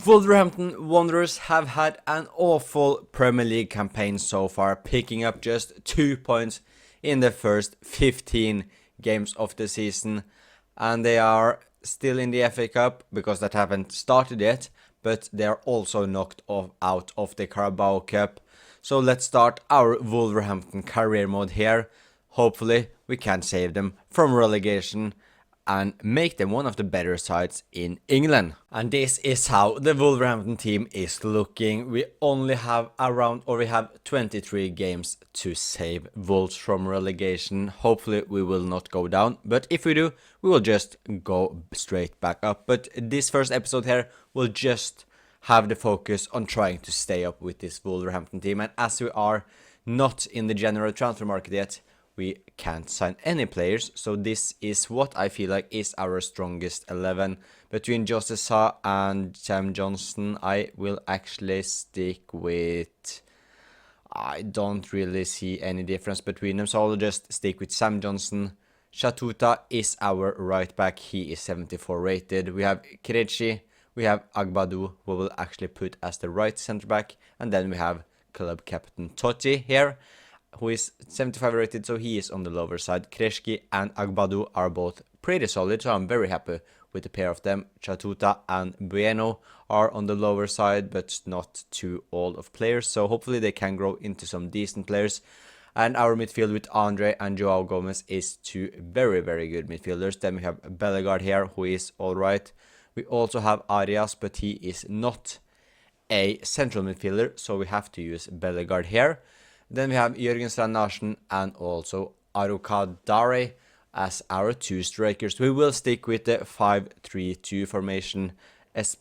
Wolverhampton Wanderers have had an awful Premier League campaign so far, picking up just 2 points in the first 15 games of the season, and they are still in the FA Cup because that haven't started yet, but they are also knocked out of the Carabao Cup. So let's start our Wolverhampton career mode here. Hopefully we can save them from relegation and make them one of the better sides in England. And this is how the Wolverhampton team is looking. We only have we have 23 games to save Wolves from relegation. Hopefully we will not go down, but if we do, we will just go straight back up. But this first episode here will just have the focus on trying to stay up with this Wolverhampton team. And as we are not in the general transfer market yet, we can't sign any players, so this is what I feel like is our strongest 11. Between Jose Sa and Sam Johnson, I will actually stick with... I don't really see any difference between them, so I'll just stick with Sam Johnson. Chatuta is our right back, he is 74 rated. We have Kirechi, we have Agbadou, who will actually put as the right centre back, and then we have club captain Totti here, who is 75 rated, so he is on the lower side. Kreshki and Agbadou are both pretty solid, so I'm very happy with the pair of them. Chatuta and Bueno are on the lower side, but not too old of players, so hopefully they can grow into some decent players. And our midfield with Andre and Joao Gomez is two very, very good midfielders. Then we have Bellegarde here, who is alright. We also have Arias, but he is not a central midfielder, so we have to use Bellegarde here. Then we have Jørgen Strand Larsen and also Arukadare as our two strikers. We will stick with the 5-3-2 formation at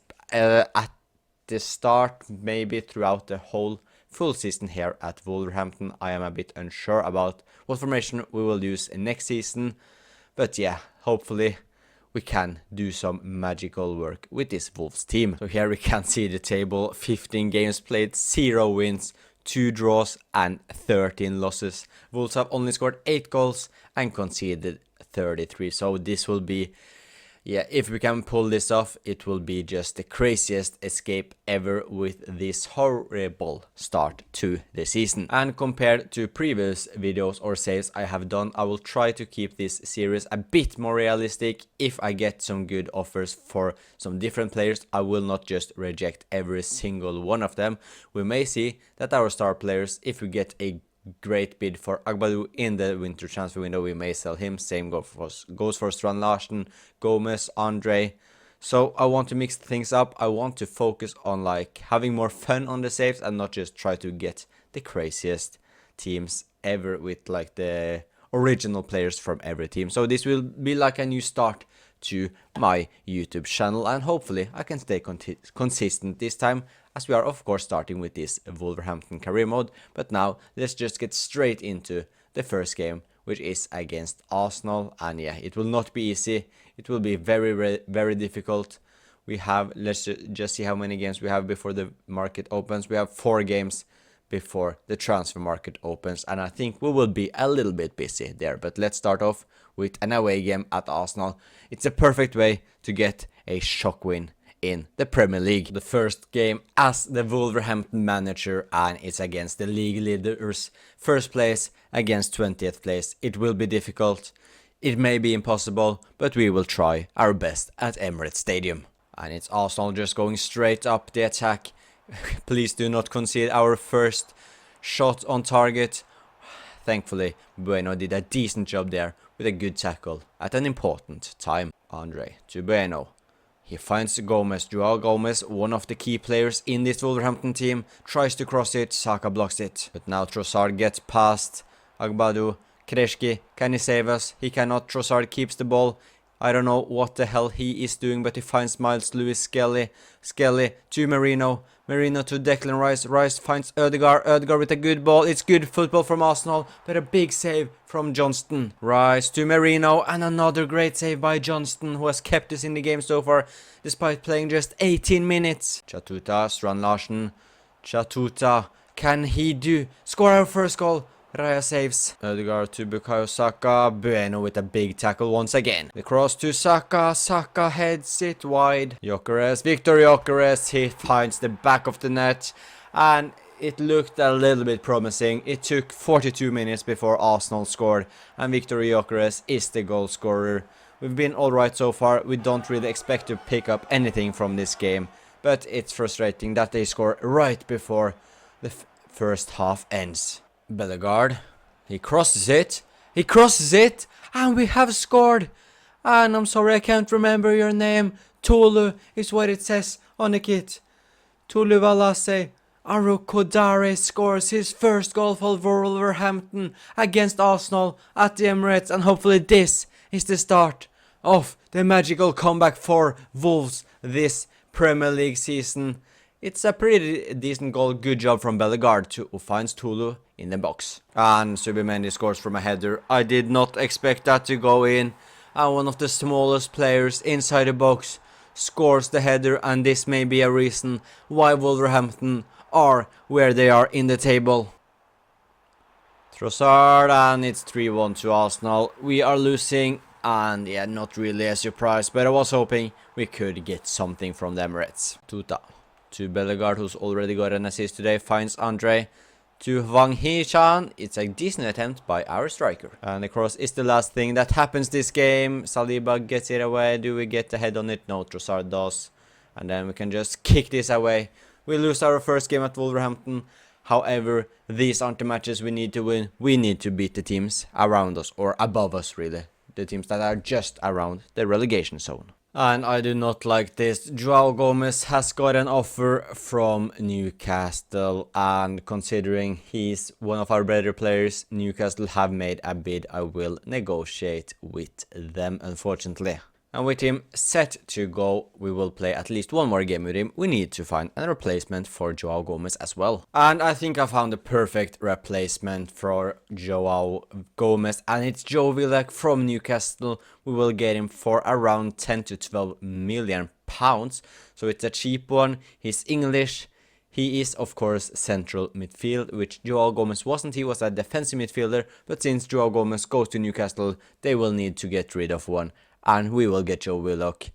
the start, maybe throughout the whole full season here at Wolverhampton. I am a bit unsure about what formation we will use next season, but yeah, hopefully we can do some magical work with this Wolves team. So here we can see the table: 15 games played, 0 wins, 2 draws and 13 losses. Wolves have only scored 8 goals and conceded 33. So this will be, yeah, if we can pull this off, it will be just the craziest escape ever with this horrible start to the season. And compared to previous videos or saves I have done, I will try to keep this series a bit more realistic. If I get some good offers for some different players, I will not just reject every single one of them. We may see that our star players, if we get a great bid for Agbadou in the winter transfer window, we may sell him. Same goes for Strand Larsen, Gomez, Andre. So I want to mix things up. I want to focus on like having more fun on the saves and not just try to get the craziest teams ever with like the original players from every team. So this will be like a new start to my YouTube channel, and hopefully I can stay consistent this time, as we are of course starting with this Wolverhampton career mode. But now let's just get straight into the first game, which is against Arsenal. And yeah, it will not be easy. It will be very, very difficult. We have, let's just see how many games we have before the market opens. We have 4 games before the transfer market opens, and I think we will be a little bit busy there. But let's start off with an away game at Arsenal. It's a perfect way to get a shock win in the Premier League. The first game as the Wolverhampton manager, and it's against the league leaders, first place against 20th place. It will be difficult, it may be impossible, but we will try our best at Emirates Stadium. And it's Arsenal just going straight up the attack. Please do not concede our first shot on target. Thankfully, Bueno did a decent job there with a good tackle at an important time. Andre to Bueno. He finds Gomez. Joao Gomez, one of the key players in this Wolverhampton team, tries to cross it. Saka blocks it. But now Trossard gets past Agbadou. Kreshki, can he save us? He cannot. Trossard keeps the ball. I don't know what the hell he is doing, but he finds Miles Lewis Skelly. Skelly to Merino. Merino to Declan Rice. Rice finds Ødegaard. Ødegaard with a good ball. It's good football from Arsenal, but a big save from Johnston. Rice to Merino, and another great save by Johnston, who has kept us in the game so far, despite playing just 18 minutes. Chatuta, Strand Larsen. Chatuta, can he score our first goal? Raya saves. Ødegaard to Bukayo Saka. Bueno with a big tackle once again. The cross to Saka. Saka heads it wide. Gyökeres. Victor Gyökeres. He finds the back of the net. And it looked a little bit promising. It took 42 minutes before Arsenal scored. And Victor Gyökeres is the goal scorer. We've been alright so far. We don't really expect to pick up anything from this game. But it's frustrating that they score right before the first half ends. Bellegarde, he crosses it, and we have scored. And I'm sorry I can't remember your name. Tolu is what it says on the kit. Tolu Valasse Arukodare scores his first goal for Wolverhampton against Arsenal at the Emirates, and hopefully this is the start of the magical comeback for Wolves this Premier League season. It's a pretty decent goal. Good job from Bellegarde who finds Tulu in the box. And Subimendi scores from a header. I did not expect that to go in. And one of the smallest players inside the box scores the header. And this may be a reason why Wolverhampton are where they are in the table. Trossard, and it's 3-1 to Arsenal. We are losing. And yeah, not really a surprise. But I was hoping we could get something from the Emirates. Tuta to Bellegarde, who's already got an assist today, finds Andre to Wang Hee-chan. It's a decent attempt by our striker. And the cross is the last thing that happens this game. Saliba gets it away. Do we get the head on it? No, Trossard does. And then we can just kick this away. We lose our first game at Wolverhampton. However, these aren't the matches we need to win. We need to beat the teams around us, or above us really. The teams that are just around the relegation zone. And I do not like this. Joao Gomez has got an offer from Newcastle, and considering he's one of our better players, Newcastle have made a bid. I will negotiate with them, unfortunately. And with him set to go, we will play at least one more game with him. We need to find a replacement for Joao Gomez as well. And I think I found the perfect replacement for Joao Gomez. And it's Joe Willock from Newcastle. We will get him for around 10 to 12 million pounds. So it's a cheap one. He's English. He is, of course, central midfield, which Joao Gomez wasn't. He was a defensive midfielder. But since Joao Gomez goes to Newcastle, they will need to get rid of one. And we will get Joe Willock.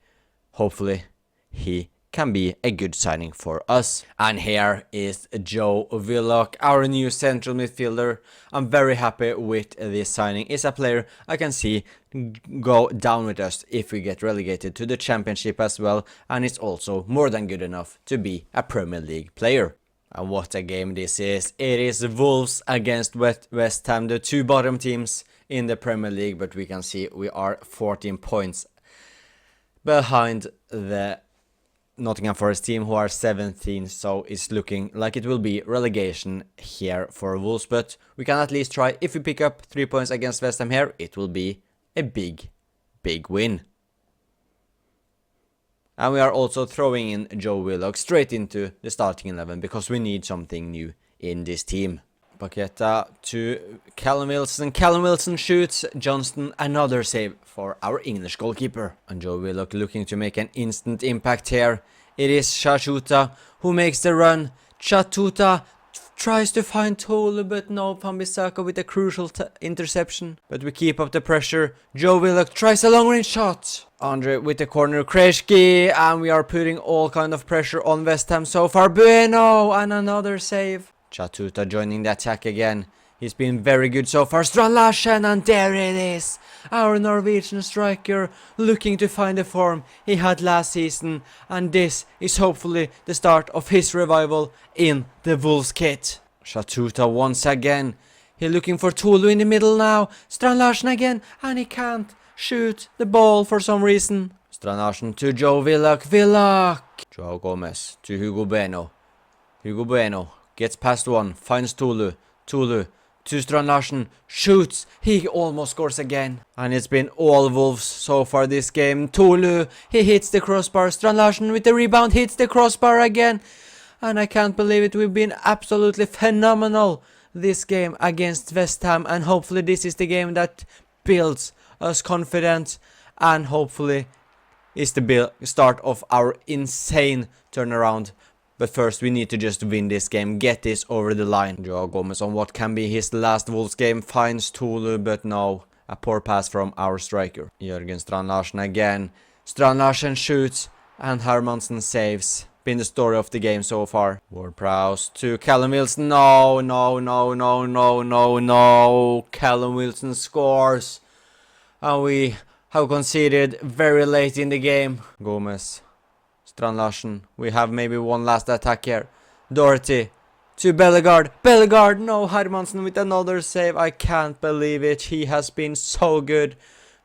Hopefully, he can be a good signing for us. And here is Joe Willock, our new central midfielder. I'm very happy with this signing. He's a player I can see go down with us if we get relegated to the Championship as well. And it's also more than good enough to be a Premier League player. And what a game this is. It is Wolves against West Ham, the two bottom teams in the Premier League, but we can see we are 14 points behind the Nottingham Forest team, who are 17, so it's looking like it will be relegation here for Wolves, but we can at least try. If we pick up 3 points against West Ham here, it will be a big win. And we are also throwing in Joe Willock straight into the starting 11 because we need something new in this team. Paqueta to Callum Wilson. Callum Wilson shoots. Johnston, another save for our English goalkeeper. And Joe Willock looking to make an instant impact here. It is Chachuta who makes the run. Chachuta tries to find Tolu, but no, Wan-Bissaka with a crucial interception. But we keep up the pressure. Joe Willock tries a long-range shot. Andre with the corner, Kreshki, and we are putting all kind of pressure on West Ham so far. Bueno, and another save. Chachuta joining the attack again. He's been very good so far. Strand Larsen, and there it is. Our Norwegian striker looking to find the form he had last season. And this is hopefully the start of his revival in the Wolves kit. Chachuta once again. He's looking for Tulu in the middle now. Strand Larsen again, and he can't shoot the ball for some reason. Strand Larsen to Joe Willock. Joao Gomez to Hugo Bueno. Hugo Bueno gets past one, finds Tulu. Tulu to Strand Larsen, shoots. He almost scores again. And it's been all Wolves so far this game. Tulu, he hits the crossbar. Strand Larsen with the rebound, hits the crossbar again. And I can't believe it. We've been absolutely phenomenal this game against West Ham. And hopefully this is the game that builds us confidence. And hopefully is the start of our insane turnaround. But first we need to just win this game, get this over the line. Joao Gomez on what can be his last Wolves game finds Tulu, but no, a poor pass from our striker. Jørgen Strand Larsen again. Strand Larsen shoots and Hermansen saves. Been the story of the game so far. Ward-Prowse to Callum Wilson. No. Callum Wilson scores. And we have conceded very late in the game. Gomez. Strand Larsen. We have maybe one last attack here. Doherty to Bellegarde. Bellegarde. No, Hermansen with another save. I can't believe it. He has been so good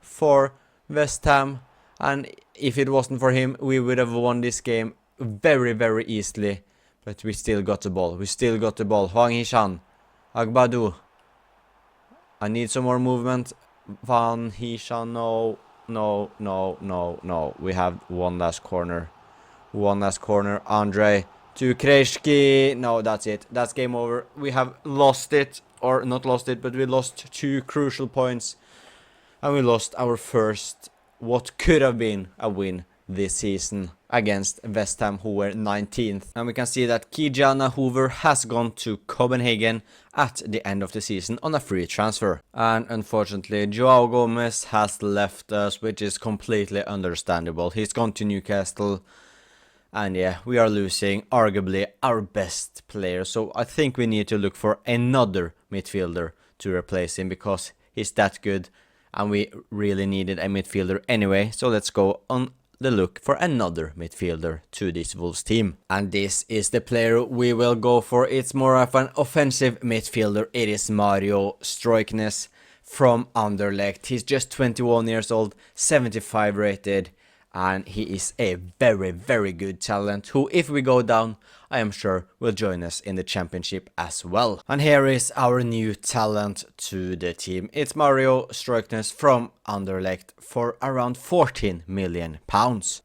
for West Ham. And if it wasn't for him, we would have won this game very, very easily. But we still got the ball. Hwang Hee-chan. Agbadou. I need some more movement. Van Hee-chan. No. We have one last corner. Andre to Kreshki. No, that's it. That's game over. We have lost it. Or not lost it, but we lost 2 crucial points. And we lost our first, what could have been a win this season against West Ham, who were 19th. And we can see that Kijana Hoover has gone to Copenhagen at the end of the season on a free transfer. And unfortunately, Joao Gomez has left us, which is completely understandable. He's gone to Newcastle. And yeah, we are losing arguably our best player. So I think we need to look for another midfielder to replace him, because he's that good. And we really needed a midfielder anyway. So let's go on the look for another midfielder to this Wolves team. And this is the player we will go for. It's more of an offensive midfielder. It is Mario Stroiknes from Anderlecht. He's just 21 years old, 75 rated. And he is a very, very good talent who, if we go down, I am sure will join us in the championship as well. And here is our new talent to the team. It's Mario Stroiknes from Anderlecht for around £14 million.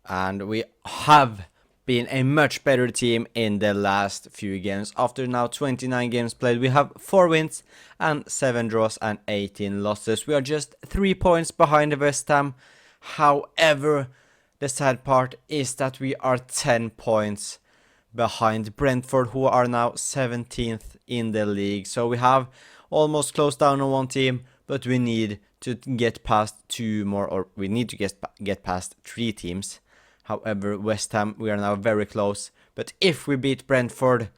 And we have been a much better team in the last few games. After now 29 games played, we have 4 wins and 7 draws and 18 losses. We are just 3 points behind the West Ham. However, the sad part is that we are 10 points behind Brentford, who are now 17th in the league. So we have almost closed down on one team, but we need to get past 2 more, or we need to get past 3 teams. However, West Ham, we are now very close. But if we beat Brentford,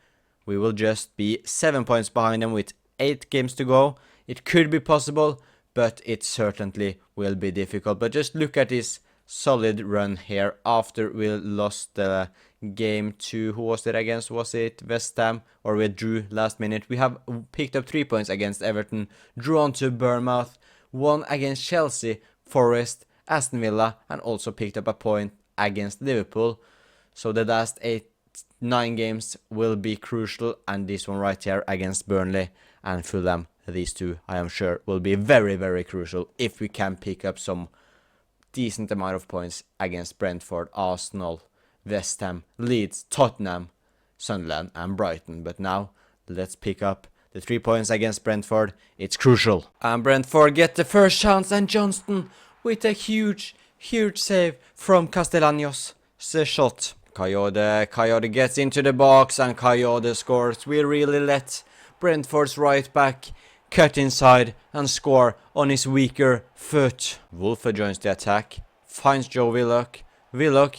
we will just be 7 points behind them with 8 games to go. It could be possible, but it certainly will be difficult. But just look at this solid run here after we lost the game to, who was it against? Was it West Ham? Or we drew last minute. We have picked up 3 points against Everton, drew on to Bournemouth, won against Chelsea, Forest, Aston Villa, and also picked up a point against Liverpool. So the last 9 games will be crucial, and this one right here against Burnley and Fulham, these 2 I am sure will be very, very crucial if we can pick up some decent amount of points against Brentford, Arsenal, West Ham, Leeds, Tottenham, Sunderland and Brighton. But now let's pick up the 3 points against Brentford. It's crucial. And Brentford get the first chance, and Johnston with a huge save from Castellanos. The shot. Coyote gets into the box and Coyote scores. We really let Brentford's right back cut inside and score on his weaker foot. Wolfe joins the attack, finds Joe Willock. Willock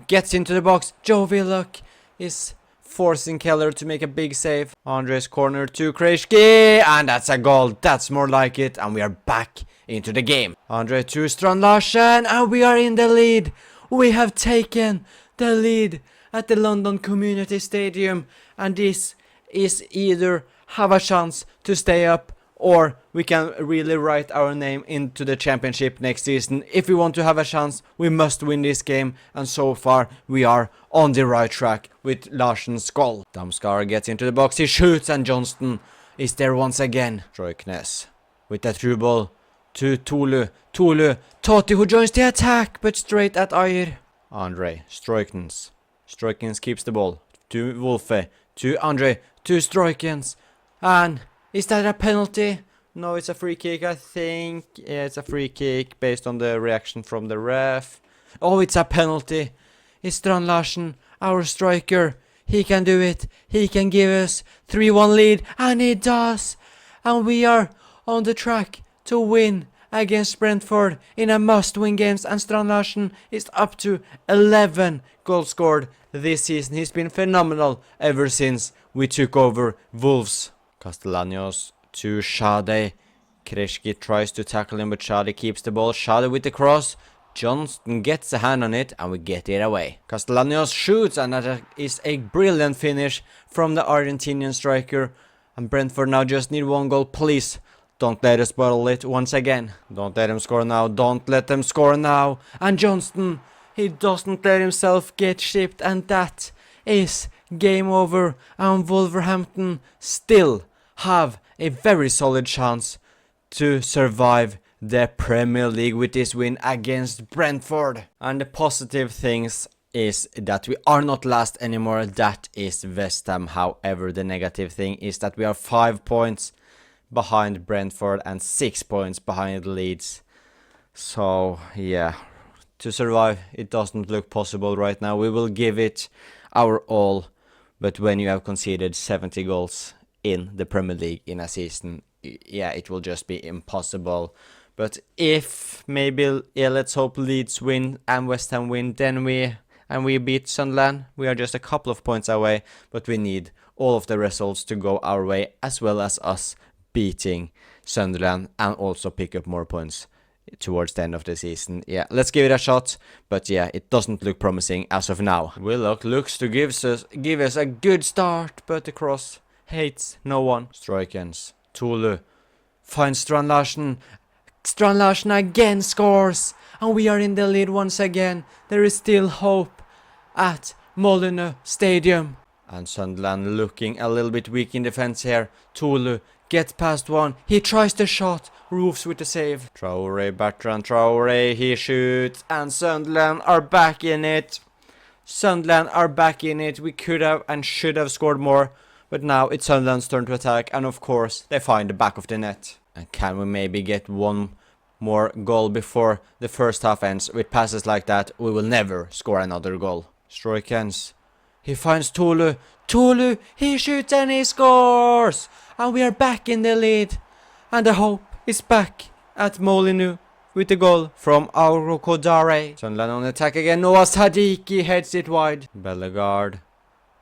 gets into the box. Joe Willock is forcing Keller to make a big save. Andre's corner to Kreshki, and that's a goal. That's more like it, and we are back into the game. Andre to Strand Larsen, and we are in the lead. We have taken the lead at the London Community Stadium, and this is either have a chance to stay up, or we can really write our name into the championship next season. If we want to have a chance, we must win this game, and so far we are on the right track with Larsen's goal. Damskar gets into the box, he shoots, and Johnston is there once again. Stroiknes with that through ball to Tulu. Totti who joins the attack, but straight at Ayer. Andre, Stroiknes keeps the ball to Wolfe, to Andre, to Stroikens. And is that a penalty? No, it's a free kick, I think. Yeah, it's a free kick based on the reaction from the ref. Oh, it's a penalty. It's Strand Larsen, our striker. he can do it. He can give us 3-1 lead, and he does. And we are on the track to win against Brentford in a must-win games, and Strand Larsen is up to 11 goals scored this season. He's been phenomenal ever since we took over Wolves. Castellanos to Schade. Kreshki tries to tackle him, but Schade keeps the ball. Schade with the cross. Johnston gets a hand on it, and we get it away. Castellanos shoots, and that is a brilliant finish from the Argentinian striker. And Brentford now just need 1 goal, please. Don't let us bottle it once again. Don't let him score now. Don't let them score now. And Johnston, he doesn't let himself get shipped, and that is game over. And Wolverhampton still have a very solid chance to survive the Premier League with this win against Brentford. And the positive things is that we are not last anymore. That is West Ham. However, the negative thing is that we are 5 points behind Brentford and 6 points behind Leeds. So yeah, to survive it doesn't look possible right now. We will give it our all, but when you have conceded 70 goals in the Premier League in a season, yeah, it will just be impossible. But if maybe, yeah, let's hope Leeds win and West Ham win, then we beat Sunderland. We are just a couple of points away, but we need all of the results to go our way, as well as us beating Sunderland and also pick up more points towards the end of the season. Yeah, let's give it a shot, but yeah, it doesn't look promising as of now. Willock looks to give us a good start, but the cross hates no one. Strikens. Tulu finds Strand Larsen. Strand Larsen again scores, and we are in the lead once again. There is still hope at Molineux Stadium. And Sunderland looking a little bit weak in defense here. Tulu gets past one. He tries the shot. Roofs with the save. Traore, Bertrand Traore. He shoots. And Sunderland are back in it. Sunderland are back in it. We could have and should have scored more. But now it's Sunderland's turn to attack. And of course, they find the back of the net. And can we maybe get one more goal before the first half ends? With passes like that, we will never score another goal. Stroikens. He finds Tulu. Tulu, he shoots and he scores! And we are back in the lead. And the hope is back at Molineux with the goal from Auro Kodare. Sunderland on attack again. Noah Sadiki heads it wide. Bellegarde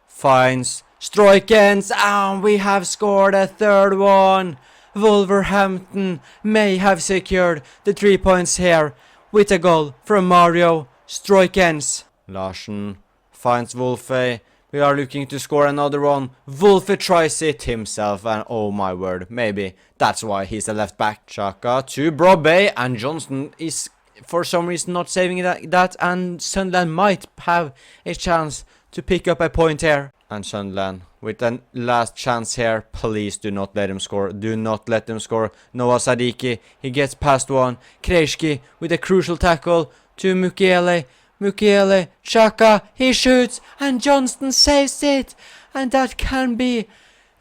finds Stroikens, and we have scored a third one. Wolverhampton may have secured the 3 points here with a goal from Mario Stroikens. Larsen finds Wolfe. We are looking to score another one. Wolfe tries it himself, and oh my word, maybe that's why he's a left back. Xhaka to Brobbey, and Johnston is for some reason not saving that, and Sunderland might have a chance to pick up a point here. And Sunderland with the last chance here. Please do not let him score. Do not let them score. Noah Sadiki, he gets past one. Kreshki with a crucial tackle to Mukiele. Mukiele, Xhaka, he shoots, and Johnston saves it. And that can be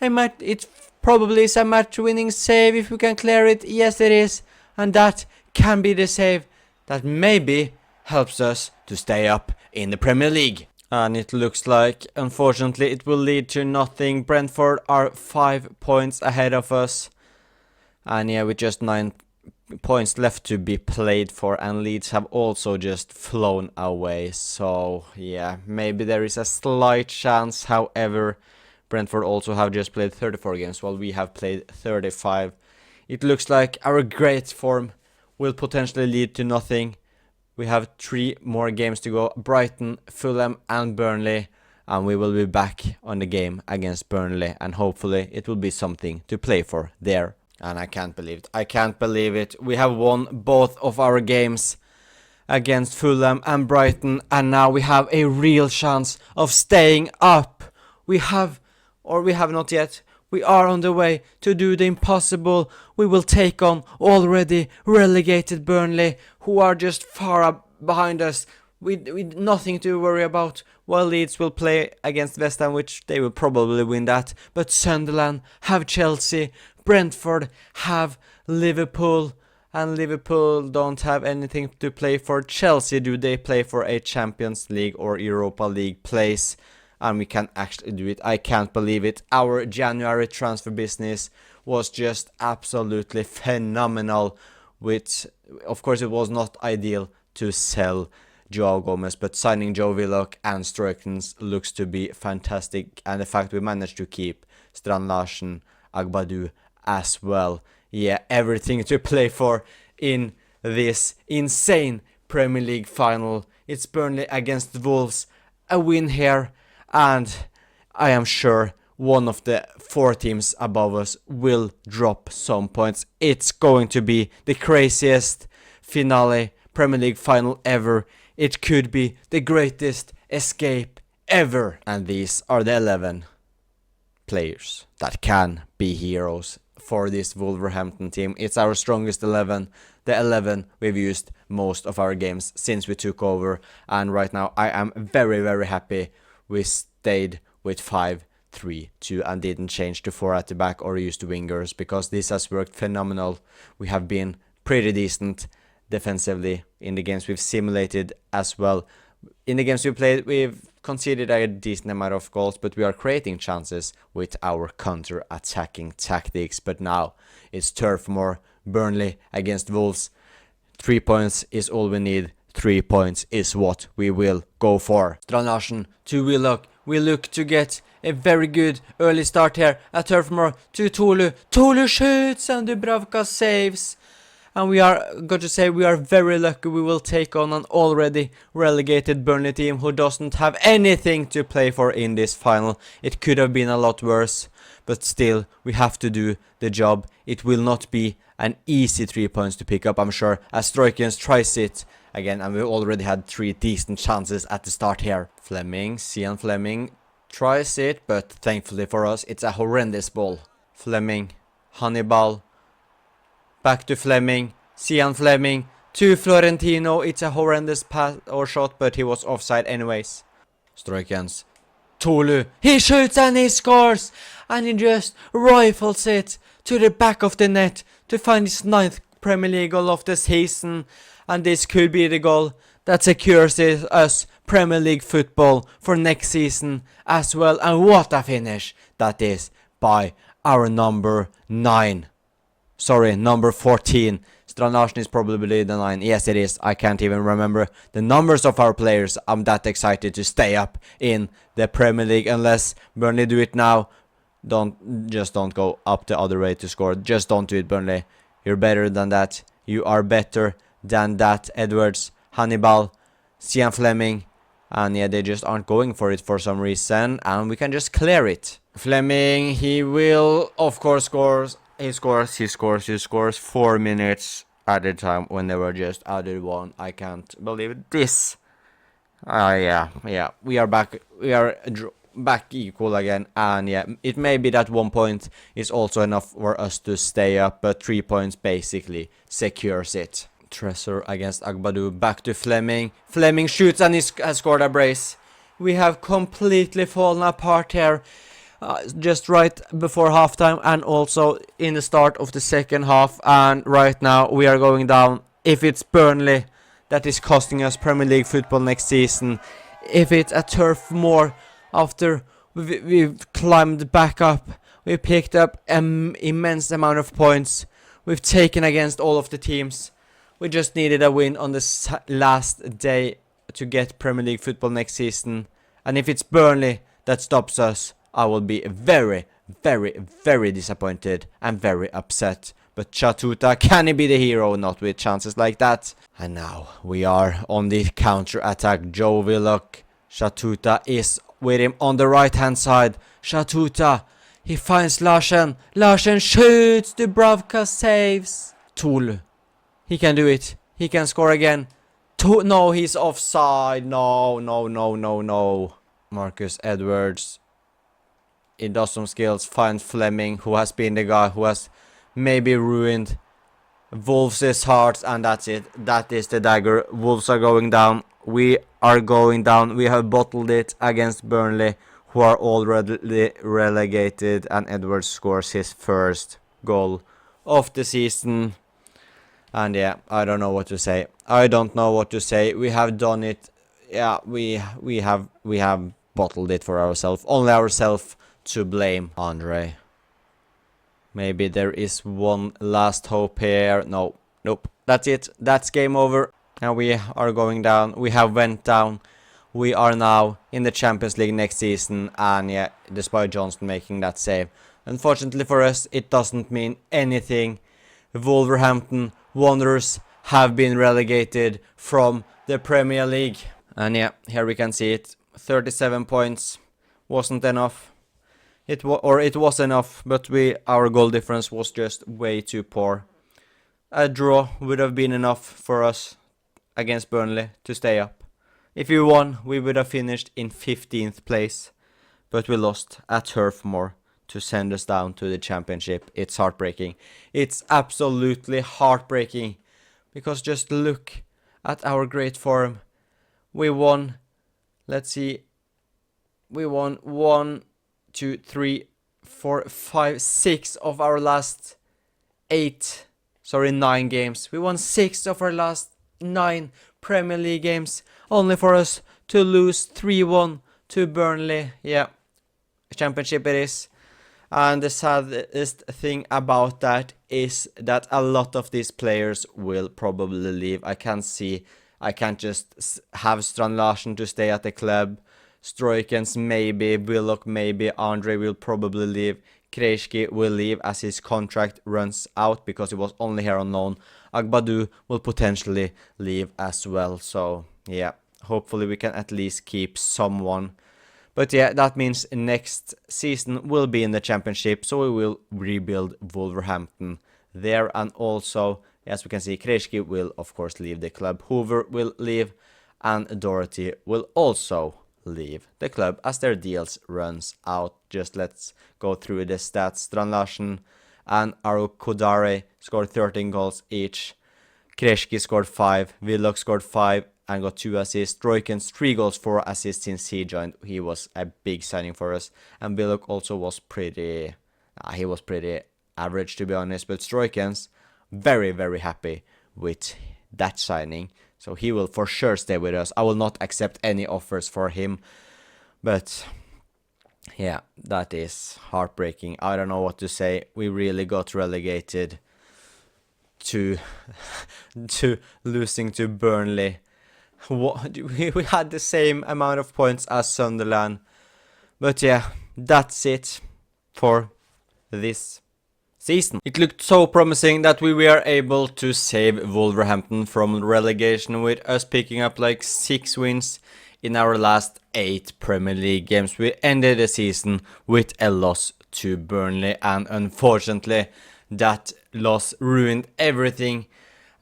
a match. It probably is a match-winning save if we can clear it. Yes, it is. And that can be the save that maybe helps us to stay up in the Premier League. And it looks like, unfortunately, it will lead to nothing. Brentford are 5 points ahead of us. And yeah, with just 9 points left to be played for, and Leeds have also just flown away. So yeah, maybe there is a slight chance. However, Brentford also have just played 34 games while we have played 35. It looks like our great form will potentially lead to nothing. We have 3 more games to go. Brighton, Fulham and Burnley. And we will be back on the game against Burnley. And hopefully it will be something to play for there. And I can't believe it. I can't believe it. We have won both of our games against Fulham and Brighton. And now we have a real chance of staying up. We have not yet. We are on the way to do the impossible. We will take on already relegated Burnley, who are just far up behind us. With nothing to worry about. While Leeds will play against West Ham, which they will probably win that. But Sunderland have Chelsea. Brentford have Liverpool. And Liverpool don't have anything to play for. Chelsea, do they play for a Champions League or Europa League place? and we can actually do it. I can't believe it. Our January transfer business was just absolutely phenomenal. With, of course, it was not ideal to sell Joao Gomez, but signing Joe Willock and Stroikens looks to be fantastic, and the fact we managed to keep Strand Larsen, Agbadou as well. Yeah, everything to play for in this insane Premier League final. It's Burnley against Wolves, a win here, and I am sure one of the 4 teams above us will drop some points. It's going to be the craziest finale Premier League final ever. It could be the greatest escape ever. And these are the 11 players that can be heroes for this Wolverhampton team. It's our strongest 11, the 11 we've used most of our games since we took over, and right now I am very, very happy we stayed with 5-3-2 and didn't change to 4 at the back or use the wingers, because this has worked phenomenal. We have been pretty decent defensively in the games we've simulated as well. In the games we played, we've conceded a decent amount of goals, but we are creating chances with our counter-attacking tactics. But now it's Turf Moor, Burnley against Wolves. 3 points is all we need. 3 points is what we will go for. Strand Larsen to Willock. We look to get a very good early start here at Turf Moor to Tolu. Tolu shoots and Dubravka saves. And we are, got to say, we are very lucky we will take on an already relegated Burnley team who doesn't have anything to play for in this final. It could have been a lot worse, but still, we have to do the job. It will not be an easy 3 points to pick up, I'm sure, as Stroikens tries it again, and we already had 3 decent chances at the start here. Cian Fleming tries it, but thankfully for us, it's a horrendous ball. Fleming, Hannibal, back to Fleming, Cian Fleming, to Florentino. It's a horrendous pass or shot, but he was offside anyways. Stroikens, Tolu, he shoots and he scores, and he just rifles it to the back of the net to find his 9th Premier League goal of the season, and this could be the goal that secures us Premier League football for next season as well. And what a finish that is by our number 9. Sorry, number 14. Strand Larsen is probably the 9. Yes, it is. I can't even remember the numbers of our players. I'm that excited to stay up in the Premier League. Unless Burnley do it now, don't go up the other way to score. Just don't do it, Burnley. You're better than that. You are better than that. Edwards, Hannibal, Cian Fleming. And yeah, they just aren't going for it for some reason. And we can just clear it. Fleming, he will, of course, score. He scores 4 minutes at a time when they were just added 1. I can't believe this. Yeah. We are back. We are back equal again. And yeah, it may be that 1 point is also enough for us to stay up, but 3 points basically secures it. Tresor against Agbadou. Back to Fleming. Fleming shoots and he has scored a brace. We have completely fallen apart here. Just right before halftime and also in the start of the second half, and right now we are going down. If it's Burnley that is costing us Premier League football next season, if it's a Turf Moor after we've climbed back up, we picked up an immense amount of points, we've taken against all of the teams, we just needed a win on the last day to get Premier League football next season, and if it's Burnley that stops us, I will be very, very, very disappointed and very upset. But Chatuta, can he be the hero? Not with chances like that. And now we are on the counter-attack. Joe Willock. Chatuta is with him on the right-hand side. Chatuta, he finds Larsen. Larsen shoots. Dubravka saves. Tolu, he can do it. He can score again. No, he's offside. No. Marcus Edwards. He does some skills, finds Fleming, who has been the guy who has maybe ruined Wolves' hearts, and that's it. That is the dagger. Wolves are going down. We are going down. We have bottled it against Burnley, who are already relegated, and Edwards scores his first goal of the season. And yeah, I don't know what to say. We have done it. Yeah, we have bottled it for ourselves. Only ourselves to blame, Andre. Maybe there is one last hope here. No, nope. That's it. That's game over. And we are going down. We have went down. We are now in the Champions League next season. And yeah, despite Johnson making that save. Unfortunately for us, it doesn't mean anything. Wolverhampton Wanderers have been relegated from the Premier League. And yeah, here we can see it. 37 points. Wasn't enough. It was enough, but our goal difference was just way too poor. A draw would have been enough for us against Burnley to stay up. If we won, we would have finished in 15th place, but we lost at Turf Moor to send us down to the Championship. It's heartbreaking. It's absolutely heartbreaking, because just look at our great form. We won, let's see, we won 1, 2, 3, 4, 5, 6 of our last 9 games. We won 6 of our last 9 Premier League games, only for us to lose 3-1 to Burnley. Yeah, Championship it is. And the saddest thing about that is that a lot of these players will probably leave. I can't just have Strand Larsen to stay at the club. Stroikens maybe, Willock maybe, Andre will probably leave. Krejci will leave as his contract runs out because he was only here on loan. Agbadou will potentially leave as well. So yeah, hopefully we can at least keep someone. But yeah, that means next season will be in the Championship, so we will rebuild Wolverhampton there. And also, as we can see, Krejci will of course leave the club. Hoover will leave, and Doherty will also leave the club as their deals runs out. Just let's go through the stats. Strand Larsen and Aro Kodare scored 13 goals each. Krejci scored 5, Willock scored 5 and got 2 assists. Stroikens 3 goals, 4 assists since he joined. He was a big signing for us. And Willock also was pretty average, to be honest. But Stroikens very, very happy with that signing. So he will for sure stay with us. I will not accept any offers for him. But yeah, that is heartbreaking. I don't know what to say. We really got relegated to losing to Burnley. We had the same amount of points as Sunderland. But yeah, that's it for this season. It looked so promising that we were able to save Wolverhampton from relegation with us picking up like 6 wins in our last 8 Premier League games. We ended the season with a loss to Burnley, and unfortunately that loss ruined everything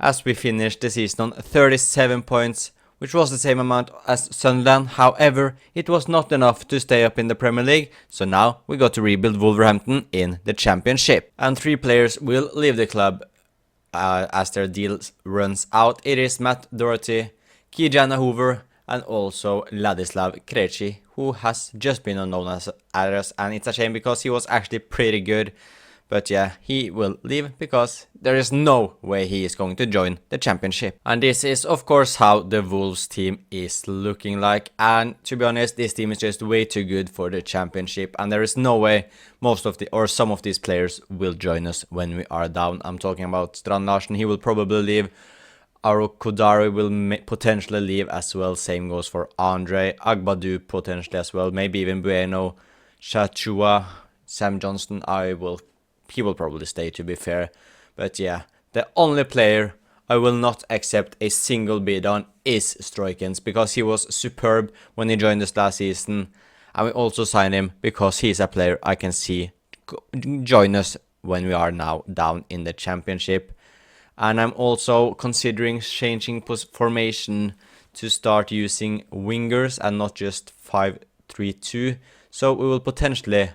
as we finished the season on 37 points, which was the same amount as Sunderland. However, it was not enough to stay up in the Premier League, so now we got to rebuild Wolverhampton in the Championship. And 3 players will leave the club as their deal runs out. It is Matt Doherty, Kijana Hoover, and also Ladislav Krejci, who has just been unknown as us, and it's a shame because he was actually pretty good. But yeah, he will leave because there is no way he is going to join the Championship. And this is of course how the Wolves team is looking like. And to be honest, this team is just way too good for the Championship. And there is no way some of these players will join us when we are down. I'm talking about Strand Larsen, he will probably leave. Aro Kodare will potentially leave as well. Same goes for Andre. Agbadou potentially as well. Maybe even Bueno. Chachua. Sam Johnston, he will probably stay, to be fair. But yeah, the only player I will not accept a single bid on is Stroikens, because he was superb when he joined us last season. And we also signed him because he's a player I can see join us when we are now down in the Championship. And I'm also considering changing formation to start using wingers and not just 5-3-2. So we will potentially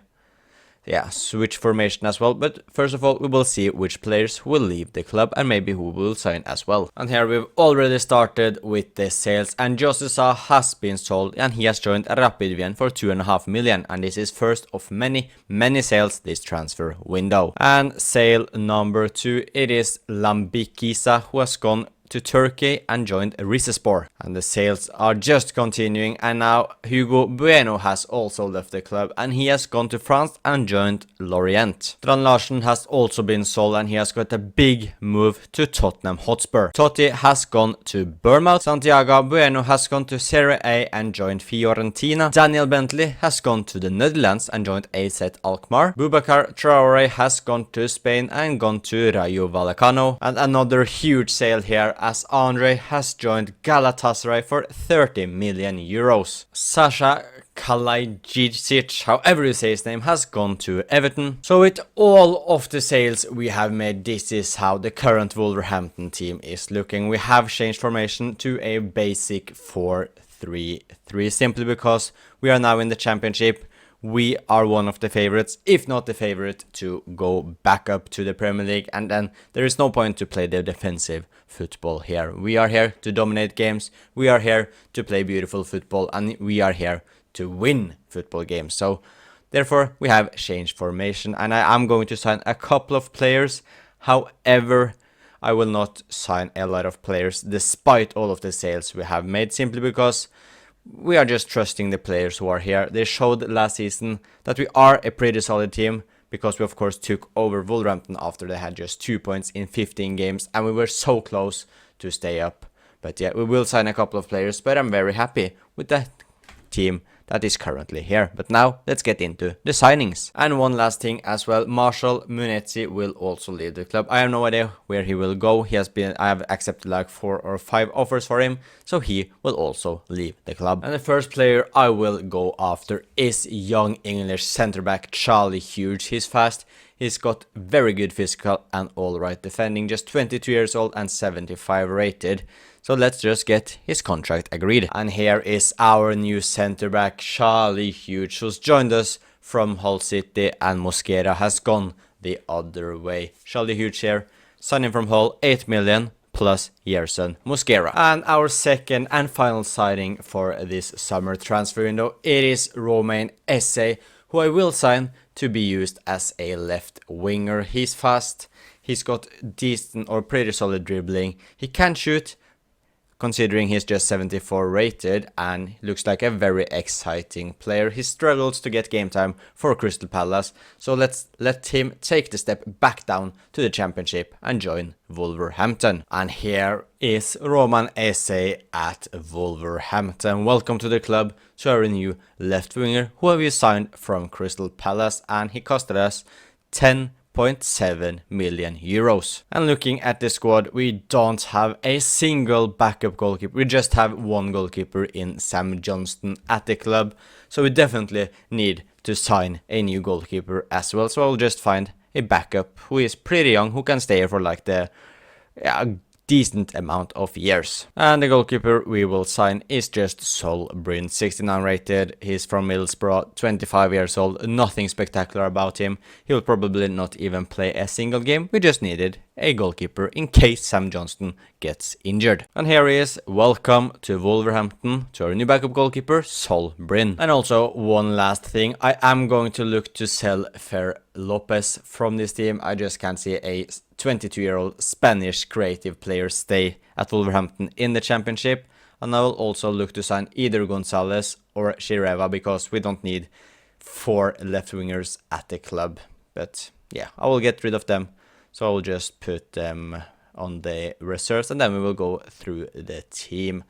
switch formation as well. But first of all, we will see which players will leave the club and maybe who will sign as well. And here we've already started with the sales, and Jose Sa has been sold and he has joined Rapid Wien for 2.5 million, and this is first of many sales this transfer window. And sale number 2, it is Lambikisa, who has gone to Turkey and joined Rizespor. And the sales are just continuing, and now Hugo Bueno has also left the club and he has gone to France and joined Lorient. Strand Larsen has also been sold and he has got a big move to Tottenham Hotspur. Totti has gone to Bournemouth. Santiago Bueno has gone to Serie A and joined Fiorentina. Daniel Bentley has gone to the Netherlands and joined AZ Alkmaar. Boubacar Traore has gone to Spain and gone to Rayo Vallecano. And another huge sale here as Andre has joined Galatasaray for 30 million euros. Sasha Kalajdzic, however you say his name, has gone to Everton. So with all of the sales we have made, this is how the current Wolverhampton team is looking. We have changed formation to a basic 4-3-3 simply because we are now in the championship. We are one of the favorites, if not the favorite, to go back up to the Premier League, and then there is no point to play the defensive football here. We are here to dominate games, we are here to play beautiful football, and we are here to win football games. So therefore we have changed formation, and I am going to sign a couple of players. However, I will not sign a lot of players despite all of the sales we have made, simply because we are just trusting the players who are here. They showed last season that we are a pretty solid team, because we of course took over Wolverhampton after they had just 2 points in 15 games and we were so close to stay up. But yeah, we will sign a couple of players, but I'm very happy with that team that is currently here. But now let's get into the signings. And one last thing as well, Marshall Munetsi will also leave the club. I have no idea where he will go. I have accepted like 4 or 5 offers for him, so he will also leave the club. And the first player I will go after is young English centre back Charlie Hughes. He's fast, he's got very good physical and alright defending, just 22 years old and 75 rated. So let's just get his contract agreed. And here is our new centre back Charlie Hughes, who's joined us from Hull City, and Mosquera has gone the other way. Charlie Hughes here, signing from Hull, 8 million plus Yerson Mosquera. And our second and final signing for this summer transfer window, it is Romain Esse, who I will sign to be used as a left winger. He's fast, he's got decent or pretty solid dribbling, he can shoot, considering he's just 74 rated, and looks like a very exciting player. He struggles to get game time for Crystal Palace, so let's let him take the step back down to the championship and join Wolverhampton. And here is Romain Esse at Wolverhampton. Welcome to the club, to our new left winger, who we signed from Crystal Palace, and he costed us 10.7 million euros. And looking at the squad, we don't have a single backup goalkeeper. We just have one goalkeeper in Sam Johnston at the club, so we definitely need to sign a new goalkeeper as well. So I'll just find a backup who is pretty young, who can stay here for like the decent amount of years. And the goalkeeper we will sign is just Sol Bryn, 69 rated. He's from Middlesbrough, 25 years old, nothing spectacular about him. He'll probably not even play a single game. We just needed a goalkeeper in case Sam Johnston gets injured. And here he is. Welcome to Wolverhampton, to our new backup goalkeeper, Sol Bryn. And also one last thing, I am going to look to sell Fer Lopez from this team. I just can't see a 22-year-old Spanish creative player stay at Wolverhampton in the championship. And I will also look to sign either Gonzalez or Chireva, because we don't need 4 left wingers at the club. But yeah, I will get rid of them. So I'll just put them on the reserves, and then we will go through the team.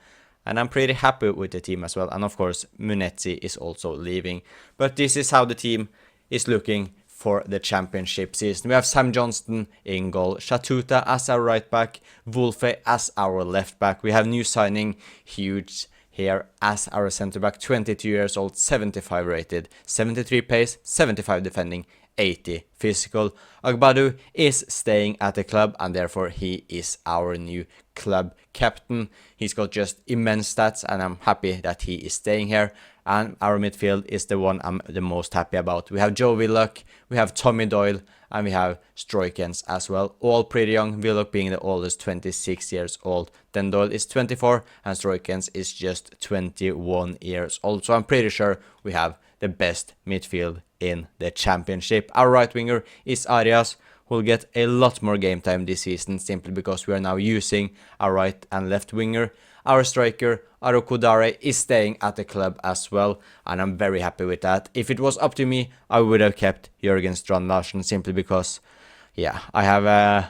And I'm pretty happy with the team as well. And of course, Munetsi is also leaving. But this is how the team is looking for the championship season. We have Sam Johnston in goal, Shatuta as our right back, Wolfe as our left back. We have new signing Hughes here as our centre back, 22 years old, 75 rated, 73 pace, 75 defending, 80 physical. Agbadu is staying at the club, and therefore he is our new club captain. He's got just immense stats, and I'm happy that he is staying here. And our midfield is the one I'm the most happy about. We have Joe Willock, we have Tommy Doyle, and we have Stroikens as well. All pretty young, Willock being the oldest, 26 years old. Then Doyle is 24, and Stroikens is just 21 years old. So I'm pretty sure we have the best midfield in the championship. Our right winger is Arias, will get a lot more game time this season simply because we are now using our right and left winger. Our striker, Arokudare, is staying at the club as well, and I'm very happy with that. If it was up to me, I would have kept Jørgen Strand Larsen simply because, yeah, I have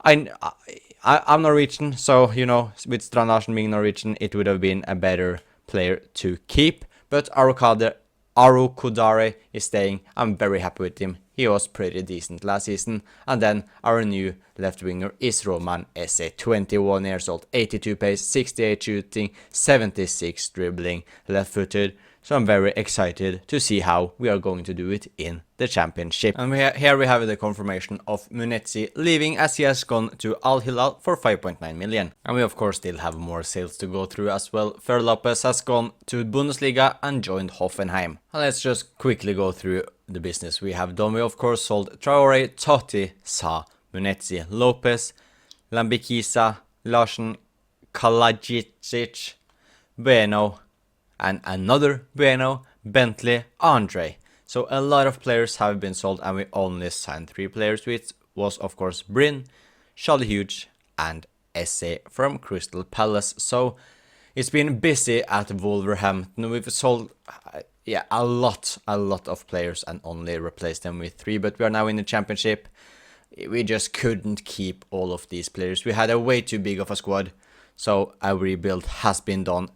I'm Norwegian, so, you know, with Strand Larsen being Norwegian, it would have been a better player to keep. But Arokudare is staying. I'm very happy with him. He was pretty decent last season. And then our new left winger is Roman Esse, 21 years old, 82 pace, 68 shooting, 76 dribbling, left-footed. So I'm very excited to see how we are going to do it in the championship. And here we have the confirmation of Munetsi leaving as he has gone to Al Hilal for 5.9 million. And we of course still have more sales to go through as well. Fer Lopez has gone to Bundesliga and joined Hoffenheim. And let's just quickly go through the business we have done. We of course sold Traore, Totti, Sa, Munetsi, Lopez, Lambikisa, Larsen, Kalajic, Bueno, and another Bueno, Bentley, Andre. So a lot of players have been sold and we only signed 3 players, which was of course Bryn, Charlie Hughes and Esse from Crystal Palace. So it's been busy at Wolverhampton. We've sold a lot of players and only replaced them with 3, but we are now in the championship. We just couldn't keep all of these players. We had a way too big of a squad, so a rebuild has been done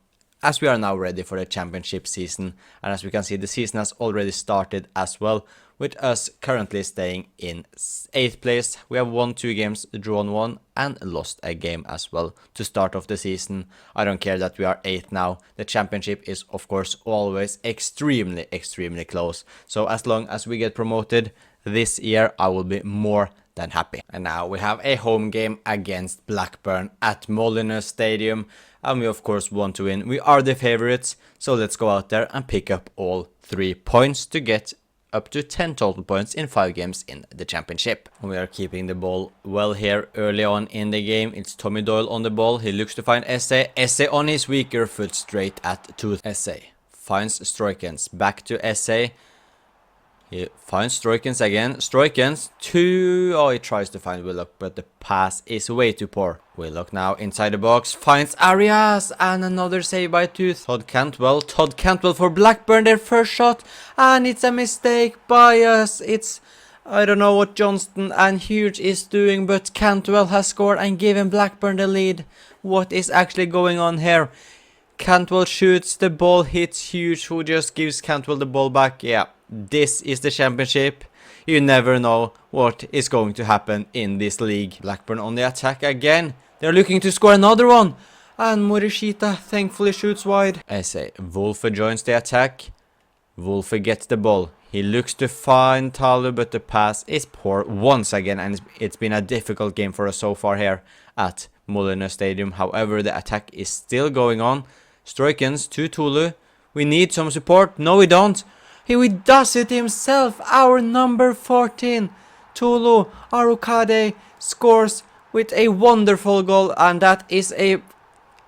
as we are now ready for the championship season. And as we can see, the season has already started as well, with us currently staying in 8th place. We have won 2 games, drawn 1 and lost a game as well to start off the season. I don't care that we are 8th now. The championship is of course always extremely close. So as long as we get promoted this year, I will be more than happy. And now we have a home game against Blackburn at Molineux Stadium, and we of course want to win. We are the favorites, so let's go out there and pick up all 3 points to get up to 10 total points in 5 games in the championship. We are keeping the ball well here early on in the game. It's Tommy Doyle on the ball. He looks to find Esse. Esse on his weaker foot straight at Tooth. Esse finds Stroikens. Back to Esse. He finds Stroikens again. Stroikens to... Oh, he tries to find Willock, but the pass is way too poor. Willock now inside the box. Finds Arias. And another save by Tooth. Todd Cantwell. Todd Cantwell for Blackburn. Their first shot. And it's a mistake by us. It's... I don't know what Johnston and Hughes is doing, but Cantwell has scored and given Blackburn the lead. What is actually going on here? Cantwell shoots. The ball hits Hughes, who just gives Cantwell the ball back. Yeah. This is the championship. You never know what is going to happen in this league. Blackburn on the attack again. They're looking to score another one. And Morishita thankfully shoots wide. I say Wolfe joins the attack. Wolfe gets the ball. He looks to find Talu, but the pass is poor once again. And it's been a difficult game for us so far here at Molineux Stadium. However, the attack is still going on. Stroikens to Tulu. We need some support. No, we don't. He does it himself. Our number 14, Tulu Arukade, scores with a wonderful goal, and that is a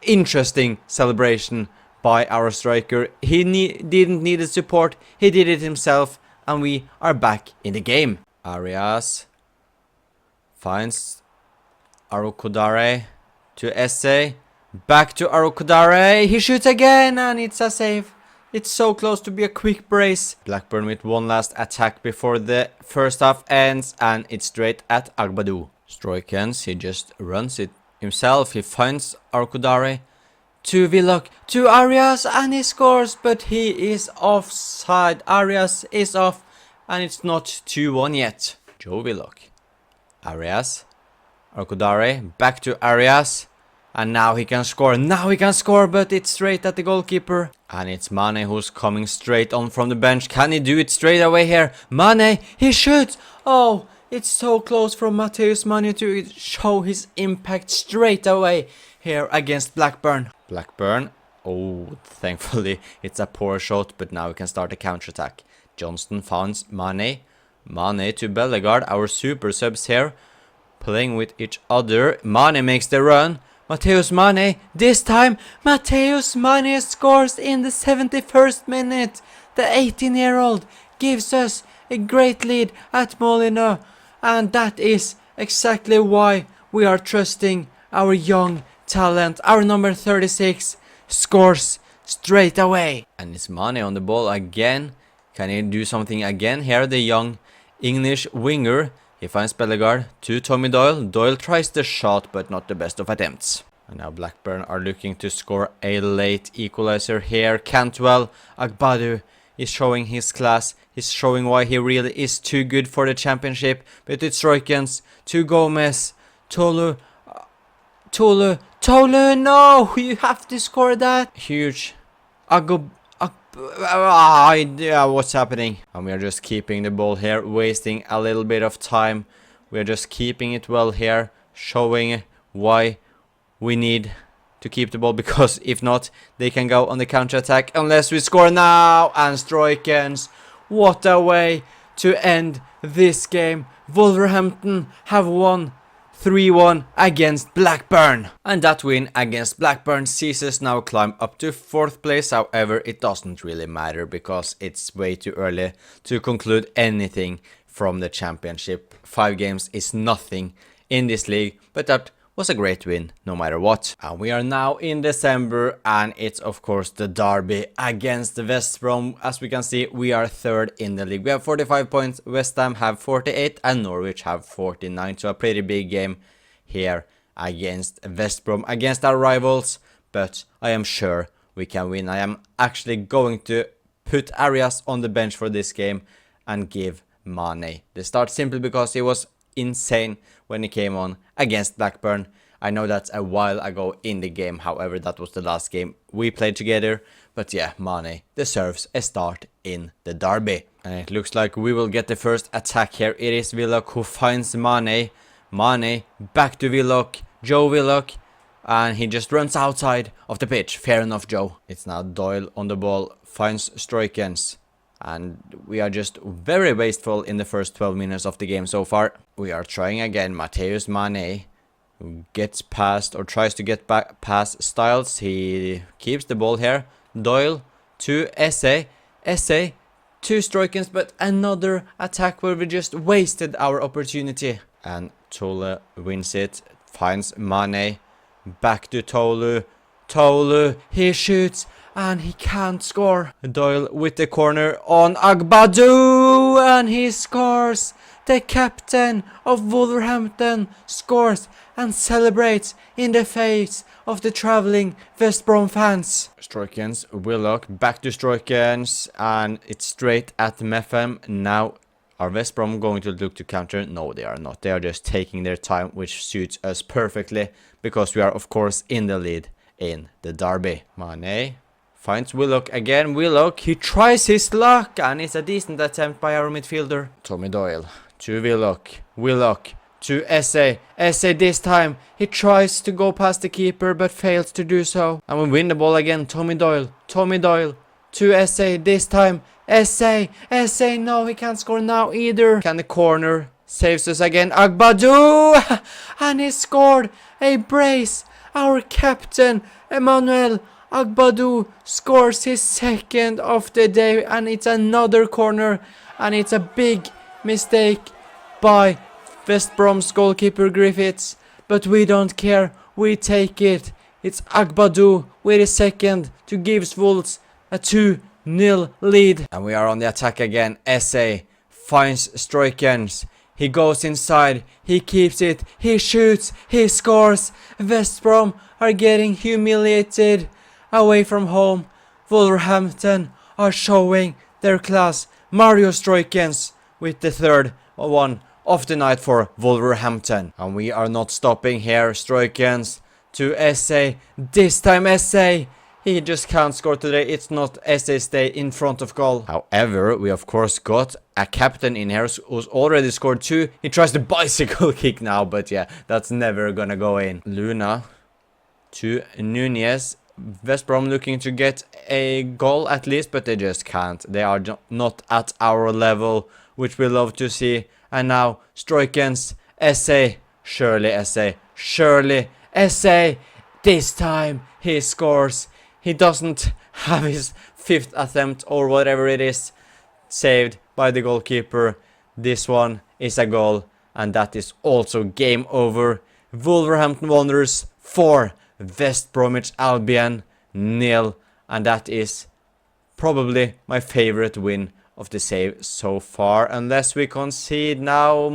interesting celebration by our striker. He didn't need the support. He did it himself, and we are back in the game. Arias finds Arukudare to Esse. Back to Arukudare. He shoots again, and it's a save. It's so close to be a quick brace. Blackburn with one last attack before the first half ends, and it's straight at Agbadou. Stroikens, he just runs it himself. He finds Arkudare to Willock, to Arias, and he scores, but he is offside. Arias is off, and it's not 2-1 yet. Joe Willock. Arias. Arkudare, back to Arias. And now he can score. Now he can score, but it's straight at the goalkeeper. And it's Mane who's coming straight on from the bench. Can he do it straight away here? Mane, he shoots. Oh, it's so close from Mateus Mane to show his impact straight away here against Blackburn. Blackburn. Oh, thankfully it's a poor shot, but now we can start a counter-attack. Johnston finds Mane. Mane to Bellegarde, our super subs here. Playing with each other. Mane makes the run. Mateus Mane, this time, Mateus Mane scores in the 71st minute. The 18-year-old gives us a great lead at Molineux. And that is exactly why we are trusting our young talent. Our number 36 scores straight away. And it's Mane on the ball again. Can he do something again here? The young English winger. He finds Bellegarde to Tommy Doyle. Doyle tries the shot, but not the best of attempts. And now Blackburn are looking to score a late equalizer here. Cantwell, Agbadu is showing his class. He's showing why he really is too good for the championship. But it's Roykens to Gomez. Tolu, no! You have to score that! Huge. Yeah, what's happening? And we are just keeping the ball here, wasting a little bit of time. We are just keeping it well here, showing why we need to keep the ball, because if not, they can go on the counter-attack unless we score now. And Stroikens, what a way to end this game. Wolverhampton have won 3-1 against Blackburn. And that win against Blackburn sees us now climb up to 4th place. However, it doesn't really matter because it's way too early to conclude anything from the championship. 5 games is nothing in this league, but that was a great win no matter what. And we are now in December, and it's of course the derby against the West Brom. As we can see, we are 3rd in the league. We have 45 points, West Ham have 48 and Norwich have 49. So a pretty big game here against West Brom, against our rivals. But I am sure we can win. I am actually going to put Arias on the bench for this game and give Mane the start, simply because he was insane when he came on against Blackburn. I know that's a while ago in the game, however that was the last game we played together. But yeah, Mane deserves a start in the derby. And it looks like we will get the first attack here. It is Willock who finds Mane. Mane back to Willock, Joe Willock, and he just runs outside of the pitch. Fair enough, Joe. It's now Doyle on the ball, finds Stroikens. And we are just very wasteful in the first 12 minutes of the game so far. We are trying again. Mateus Mane gets past, or tries to get back past Styles. He keeps the ball here. Doyle to Esse. Esse to Stroikens, but another attack where we just wasted our opportunity. And Tolu wins it. Finds Mane. Back to Tolu. Tolu, he shoots. And he can't score. Doyle with the corner on Agbadu, and he scores. The captain of Wolverhampton scores and celebrates in the face of the travelling West Brom fans. Stroikens, Willock, back to Stroikens, and it's straight at Meffem. Now, are West Brom going to look to counter? No, they are not. They are just taking their time, which suits us perfectly, because we are, of course, in the lead in the derby. Mane finds Willock again. Willock, he tries his luck, and it's a decent attempt by our midfielder. Tommy Doyle to Willock. Willock to Esse. Esse this time, he tries to go past the keeper, but fails to do so. And we win the ball again. Tommy Doyle. Tommy Doyle to Esse this time. Esse. Esse, no, he can't score now either. Can the corner saves us again. Agbadu! And he scored a brace. Our captain, Emmanuel Agbadu, scores his 2nd of the day, and it's another corner, and it's a big mistake by West Brom's goalkeeper Griffiths, but we don't care, we take it. It's Agbadu with his 2nd to give Wolves a 2-0 lead. And we are on the attack again. Esse finds Stroikens. He goes inside, he keeps it, he shoots, he scores. West Brom are getting humiliated away from home. Wolverhampton are showing their class. Mario Stroikens with the 3rd one of the night for Wolverhampton. And we are not stopping here. Stroikens to Esse. This time Esse. He just can't score today. It's not Esse's day in front of goal. However, we of course got a captain in here who's already scored 2. He tries the bicycle kick now, but yeah, that's never gonna go in. Luna to Nunez. West Brom looking to get a goal at least, but they just can't. They are not at our level, which we love to see. And now Stroikens, Esse, surely Esse, surely Esse. This time he scores. He doesn't have his 5th attempt or whatever it is saved by the goalkeeper. This one is a goal, and that is also game over. Wolverhampton Wanderers 4, West Bromwich Albion 0, and that is probably my favorite win of the save so far, unless we concede now.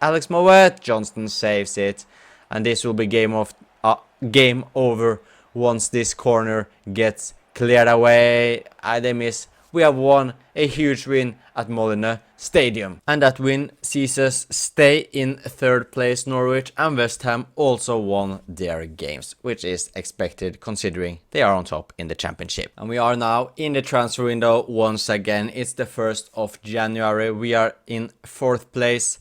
Alex Mowat, Johnston saves it, and this will be game over once this corner gets cleared away. They miss. We have won a huge win at Molineux Stadium. And that win sees us stay in third place. Norwich and West Ham also won their games, which is expected considering they are on top in the championship. And we are now in the transfer window once again. It's the 1st of January. We are in 4th place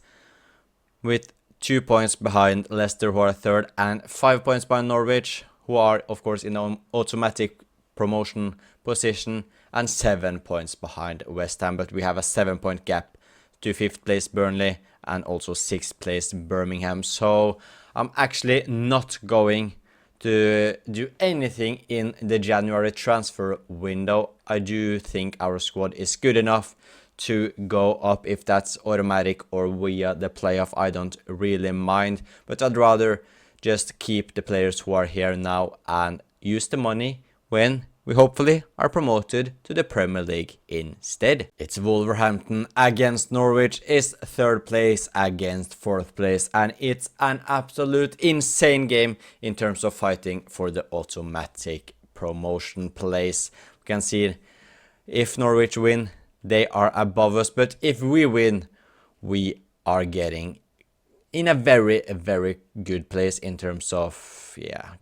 with 2 points behind Leicester, who are 3rd, and 5 points behind Norwich, who are of course in an automatic promotion position, and 7 points behind West Ham, but we have a 7-point gap to 5th place Burnley and also 6th place Birmingham. So I'm actually not going to do anything in the January transfer window. I do think our squad is good enough to go up. If that's automatic or via the playoff, I don't really mind, but I'd rather just keep the players who are here now and use the money when we hopefully are promoted to the Premier League instead. It's Wolverhampton against Norwich, is 3rd place against 4th place, and it's an absolute insane game in terms of fighting for the automatic promotion place. We can see if Norwich win, they are above us, but if we win, we are getting in a very good place in terms of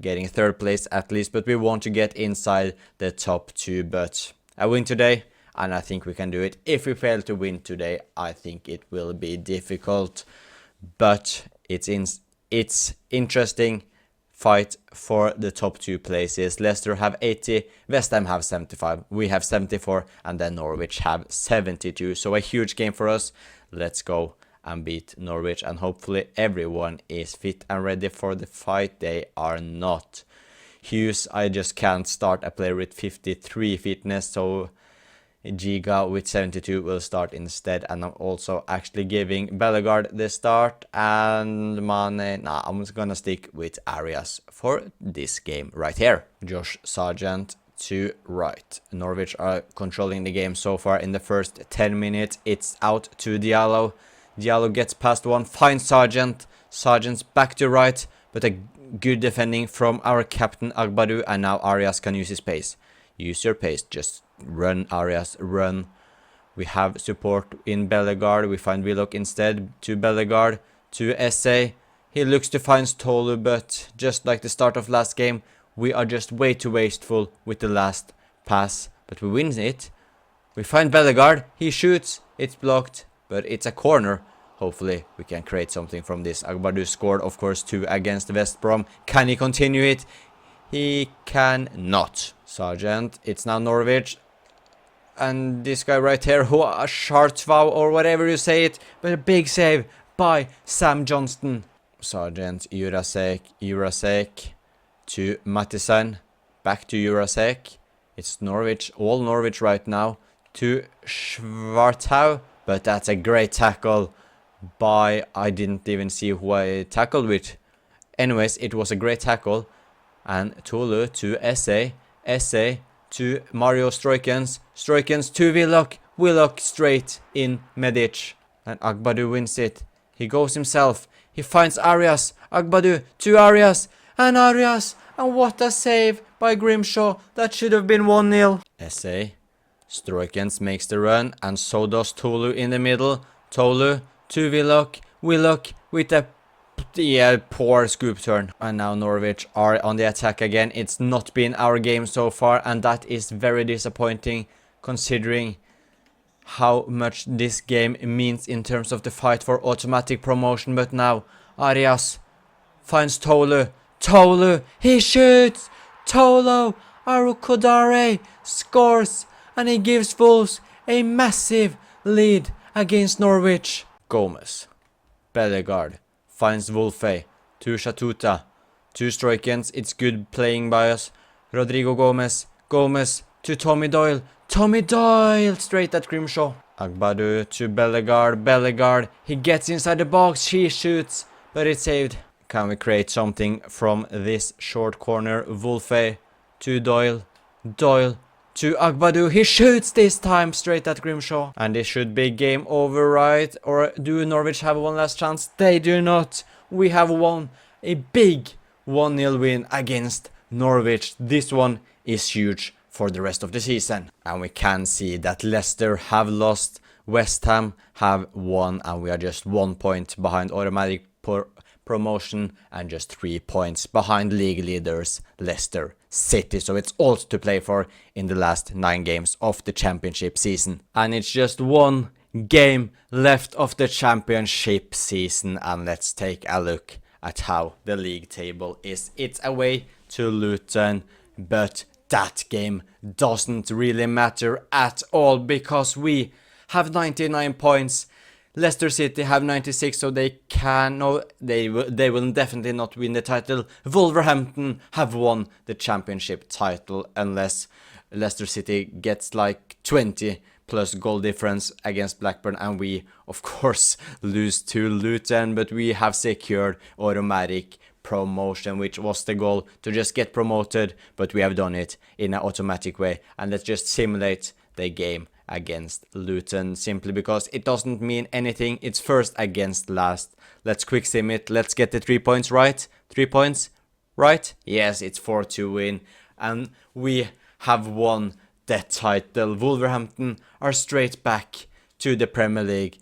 getting 3rd place at least, but we want to get inside the top 2. But a win today and I think we can do it. If we fail to win today, I think it will be difficult, but it's interesting fight for the top 2 places. Leicester have 80, West Ham have 75, we have 74, and then Norwich have 72. So a huge game for us. Let's go and beat Norwich, and hopefully everyone is fit and ready for the fight. They are not. Hughes, I just can't start a player with 53 fitness, so Giga with 72 will start instead, and I'm also actually giving Bellegarde the start, and Mane, I'm just gonna stick with Arias for this game right here. Josh Sargent to right. Norwich are controlling the game so far in the first 10 minutes. It's out to Diallo. Diallo gets past one, finds Sargent. Sargent's back to right, but a good defending from our captain Agbadu, and now Arias can use his pace. Use your pace, just run Arias, run. We have support in Bellegarde. We find Willock instead to Bellegarde, to Esse. He looks to find Tolu, but just like the start of last game, we are just way too wasteful with the last pass, but we win it. We find Bellegarde, he shoots, it's blocked, but it's a corner. Hopefully we can create something from this. Agbadu scored, of course, 2 against West Brom. Can he continue it? He cannot. Sargent, it's now Norwich. And this guy right here, who a Shartsvow or whatever you say it, but a big save by Sam Johnston. Sargent, Jurasek to Mattison. Back to Jurasek. It's Norwich, all Norwich right now. To Schwartau. But that's a great tackle by, I didn't even see who I tackled with. Anyways, it was a great tackle. And Tolu to Esse. Esse to Mario Stroikens. Stroikens to Willock. Willock straight in Medic. And Agbadu wins it. He goes himself. He finds Arias. Agbadu to Arias. And Arias. And what a save by Grimshaw. That should have been 1-0. Esse. Stroikens makes the run, and so does Tolu in the middle. Tolu to Willock. Willock with a poor scoop turn. And now Norwich are on the attack again. It's not been our game so far, and that is very disappointing considering how much this game means in terms of the fight for automatic promotion. But now Arias finds Tolu. Tolu, he shoots. Tolu Arukodare scores. And he gives Wolves a massive lead against Norwich. Gomez. Bellegarde finds Wolfe. To Shatuta. To Stroikens. It's good playing by us. Rodrigo Gomez. Gomez to Tommy Doyle. Tommy Doyle straight at Grimshaw. Agbadu to Bellegarde. Bellegarde, he gets inside the box, he shoots, but it's saved. Can we create something from this short corner? Wolfe to Doyle. Doyle to Agbadu. He shoots this time straight at Grimshaw. And this should be game over, right? Or do Norwich have one last chance? They do not. We have won a big 1-0 win against Norwich. This one is huge for the rest of the season. And we can see that Leicester have lost, West Ham have won, and we are just 1 point behind automatic promotion and just 3 points behind league leaders Leicester City. So it's all to play for in the last 9 games of the championship season. And it's just 1 game left of the championship season, and let's take a look at how the league table is. It's away to Luton, but that game doesn't really matter at all because we have 99 points. Leicester City have 96, so they will definitely not win the title. Wolverhampton have won the championship title unless Leicester City gets like 20 plus goal difference against Blackburn, and we of course lose to Luton, but we have secured automatic promotion, which was the goal, to just get promoted, but we have done it in an automatic way. And let's just simulate the game against Luton, simply because it doesn't mean anything. It's first against last. Let's quick sim it. Let's get the 3 points right. 3 points right. Yes, it's 4-2 win, and we have won the title. Wolverhampton are straight back to the Premier League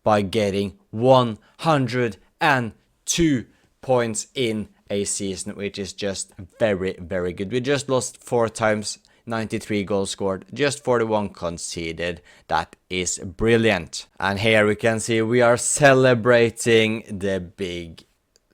by getting 102 points in a season, which is just very, very good. We just lost 4 times, 93 goals scored, just 41 conceded. That is brilliant. And here we can see we are celebrating the big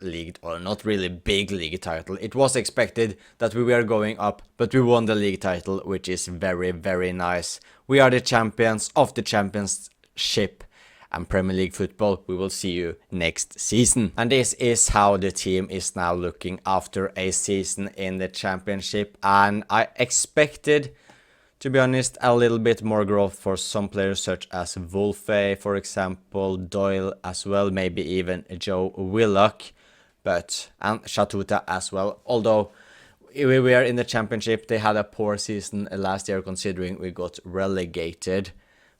league, or not really big league title. It was expected that we were going up, but we won the league title, which is very, very nice. We are the champions of the championship and Premier League football. We will see you next season. And this is how the team is now looking after a season in the championship. And I expected, to be honest, a little bit more growth for some players such as Wolfe, for example, Doyle as well, maybe even Joe Willock, and Shatuta as well. Although we were in the championship, they had a poor season last year considering we got relegated.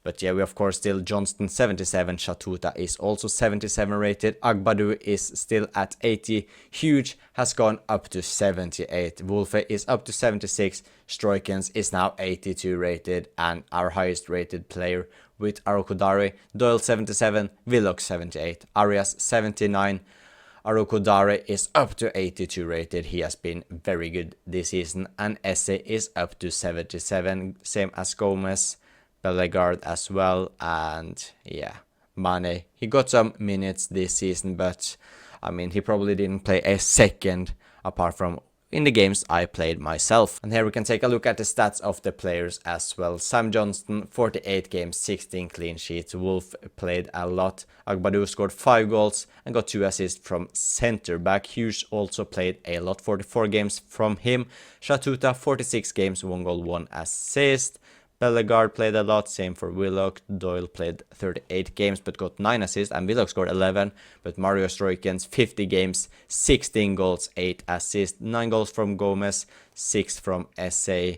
But yeah, we of course still Johnston 77, Shatuta is also 77 rated, Agbadu is still at 80, Huge has gone up to 78, Wolfe is up to 76, Stroikens is now 82 rated, and our highest rated player with Arokodare, Doyle 77, Willock 78, Arias 79, Arokodare is up to 82 rated, he has been very good this season, and Esse is up to 77, same as Gomez, Bellegarde as well, and yeah, Mane, he got some minutes this season, but I mean, he probably didn't play a second apart from in the games I played myself. And here we can take a look at the stats of the players as well. Sam Johnston, 48 games, 16 clean sheets. Wolf played a lot. Agbadu scored 5 goals and got 2 assists from centre back. Hughes also played a lot, 44 games from him. Shatuta, 46 games, 1 goal, 1 assist. Bellegarde played a lot, same for Willock. Doyle played 38 games but got 9 assists, and Willock scored 11. But Mario Stroikens, 50 games, 16 goals, 8 assists, 9 goals from Gomez, 6 from SA.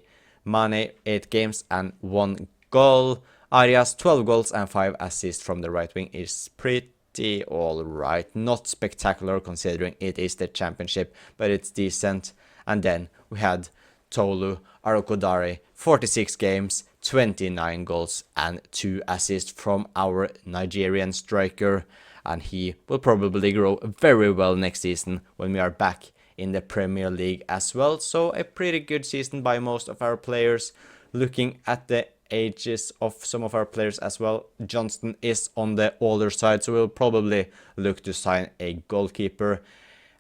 Mane, 8 games and 1 goal. Arias, 12 goals and 5 assists from the right wing is pretty alright. Not spectacular considering it is the championship, but it's decent. And then we had Tolu Arokodare, 46 games, 29 goals and 2 assists from our Nigerian striker, and he will probably grow very well next season when we are back in the Premier League as well. So a pretty good season by most of our players. Looking at the ages of some of our players as well, Johnston is on the older side, so we'll probably look to sign a goalkeeper.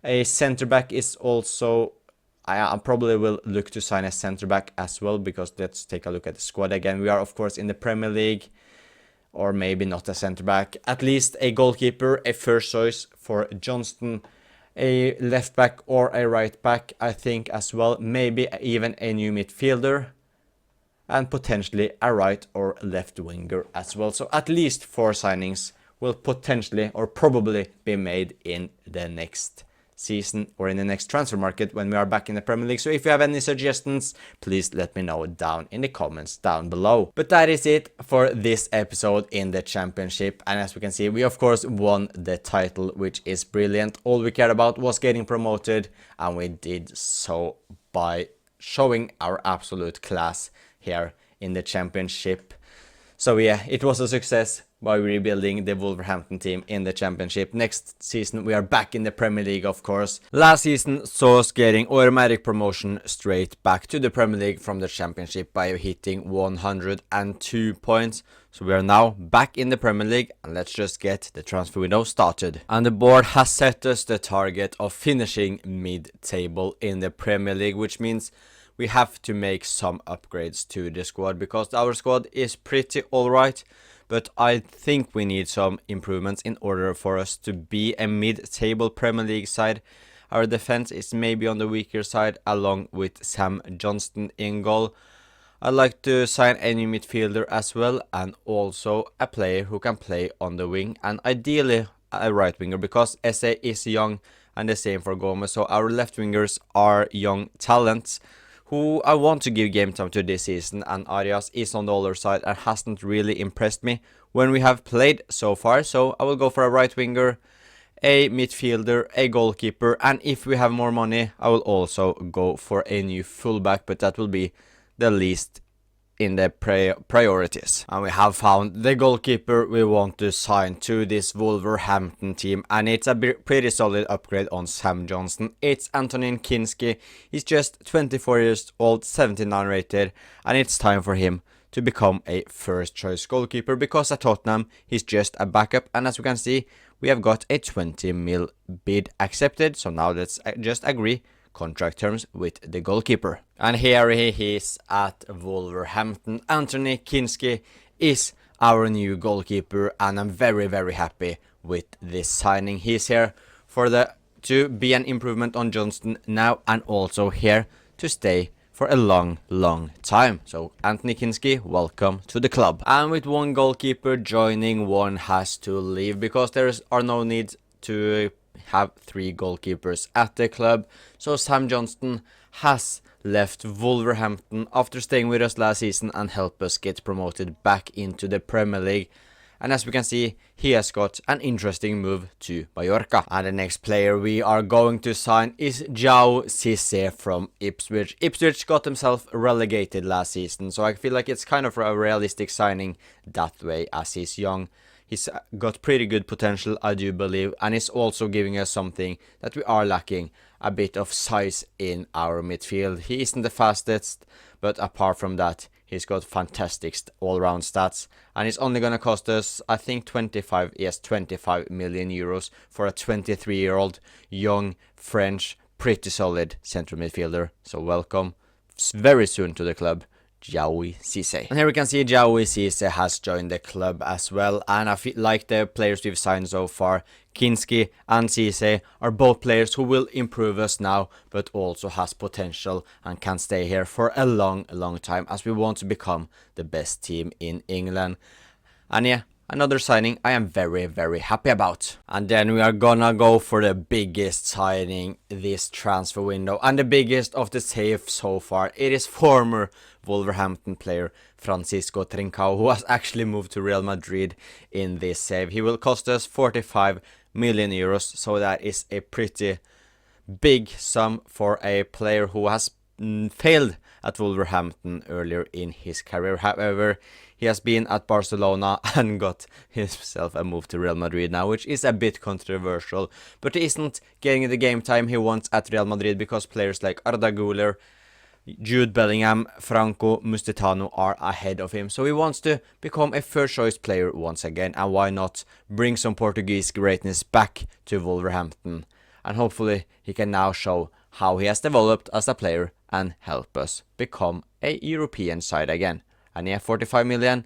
A centre back is also, I probably will look to sign a centre back as well, because let's take a look at the squad again. We are of course in the Premier League, or maybe not a centre back, at least a goalkeeper, a first choice for Johnston, a left back or a right back I think as well, maybe even a new midfielder. and potentially a right or left winger as well. So at least 4 signings will potentially or probably be made in the next season or in the next transfer market when we are back in the Premier League. So if you have any suggestions, please let me know down in the comments down below. But that is it for this episode in the Championship, and as we can see, we of course won the title, which is brilliant. All we cared about was getting promoted, and we did so by showing our absolute class here in the Championship. So yeah, it was a success by rebuilding the Wolverhampton team in the Championship. Next season we are back in the Premier League, of course. Last season saw us getting automatic promotion straight back to the Premier League from the Championship by hitting 102 points. So we are now back in the Premier League, and let's just get the transfer window started. And the board has set us the target of finishing mid-table in the Premier League, which means we have to make some upgrades to the squad, because our squad is pretty alright, but I think we need some improvements in order for us to be a mid-table Premier League side. Our defense is maybe on the weaker side, along with Sam Johnston in goal. I'd like to sign a new midfielder as well, and also a player who can play on the wing, and ideally a right winger, because Eze is young, and the same for Gomez. So our left wingers are young talents who I want to give game time to this season, and Arias is on the older side and hasn't really impressed me when we have played so far. So I will go for a right winger, a midfielder, a goalkeeper, and if we have more money, I will also go for a new fullback, but that will be the least in the priorities. And we have found the goalkeeper we want to sign to this Wolverhampton team, and it's a pretty solid upgrade on Sam Johnston. It's Antonin Kinski. He's just 24 years old, 79 rated, and it's time for him to become a first choice goalkeeper, because at Tottenham he's just a backup, and as we can see, we have got a 20 mil bid accepted. So now let's just agree contract terms with the goalkeeper. And here he is at Wolverhampton. Anthony Kinski is our new goalkeeper, and I'm very happy with this signing. He's here to be an improvement on Johnston now, and also here to stay for a long time. So Anthony Kinski, welcome to the club. And with one goalkeeper joining, one has to leave, because there are no need to have 3 goalkeepers at the club. So Sam Johnston has left Wolverhampton after staying with us last season and helped us get promoted back into the Premier League. And as we can see, he has got an interesting move to Mallorca. And the next player we are going to sign is João Cisse from Ipswich. Ipswich got himself relegated last season, so I feel like it's kind of a realistic signing that way, as he's young. He's got pretty good potential, I do believe, and is also giving us something that we are lacking, a bit of size in our midfield. He isn't the fastest, but apart from that, he's got fantastic all-round stats, and it's only going to cost us, I think, 25 million euros for a 23-year-old young French, pretty solid central midfielder. So welcome very soon to the club, João Cisse. And here we can see João Cisse has joined the club as well, and I feel like the players we've signed so far, Kinski and Cisse, are both players who will improve us now, but also has potential and can stay here for a long time, as we want to become the best team in England. And yeah, another signing I am very happy about. And then we are gonna go for the biggest signing this transfer window, and the biggest of the save so far. It is former Wolverhampton player Francisco Trincao, who has actually moved to Real Madrid in this save. He will cost us 45 million euros, so that is a pretty big sum for a player who has failed at Wolverhampton earlier in his career. However, he has been at Barcelona and got himself a move to Real Madrid now, which is a bit controversial, but he isn't getting the game time he wants at Real Madrid, because players like Arda Güler, Jude Bellingham, Franco Mustetano are ahead of him. So he wants to become a first choice player once again, and why not bring some Portuguese greatness back to Wolverhampton, and hopefully he can now show how he has developed as a player and help us become a European side again. And yeah, 45 million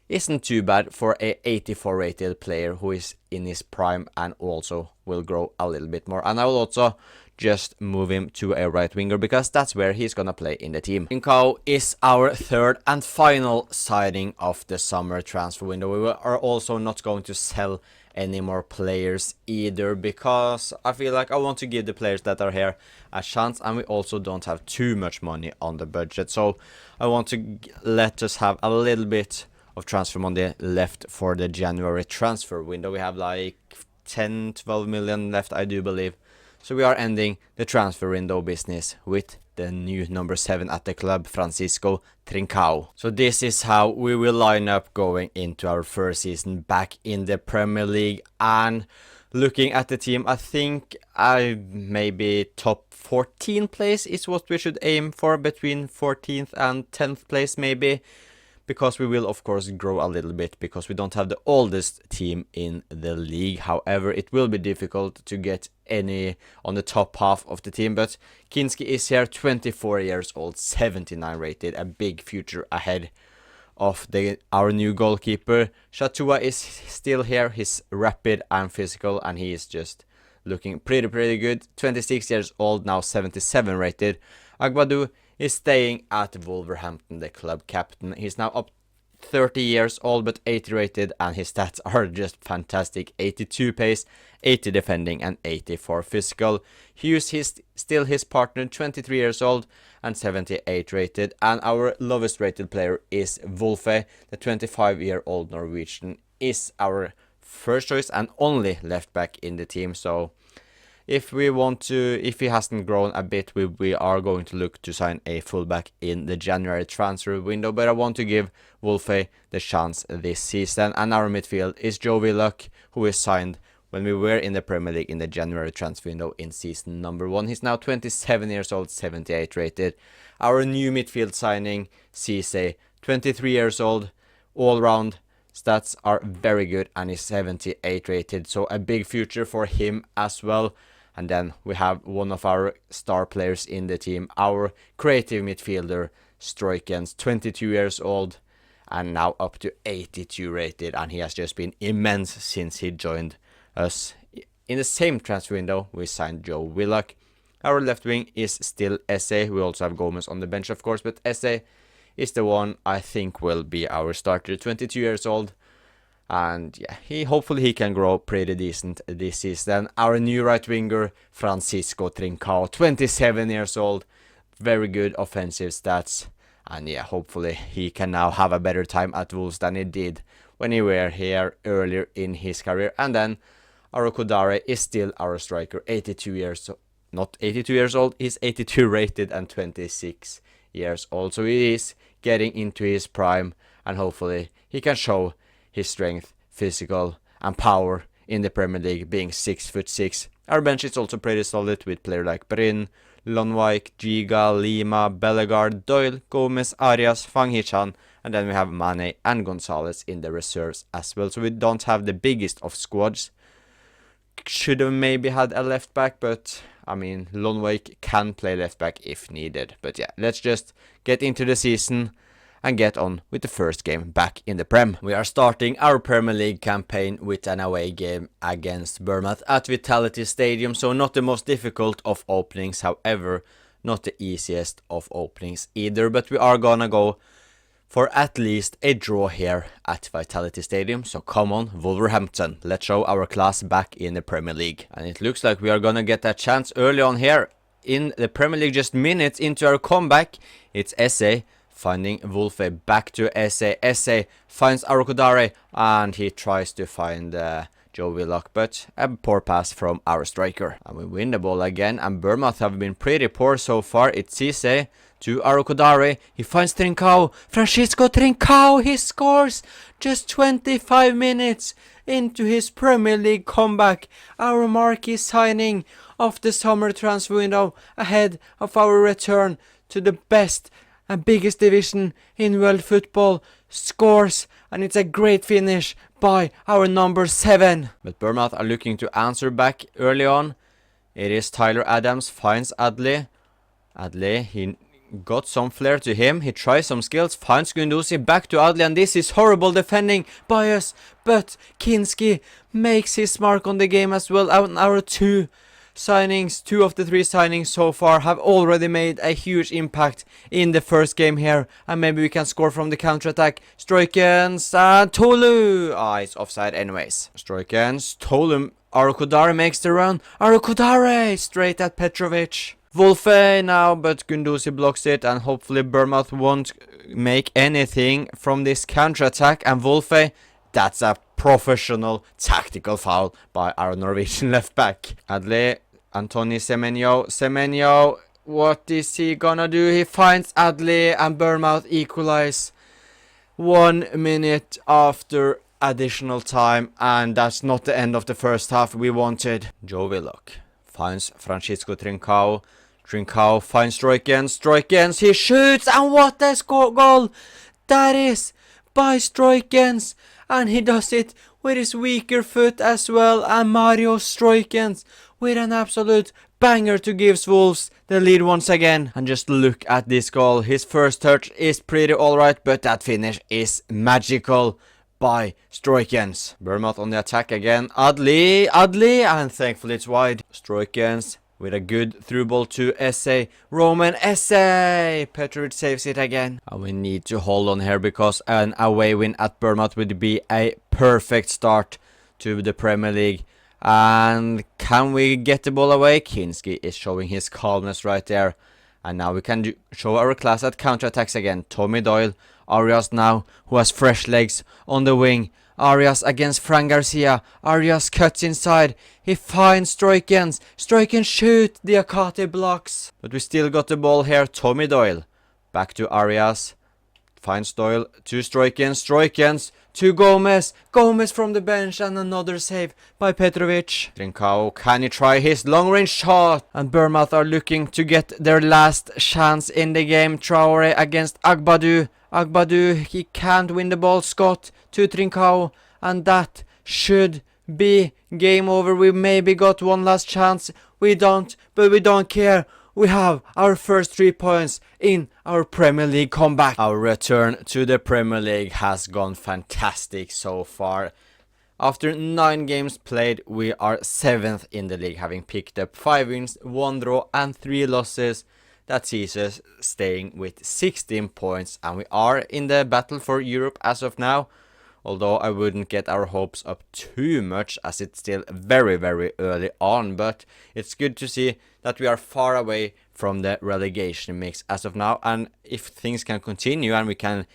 isn't too bad for a 84 rated player who is in his prime and also will grow a little bit more. And I will also just move him to a right winger because that's where he's gonna play in the team. Trincao is our third and final signing of the summer transfer window. We are also not going to sell any more players either because I feel like I want to give the players that are here a chance, and we also don't have too much money on the budget, so I want to let us have a little bit of transfer money left for the January transfer window. We have like 10-12 million left, I do believe. So we are ending the transfer window business with the new number 7 at the club, Francisco Trincao. So this is how we will line up going into our first season back in the Premier League. And looking at the team, I think maybe top 14 place is what we should aim for, between 14th and 10th place maybe. Because we will of course grow a little bit because we don't have the oldest team in the league. However, it will be difficult to get any on the top half of the team. But Kinski is here, 24 years old, 79 rated, a big future ahead of our new goalkeeper. Shatua is still here, he's rapid and physical, and he is just looking pretty good. 26 years old, now 77 rated. Agbadou is staying at Wolverhampton, the club captain. He's now up 30 years old but 80 rated, and his stats are just fantastic. 82 pace, 80 defending and 84 physical. Hughes is still his partner, 23 years old and 78 rated. And our lowest rated player is Wolfe, the 25-year-old Norwegian, is our first choice and only left back in the team. So if he hasn't grown a bit, we are going to look to sign a fullback in the January transfer window. But I want to give Wolfe the chance this season. And our midfield is Joe Willock, who is signed when we were in the Premier League in the January transfer window in season number 1. He's now 27 years old, 78 rated. Our new midfield signing, Cisse, 23 years old, all round. Stats are very good and is 78 rated. So a big future for him as well. And then we have one of our star players in the team, our creative midfielder, Stroikens, 22 years old and now up to 82 rated. And he has just been immense since he joined us. In the same transfer window, we signed Joe Willock. Our left wing is still Esse. We also have Gomez on the bench, of course, but Esse is the one I think will be our starter, 22 years old. And yeah, hopefully he can grow pretty decent this season. Our new right winger, Francisco Trincao, 27 years old, very good offensive stats. And yeah, hopefully he can now have a better time at Wolves than he did when he were here earlier in his career. And then our Kodare is still our striker, 82 years old. Not 82 years old, he's 82 rated and 26 years old. So he is getting into his prime, and hopefully he can show his strength, physical and power in the Premier League, being 6'6". Our bench is also pretty solid with players like Brin, Lonwijk, Giga, Lima, Bellegarde, Doyle, Gomez, Arias, Fang Hichan, and then we have Mane and Gonzalez in the reserves as well. So we don't have the biggest of squads. Should have maybe had a left back, but I mean, Lonwijk can play left back if needed. But yeah, let's just get into the season and get on with the first game back in the Prem. We are starting our Premier League campaign with an away game against Bournemouth at Vitality Stadium, so not the most difficult of openings, however, not the easiest of openings either, but we are gonna go for at least a draw here at Vitality Stadium. So come on, Wolverhampton, let's show our class back in the Premier League. And it looks like we are gonna get a chance early on here in the Premier League, just minutes into our comeback. It's Esse finding Wolfe, back to Esse. Esse finds Arokodare and he tries to find Joe Willock, but a poor pass from our striker. And we win the ball again, and Bournemouth have been pretty poor so far. It's Cisse to Arokodare. He finds Trincao. Francisco Trincao, he scores just 25 minutes into his Premier League comeback. Our marquee signing of the summer transfer window ahead of our return to the best and biggest division in world football scores, and it's a great finish by our number 7. But Bournemouth are looking to answer back early on. It is Tyler Adams, finds Adli. Adli, he got some flair to him. He tries some skills, finds Gunduzi, back to Adli, and this is horrible defending by us. But Kinski makes his mark on the game as well. Our 2 signings, 2 of the 3 signings so far have already made a huge impact in the first game here, and maybe we can score from the counter-attack. Stroikens and Tolu. It's offside anyways. Stroikens, Tolu, Arokodare makes the run. Arokodare straight at Petrovic. Wolfe now, but Gunduzi blocks it, and hopefully Bournemouth won't make anything from this counter-attack. And Wolfe, that's a professional tactical foul by our Norwegian left back. Adli, Antoni Semenyo, what is he gonna do? He finds Adli, and Bournemouth equalize 1 minute after additional time, and that's not the end of the first half we wanted. Joe Willock finds Francisco Trincao. Trincao finds Stroikens, he shoots, and what a goal that is by Stroikens, and he does it with his weaker foot as well, and Mario Stroikens with an absolute banger to give Wolves the lead once again. And just look at this goal, his first touch is pretty alright, but that finish is magical by Stroikens. Bournemouth on the attack again. Adli, and thankfully it's wide. Stroikens with a good through ball to Esse. Roman Esse. Petrovic saves it again. And we need to hold on here because an away win at Bournemouth would be a perfect start to the Premier League. And can we get the ball away? Kinski is showing his calmness right there. And now we can show our class at counterattacks again. Tommy Doyle. Arias now, who has fresh legs on the wing. Arias against Fran Garcia. Arias cuts inside. He finds Stroikens. Stroikens shoot. The Akate blocks. But we still got the ball here. Tommy Doyle. Back to Arias. Finds Doyle to Stroikens. Stroikens to Gomez. Gomez from the bench, and another save by Petrovic. Trincao, can he try his long range shot? And Bournemouth are looking to get their last chance in the game. Traore against Agbadou. Agbadou, he can't win the ball. Scott to Trincao, and that should be game over. We maybe got one last chance. We don't, but we don't care. We have our first 3 points in our Premier League comeback. Our return to the Premier League has gone fantastic so far. After 9 games played, we are 7th in the league, having picked up 5 wins, 1 draw and 3 losses. That sees us staying with 16 points, and we are in the battle for Europe as of now. Although I wouldn't get our hopes up too much, as it's still very, very early on. But it's good to see that we are far away from the relegation mix as of now. And if things can continue and we can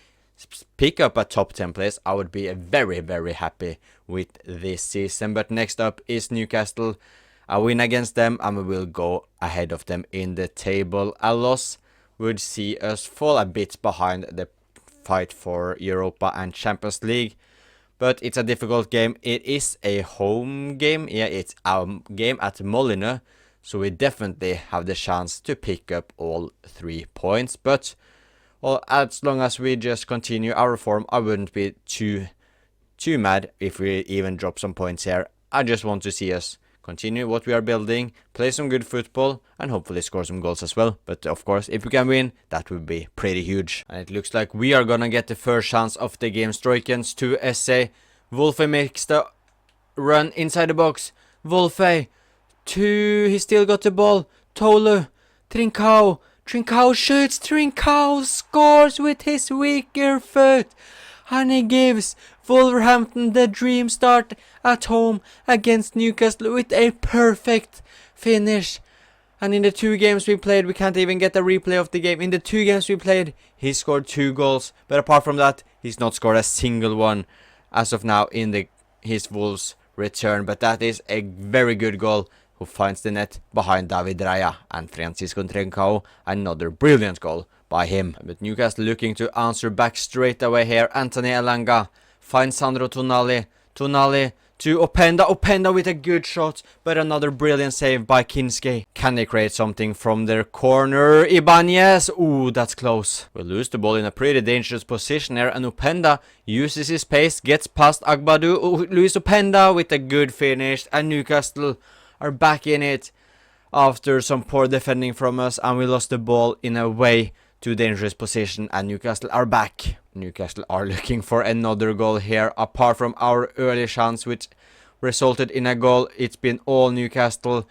pick up a top 10 place, I would be very, very happy with this season. But next up is Newcastle. A win against them and we will go ahead of them in the table. A loss would see us fall a bit behind the fight for Europa and Champions League. But it's a difficult game. It is a home game. Yeah, it's a game at Molineux. So we definitely have the chance to pick up all 3 points. But well, as long as we just continue our form, I wouldn't be too mad if we even drop some points here. I just want to see us continue what we are building, play some good football, and hopefully score some goals as well. But of course, if we can win, that would be pretty huge. And it looks like we are gonna get the first chance of the game. Stroikens to Esse. Wolfe makes the run inside the box. Wolfe to... he still got the ball. Tolu. Trincao. Trincao shoots. Trincao scores with his weaker foot. And he gives Wolverhampton the dream start at home against Newcastle with a perfect finish. And in the 2 games we played, we can't even get a replay of the game. In the 2 games we played, he scored 2 goals. But apart from that, he's not scored a single one as of now in his Wolves return. But that is a very good goal. Who finds the net behind David Raya and Francisco Trincao. Another brilliant goal by him. But Newcastle looking to answer back straight away here. Anthony Elanga finds Sandro Tonali. Tonali to Openda. Openda with a good shot, but another brilliant save by Kinski. Can they create something from their corner? Ibanez. Ooh, that's close. We lose the ball in a pretty dangerous position here, and Openda uses his pace, gets past Agbadou. Ooh, Luis Openda with a good finish, and Newcastle are back in it after some poor defending from us, and we lost the ball in a way too dangerous position, and Newcastle are back. Newcastle are looking for another goal here. Apart from our early chance which resulted in a goal, it's been all Newcastle.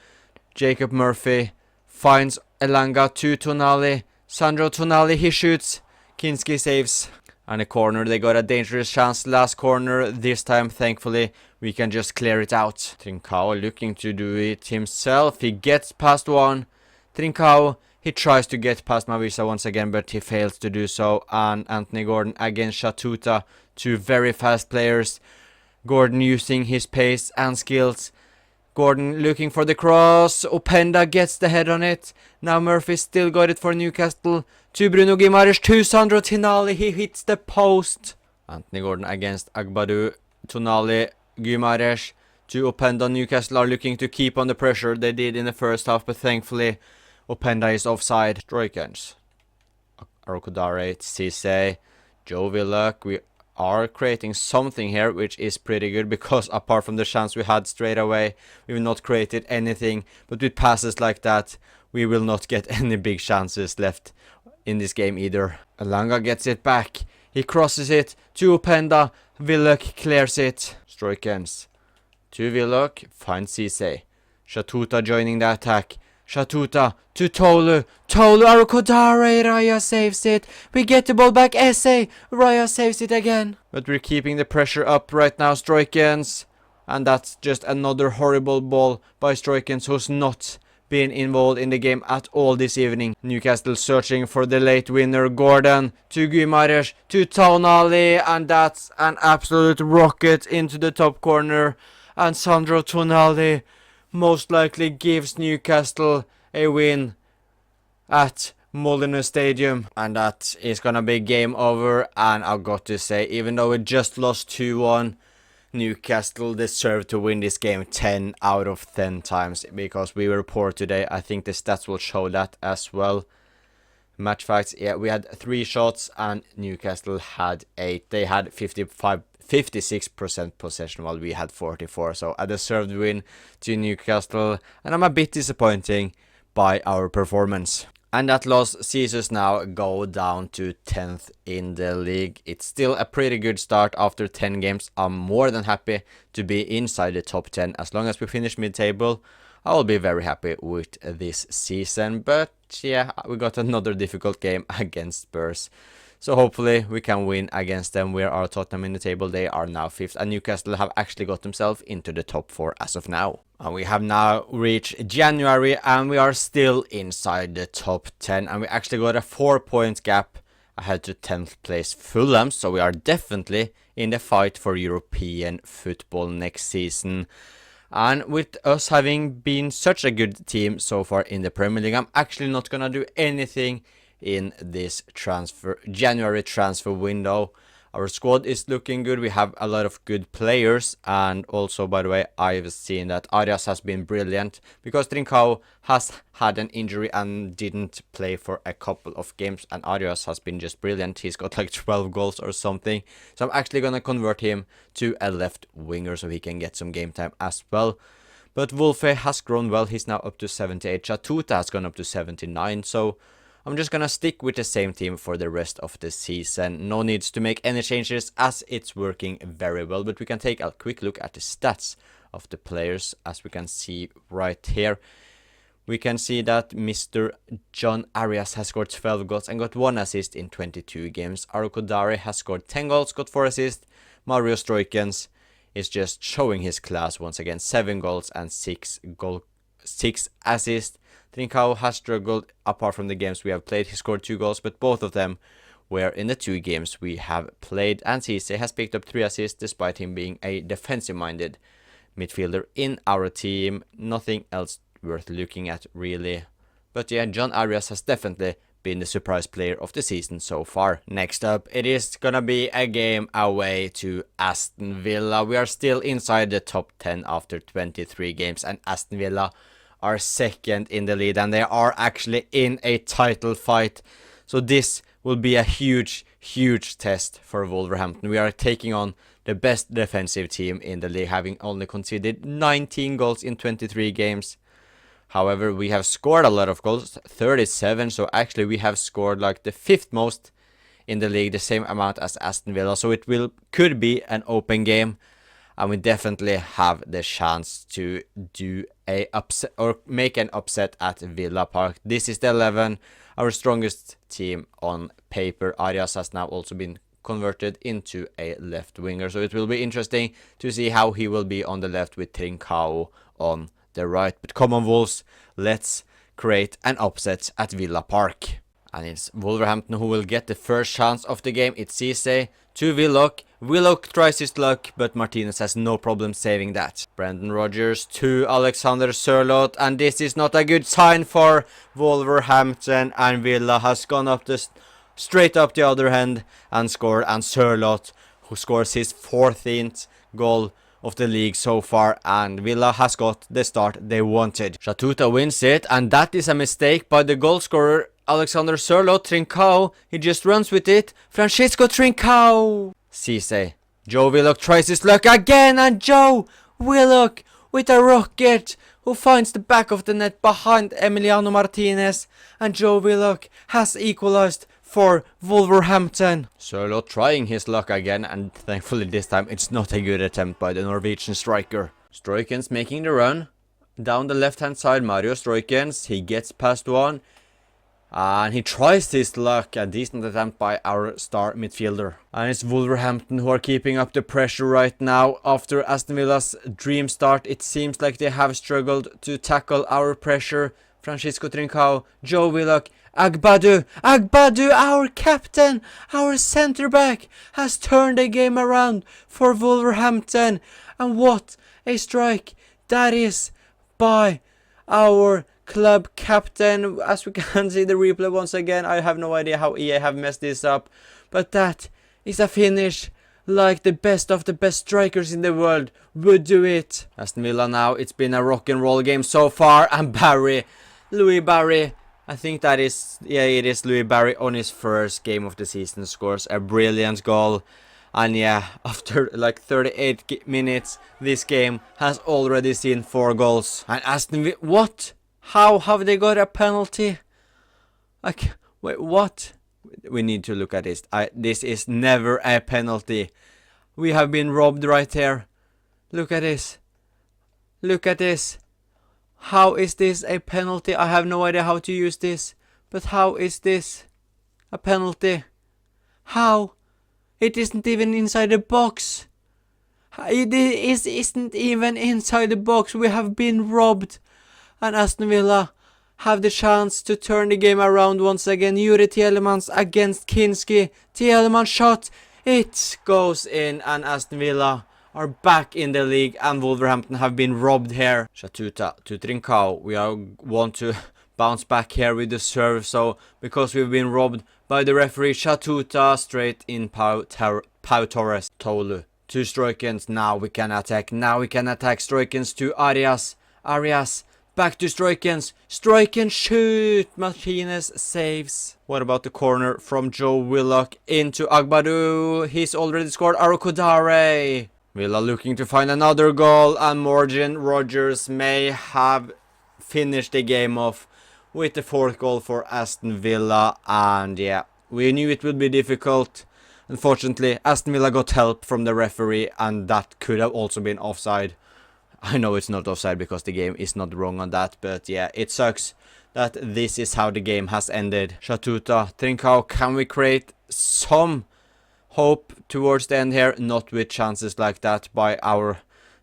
Jacob Murphy finds Elanga to Tonali. Sandro Tonali, he shoots. Kinski saves. And a corner, they got a dangerous chance last corner. This time, thankfully, we can just clear it out. Trincao looking to do it himself. He gets past one. Trincao, he tries to get past Mavisa once again, but he fails to do so. And Anthony Gordon against Shatuta. Two very fast players. Gordon using his pace and skills. Gordon looking for the cross. Openda gets the head on it. Now Murphy still got it for Newcastle. To Bruno Guimaraes, to Sandro Tonali. He hits the post. Anthony Gordon against Agbadu. Tonali, Guimaraes to Openda. Newcastle are looking to keep on the pressure they did in the first half, but thankfully Openda is offside. Stroikens. Arokodare, Cisse, Joe Willock. We are creating something here, which is pretty good, because apart from the chance we had straight away, we've not created anything. But with passes like that, we will not get any big chances left in this game either. Elanga gets it back. He crosses it to Openda. Willock clears it. Stroikens to Willock. Finds Cisse. Shatuta joining the attack. Shatuta to Tolu. Tolu, Arokodare. Raya saves it. We get the ball back. Esse. Raya saves it again. But we're keeping the pressure up right now, Stroikens. And that's just another horrible ball by Stroikens, who's not been involved in the game at all this evening. Newcastle searching for the late winner. Gordon to Guimaraes to Tonali, and that's an absolute rocket into the top corner. And Sandro Tonali most likely gives Newcastle a win at Molineux Stadium, and that is gonna be game over. And I've got to say, even though we just lost 2-1, Newcastle deserved to win this game 10 out of 10 times, because we were poor today. I think the stats will show that as well. Match facts, yeah, we had 3 shots and Newcastle had 8. They had 56% possession while we had 44. So a deserved win to Newcastle, and I'm a bit disappointing by our performance. And that loss sees us now go down to 10th in the league. It's still a pretty good start after 10 games. I'm more than happy to be inside the top 10. As long as we finish mid-table, I will be very happy with this season. But yeah, we got another difficult game against Spurs. So hopefully we can win against them. We are Tottenham in the table. They are now 5th. And Newcastle have actually got themselves into the top 4 as of now. And we have now reached January and we are still inside the top 10. And we actually got a 4-point gap ahead to 10th place Fulham. So we are definitely in the fight for European football next season. And with us having been such a good team so far in the Premier League, I'm actually not going to do anything in this January transfer window. Our squad is looking good. We have a lot of good players, and also, by the way, I've seen that Arias has been brilliant, because Trincao has had an injury and didn't play for a couple of games, and Arias has been just brilliant. He's got like 12 goals or something, so I'm actually gonna convert him to a left winger so he can get some game time as well. But Wolfe has grown well. He's now up to 78. Chatuta has gone up to 79, so I'm just gonna stick with the same team for the rest of the season. No needs to make any changes as it's working very well. But we can take a quick look at the stats of the players, as we can see right here. We can see that Mr. John Arias has scored 12 goals and got 1 assist in 22 games. Arokodare has scored 10 goals, got 4 assists. Mario Stroikens is just showing his class once again. 7 goals and 6 assists. Trincao has struggled apart from the games we have played. He scored 2 goals, but both of them were in the 2 games we have played. And Cisse has picked up 3 assists despite him being a defensive-minded midfielder in our team. Nothing else worth looking at really. But yeah, John Arias has definitely been the surprise player of the season so far. Next up, it is gonna be a game away to Aston Villa. We are still inside the top 10 after 23 games, and Aston Villa are 2nd in the lead, and they are actually in a title fight. So this will be a huge test for Wolverhampton. We are taking on the best defensive team in the league, having only conceded 19 goals in 23 games. However, we have scored a lot of goals, 37, so actually we have scored like the 5th most in the league, the same amount as Aston Villa. So it could be an open game. and we definitely have the chance to do a upset or make an upset at Villa Park. This is the 11, our strongest team on paper. Arias has now also been converted into a left winger, so it will be interesting to see how he will be on the left with Trincao on the right. But come on, Wolves, let's create an upset at Villa Park. And it's Wolverhampton who will get the first chance of the game. It's Cisse to Willock. Willock tries his luck, but Martinez has no problem saving that. Brendan Rodgers to Alexander Sørloth, and this is not a good sign for Wolverhampton, and Villa has gone up straight up the other end and scored, and Sørloth, who scores his 14th goal of the league so far, and Villa has got the start they wanted. Shatuta wins it, and that is a mistake by the goal scorer Alexander Sørloth. Trincao, he just runs with it. Francisco Trincao. Cisse. Joe Willock tries his luck again, and Joe Willock with a rocket who finds the back of the net behind Emiliano Martinez, and Joe Willock has equalized for Wolverhampton. Sørloth trying his luck again, and thankfully this time it's not a good attempt by the Norwegian striker. Stroikens making the run down the left hand side. Mario Stroikens, he gets past one, and he tries his luck. A decent attempt by our star midfielder. And it's Wolverhampton who are keeping up the pressure right now. After Aston Villa's dream start, it seems like they have struggled to tackle our pressure. Francisco Trincao, Joe Willock, Agbadu, our captain, our centre back, has turned the game around for Wolverhampton. And what a strike that is by our club captain. As we can see the replay once again, I have no idea how EA have messed this up, but that is a finish like the best of the best strikers in the world would do it. Aston Villa now, it's been a rock and roll game so far, and Louis Barry, I think that is, yeah, it is Louis Barry on his first game of the season, scores a brilliant goal. And yeah, after like 38 minutes, this game has already seen 4 goals. And Aston Villa, what? How have they got a penalty? Like, wait, what? We need to look at this. This is never a penalty. We have been robbed right here. Look at this. Look at this. How is this a penalty? I have no idea how to use this. But how is this a penalty? How? It isn't even inside the box. It isn't even inside the box. We have been robbed. And Aston Villa have the chance to turn the game around once again. Yuri Tielemans against Kinski. Tielemans shot. It goes in, and Aston Villa are back in the league, and Wolverhampton have been robbed here. Shatuta to Trincao. We want to bounce back here with the serve, so because we've been robbed by the referee. Shatuta straight in Pau Torres. Tolu to Stroikens. Now we can attack. Stroikens to Arias. Back to Stroikens. Stroikens shoot. Martinez saves. What about the corner from Joe Willock into Agbadu? He's already scored. Arokodare. Villa looking to find another goal, and Morgan Rogers may have finished the game off with the 4th goal for Aston Villa. And yeah, we knew it would be difficult. Unfortunately, Aston Villa got help from the referee, and that could have also been offside. I know it's not offside because the game is not wrong on that, but yeah, it sucks that this is how the game has ended. Shatuta, Trincao, can we create some hope towards the end here? Not with chances like that by our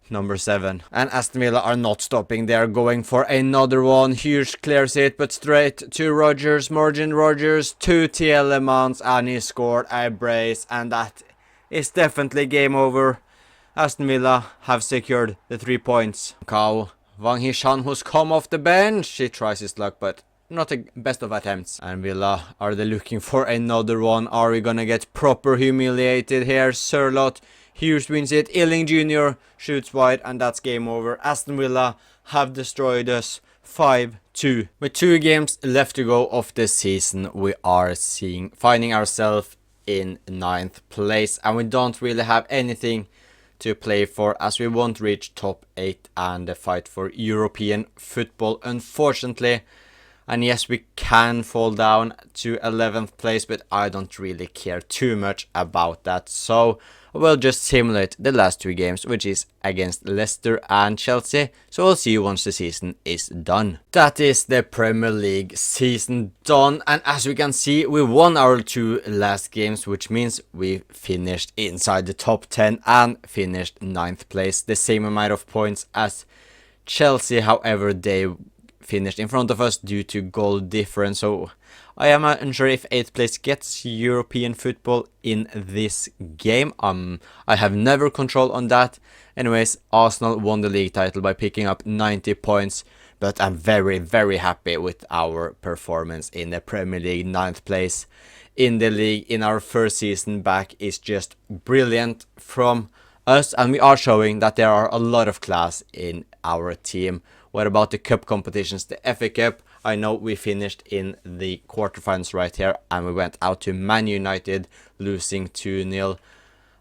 number 7. And Aston Villa are not stopping. They are going for another one. Hughes clears it, but straight to Rodgers. Morgan Rogers to Tielemans, and he scored a brace, and that is definitely game over. Aston Villa have secured the 3 points. Kao Wang Hishan, who's come off the bench. He tries his luck, but not the best of attempts. And Villa, are they looking for another one? Are we gonna get proper humiliated here? Sørloth, Hughes wins it. Illing Jr. shoots wide, and that's game over. Aston Villa have destroyed us 5-2. With 2 games left to go of the season, we are finding ourselves in 9th place, and we don't really have anything to play for, as we won't reach top 8 and the fight for European football, unfortunately. And yes, we can fall down to 11th place, but I don't really care too much about that. So We'll just simulate the last 2 games, which is against Leicester and Chelsea, so we'll see you once the season is done. That is the Premier League season done, and as we can see, we won our 2 last games, which means we finished inside the top 10 and finished 9th place, the same amount of points as Chelsea. However, they finished in front of us due to goal difference, so I am unsure if 8th place gets European football in this game. I have never control on that. Anyways, Arsenal won the league title by picking up 90 points, but I'm very, very happy with our performance in the Premier League. 9th place in the league in our first season back is just brilliant from us, and we are showing that there are a lot of class in our team. What about the cup competitions? The FA Cup, I know we finished in the quarterfinals right here, and we went out to Man United, losing 2-0.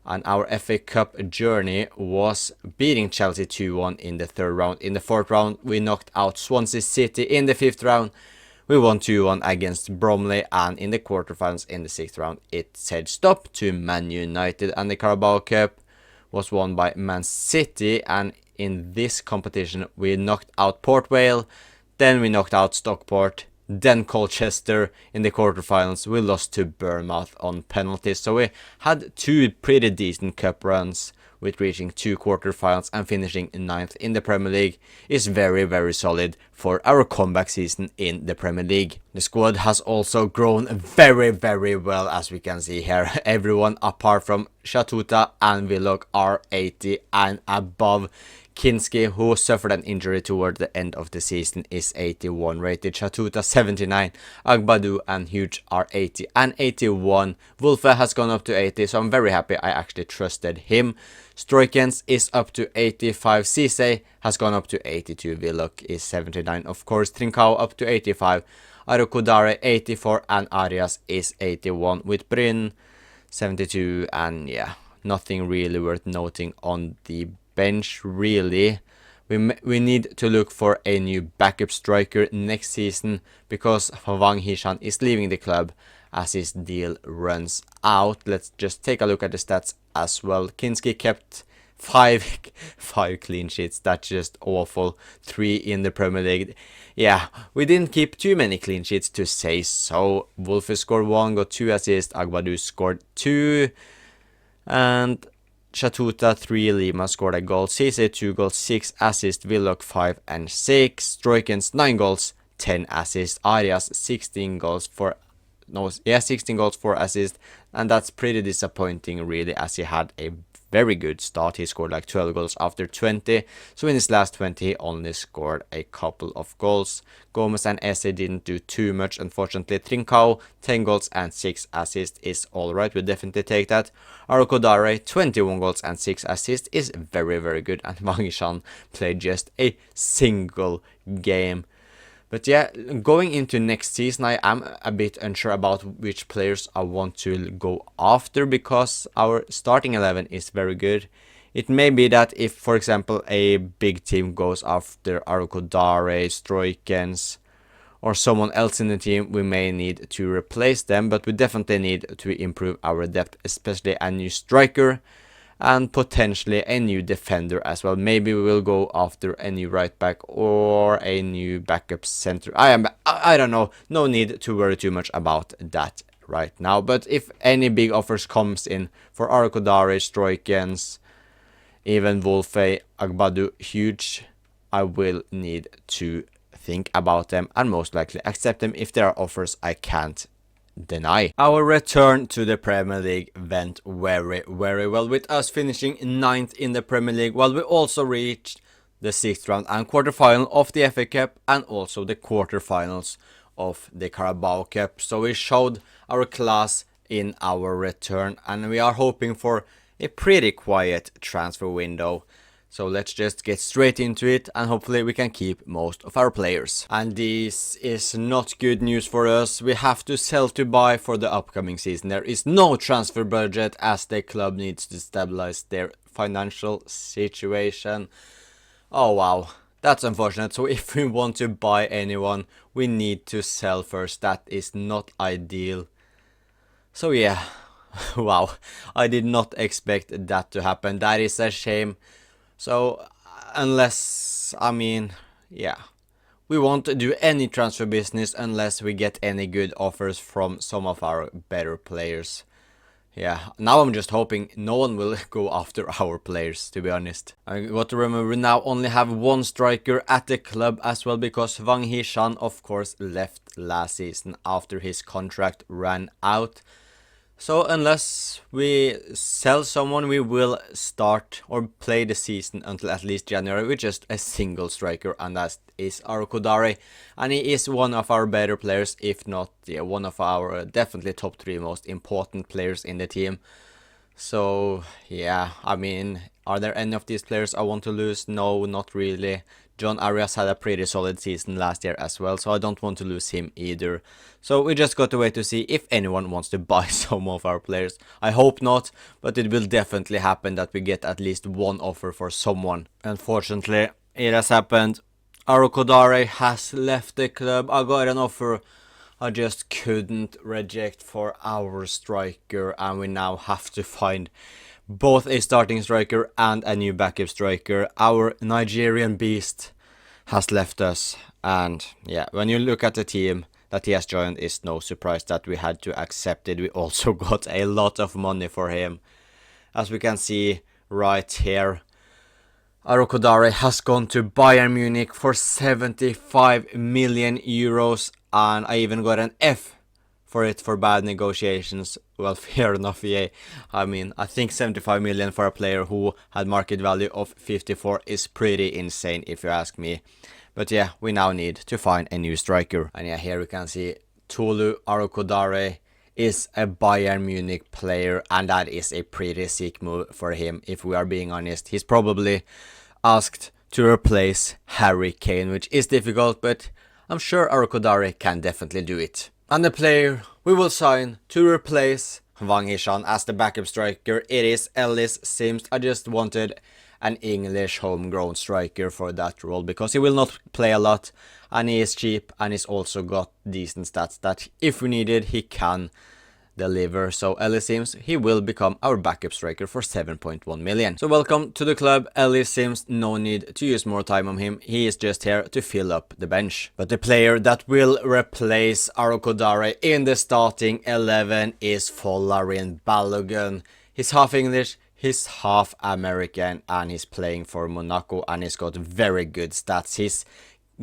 And our FA Cup journey was beating Chelsea 2-1 in the 3rd round. In the 4th round, we knocked out Swansea City. In the 5th round, we won 2-1 against Bromley, and in the quarterfinals in the 6th round, it said stop to Man United. And the Carabao Cup was won by Man City, and in this competition we knocked out Port Vale, then we knocked out Stockport, then Colchester. In the quarterfinals we lost to Bournemouth on penalties, so we had 2 pretty decent cup runs, with reaching 2 quarterfinals and finishing 9th in the Premier League is very, very solid for our comeback season in the Premier League. The squad has also grown very, very well, as we can see here. Everyone apart from Shatuta and Willock are 80 and above. Kinski, who suffered an injury toward the end of the season, is 81 rated. Shatuta 79, Agbadu and Huge are 80 and 81. Wolfe has gone up to 80, so I'm very happy I actually trusted him. Stroikens is up to 85. Cisse has gone up to 82. Willock is 79. Of course, Trincao up to 85. Arokodare 84 and Arias is 81 with Bryn 72, and yeah, nothing really worth noting on the bench really. We need to look for a new backup striker next season, because Wang Hishan is leaving the club as his deal runs out. Let's just take a look at the stats as well. Kinski kept 5 clean sheets. That's just awful. 3 in the Premier League. Yeah, we didn't keep too many clean sheets to say so. Wolfe scored 1, got 2 assists. Agbadu scored 2, and Shatuta 3, Lima scored a goal, Cisse 2 goals, 6 assists, Willock 5 and 6, Stroikens 9 goals, 10 assists, Arias 16 goals, 4 assists, and that's pretty disappointing really, as he had a very good start. He scored like 12 goals after 20, so in his last 20 he only scored a couple of goals. Gomez and Esse didn't do too much, unfortunately. Trincao 10 goals and 6 assists is alright, we'll definitely take that. Arokodare 21 goals and 6 assists is very, very good, and Wang Hishan played just a single game. But yeah, going into next season, I am a bit unsure about which players I want to go after, because our starting 11 is very good. It may be that if, for example, a big team goes after Arokodare, Stroikens, or someone else in the team, we may need to replace them, but we definitely need to improve our depth, especially a new striker and potentially a new defender as well. Maybe we will go after a new right back or a new backup center. I don't know. No need to worry too much about that right now. But if any big offers comes in for Arokodare, Stroikens, even Wolfe, Agbadu, Huge, I will need to think about them and most likely accept them if there are offers I can't deny. Our return to the Premier League went very, very well, with us finishing 9th in the Premier League, while we also reached the 6th round and quarterfinal of the FA Cup and also the quarterfinals of the Carabao Cup. So we showed our class in our return, and we are hoping for a pretty quiet transfer window. So let's just get straight into it, and hopefully we can keep most of our players. And this is not good news for us. We have to sell to buy for the upcoming season. There is no transfer budget, as the club needs to stabilize their financial situation. Oh wow, that's unfortunate. So if we want to buy anyone, we need to sell first. That is not ideal. So yeah, Wow, I did not expect that to happen. That is a shame. So, unless, I mean, yeah. We won't do any transfer business unless we get any good offers from some of our better players. Yeah, now I'm just hoping no one will go after our players, to be honest. I got to remember we now only have one striker at the club as well, because Wang Hee-shan of course left last season after his contract ran out. So unless we sell someone, we will start or play the season until at least January with just a single striker, and that is Arokodare. And he is one of our better players, if not one of our definitely top 3 most important players in the team. So yeah, I mean, are there any of these players I want to lose? No, not really. John Arias had a pretty solid season last year as well, so I don't want to lose him either. So we just got to wait to see if anyone wants to buy some of our players. I hope not, but it will definitely happen that we get at least one offer for someone. Unfortunately, it has happened. Arokodare has left the club. I got an offer I just couldn't reject for our striker, and we now have to find both a starting striker and a new backup striker. Our Nigerian beast has left us, and yeah, when you look at the team that he has joined, it's no surprise that we had to accept it. We also got a lot of money for him, as we can see right here. Arokodare has gone to Bayern Munich for 75 million euros, and I even got an F for it for bad negotiations. Well, fair enough, yeah. I mean, I think 75 million for a player who had market value of 54 is pretty insane if you ask me. But yeah, we now need to find a new striker. And yeah, here we can see Tolu Arokodare is a Bayern Munich player, and that is a pretty sick move for him, if we are being honest. He's probably asked to replace Harry Kane, which is difficult, but I'm sure Arokodare can definitely do it. And the player we will sign to replace Wang Hee-shan as the backup striker, it is Ellis Sims. I just wanted an English homegrown striker for that role, because he will not play a lot, and he is cheap, and he's also got decent stats that if we need it, he can deliver. So Ellis Sims, he will become our backup striker for 7.1 million. So welcome to the club, Ellis Sims. No need to use more time on him, he is just here to fill up the bench. But the player that will replace Arokodare in the starting 11 is Folarin Balogun. He's half English, he's half American, and he's playing for Monaco, and he's got very good stats. He's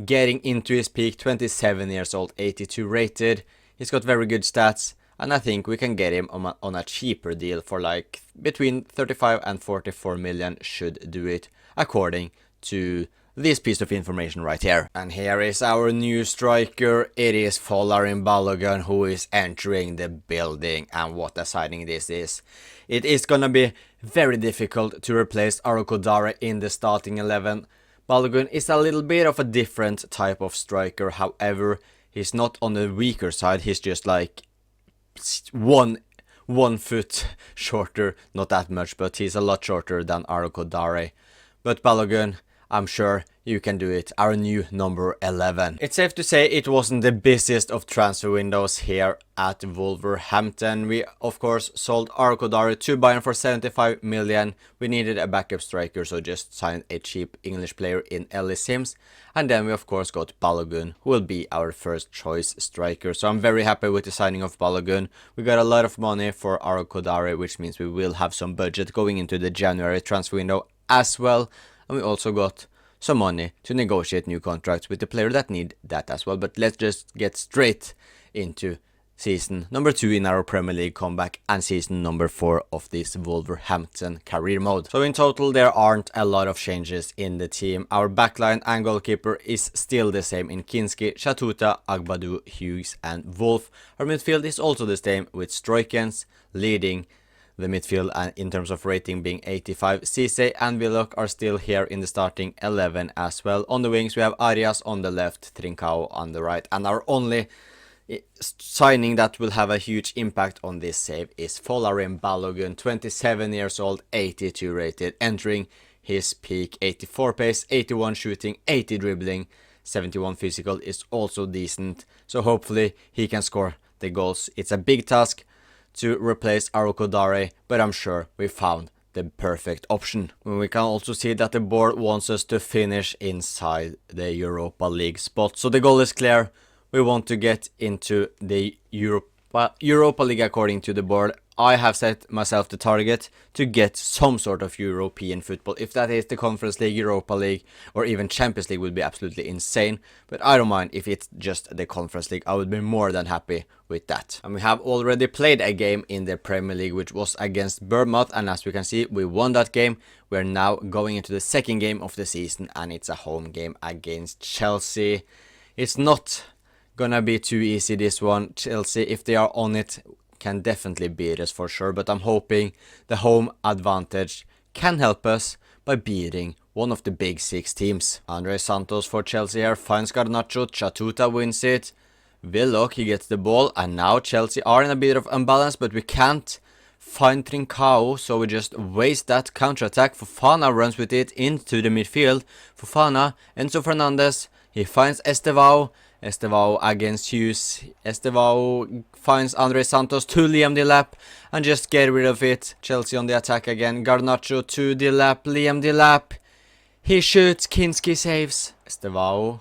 getting into his peak, 27 years old, 82 rated. He's got very good stats, and I think we can get him on a cheaper deal for like between 35 and 44 million should do it, according to this piece of information right here. And here is our new striker. It is Folarin Balogun who is entering the building, and what a signing this is. It is gonna be very difficult to replace Arokodare in the starting 11. Balogun is a little bit of a different type of striker, however, he's not on the weaker side, he's just like one foot shorter, not that much, but he's a lot shorter than Arokodare. But Balogun, I'm sure you can do it, our new number 11. It's safe to say it wasn't the busiest of transfer windows here at Wolverhampton. We of course sold Arokodare to Bayern for 75 million. We needed a backup striker, so just signed a cheap English player in Ellis Sims. And then we of course got Balogun, who will be our first choice striker. So I'm very happy with the signing of Balogun. We got a lot of money for Arokodare, which means we will have some budget going into the January transfer window as well. And we also got some money to negotiate new contracts with the player that need that as well. But let's just get straight into season number 2 in our Premier League comeback and season number 4 of this Wolverhampton career mode. So in total there aren't a lot of changes in the team. Our backline and goalkeeper is still the same in Kinski, Shatuta, Agbadu, Hughes and Wolf. Our midfield is also the same, with Stroikens leading the midfield and in terms of rating being 85. Cisse and Willock are still here in the starting 11 as well. On the wings we have Arias on the left, Trincao on the right, and our only signing that will have a huge impact on this save is Folarin Balogun, 27 years old, 82 rated, entering his peak, 84 pace, 81 shooting, 80 dribbling, 71 physical is also decent, so hopefully he can score the goals. It's a big task to replace Arokodare, but I'm sure we found the perfect option. We can also see that the board wants us to finish inside the Europa League spot. So the goal is clear. We want to get into the Europa League according to the board. I have set myself the target to get some sort of European football. If that is the Conference League, Europa League, or even Champions League would be absolutely insane. But I don't mind if it's just the Conference League. I would be more than happy with that. And we have already played a game in the Premier League, which was against Bournemouth. And as we can see, we won that game. We're now going into the second game of the season, and it's a home game against Chelsea. It's not gonna be too easy, this one. Chelsea, if they are on it, can definitely beat us for sure, but I'm hoping the home advantage can help us by beating one of the big six teams. Andre Santos for Chelsea here finds Garnacho, Chatuta wins it, Willock, he gets the ball, and now Chelsea are in a bit of imbalance, but we can't find Trincao, so we just waste that counter-attack. Fofana runs with it into the midfield. Fofana, Enzo Fernandez, he finds Estevao. Estevao against Hughes. Estevao finds Andre Santos to Liam Delap and just get rid of it. Chelsea on the attack again. Garnacho to Delap. Liam Delap. He shoots. Kinski saves. Estevao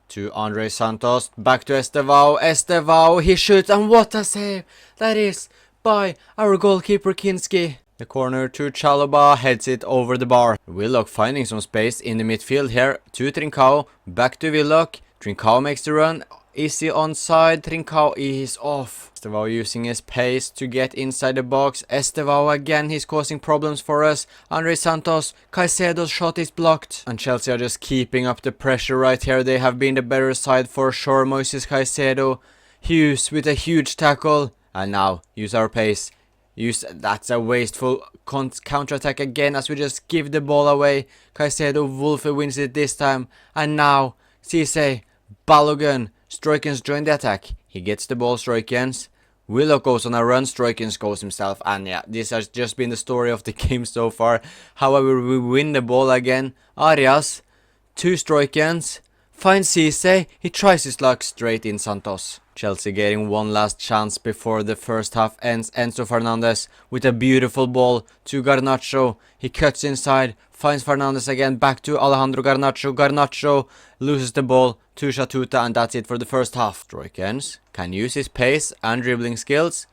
to Andre Santos. Back to Estevao. Estevao. He shoots. And what a save that is by our goalkeeper Kinski. The corner to Chalobah. Heads it over the bar. Willock finding some space in the midfield here. To Trincao. Back to Willock. Trincao makes the run. Is he onside? Trincao is off. Estevao using his pace to get inside the box. Estevao again, he's causing problems for us. Andre Santos, Caicedo's shot is blocked. And Chelsea are just keeping up the pressure right here. They have been the better side for sure. Moises Caicedo. Hughes with a huge tackle. And now, use our pace. That's a wasteful counter-attack again as we just give the ball away. Caicedo, Wolfe wins it this time. And now, Cisse. Balogun, Stroikens join the attack. He gets the ball, Stroikens. Willock goes on a run, Stroikens goes himself. And yeah, this has just been the story of the game so far. However, we win the ball again. Arias, to Stroikens. Finds Cisse. He tries his luck straight in Santos. Chelsea getting one last chance before the first half ends. Enzo Fernandez with a beautiful ball to Garnacho. He cuts inside. Finds Fernandez again. Back to Alejandro Garnacho. Garnacho loses the ball to Chatuta, and that's it for the first half. Stroikens can use his pace and dribbling skills.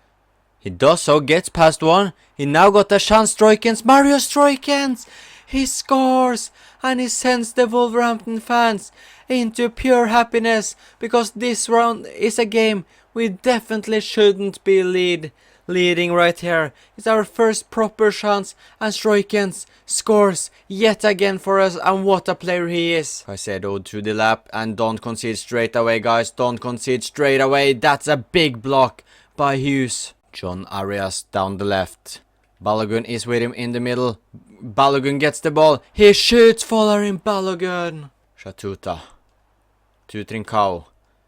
He does so, gets past one. He now got a chance. Stroikens, Mario Stroikens! He scores! And he sends the Wolverhampton fans into pure happiness, because this round is a game we definitely shouldn't be leading right here. It's our first proper chance, and Stroikens scores yet again for us, and what a player he is. Caicedo to the lap, and don't concede straight away, guys. Don't concede straight away. That's a big block by Hughes. John Arias down the left. Balogun is with him in the middle. Balogun gets the ball. He shoots, following Balogun. Chatuta to Trincao.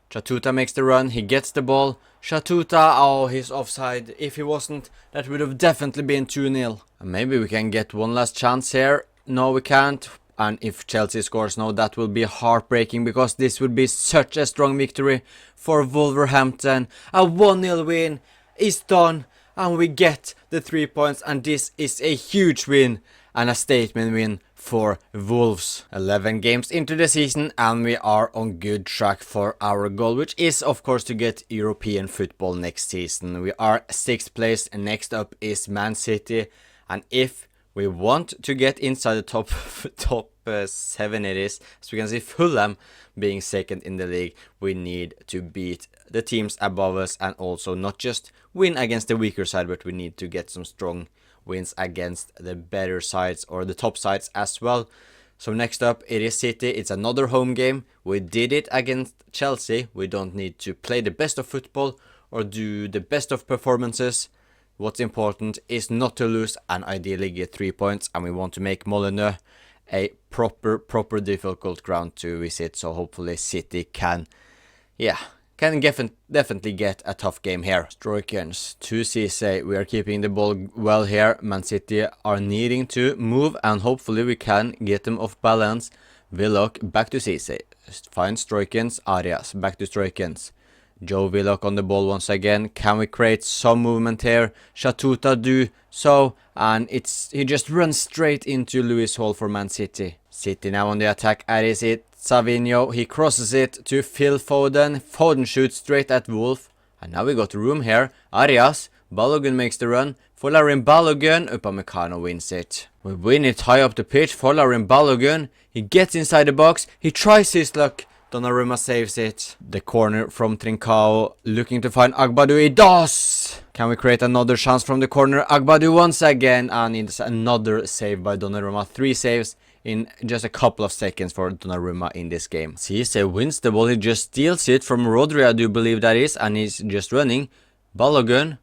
Chatuta makes the run. He gets the ball. Chatuta, oh, he's offside. If he wasn't, that would have definitely been 2-0. And maybe we can get one last chance here. No, we can't. And if Chelsea scores now, that will be heartbreaking, because this would be such a strong victory for Wolverhampton. A 1-0 win is done, and we get the 3 points, and this is a huge win and a statement win for Wolves. 11 games into the season, and we are on good track for our goal, which is of course to get European football next season. We are 6th place, and next up is Man City, and if we want to get inside the top 7, it is, as we can see, Fulham being 2nd in the league, we need to beat the teams above us, and also not just win against the weaker side, but we need to get some strong wins against the better sides, or the top sides as well. So next up it is City. It's another home game. We did it against Chelsea. We don't need to play the best of football or do the best of performances. What's important is not to lose and ideally get 3 points, and we want to make Molineux a proper difficult ground to visit. So hopefully City can definitely get a tough game here. Stroikens to Cisse. We are keeping the ball well here. Man City are needing to move, and hopefully we can get them off balance. Willock back to Cisse. Finds Stroikens. Arias back to Stroikens. Joe Willock on the ball once again. Can we create some movement here? Shatuta do so, and he just runs straight into Lewis Hall for Man City. City now on the attack. Is it Savinho? He crosses it to Phil Foden. Foden shoots straight at Wolf. And now we got room here. Arias. Balogun makes the run. Folarin Balogun. Upamecano wins it. We win it high up the pitch. Folarin Balogun. He gets inside the box. He tries his luck. Donnarumma saves it. The corner from Trincao. Looking to find Agbadou. He does! Can we create another chance from the corner? Agbadou once again. And it's another save by Donnarumma. 3 saves in just a couple of seconds for Donnarumma in this game. Cisse wins the ball. He just steals it from Rodri, I do believe that is. And he's just running. Balogun.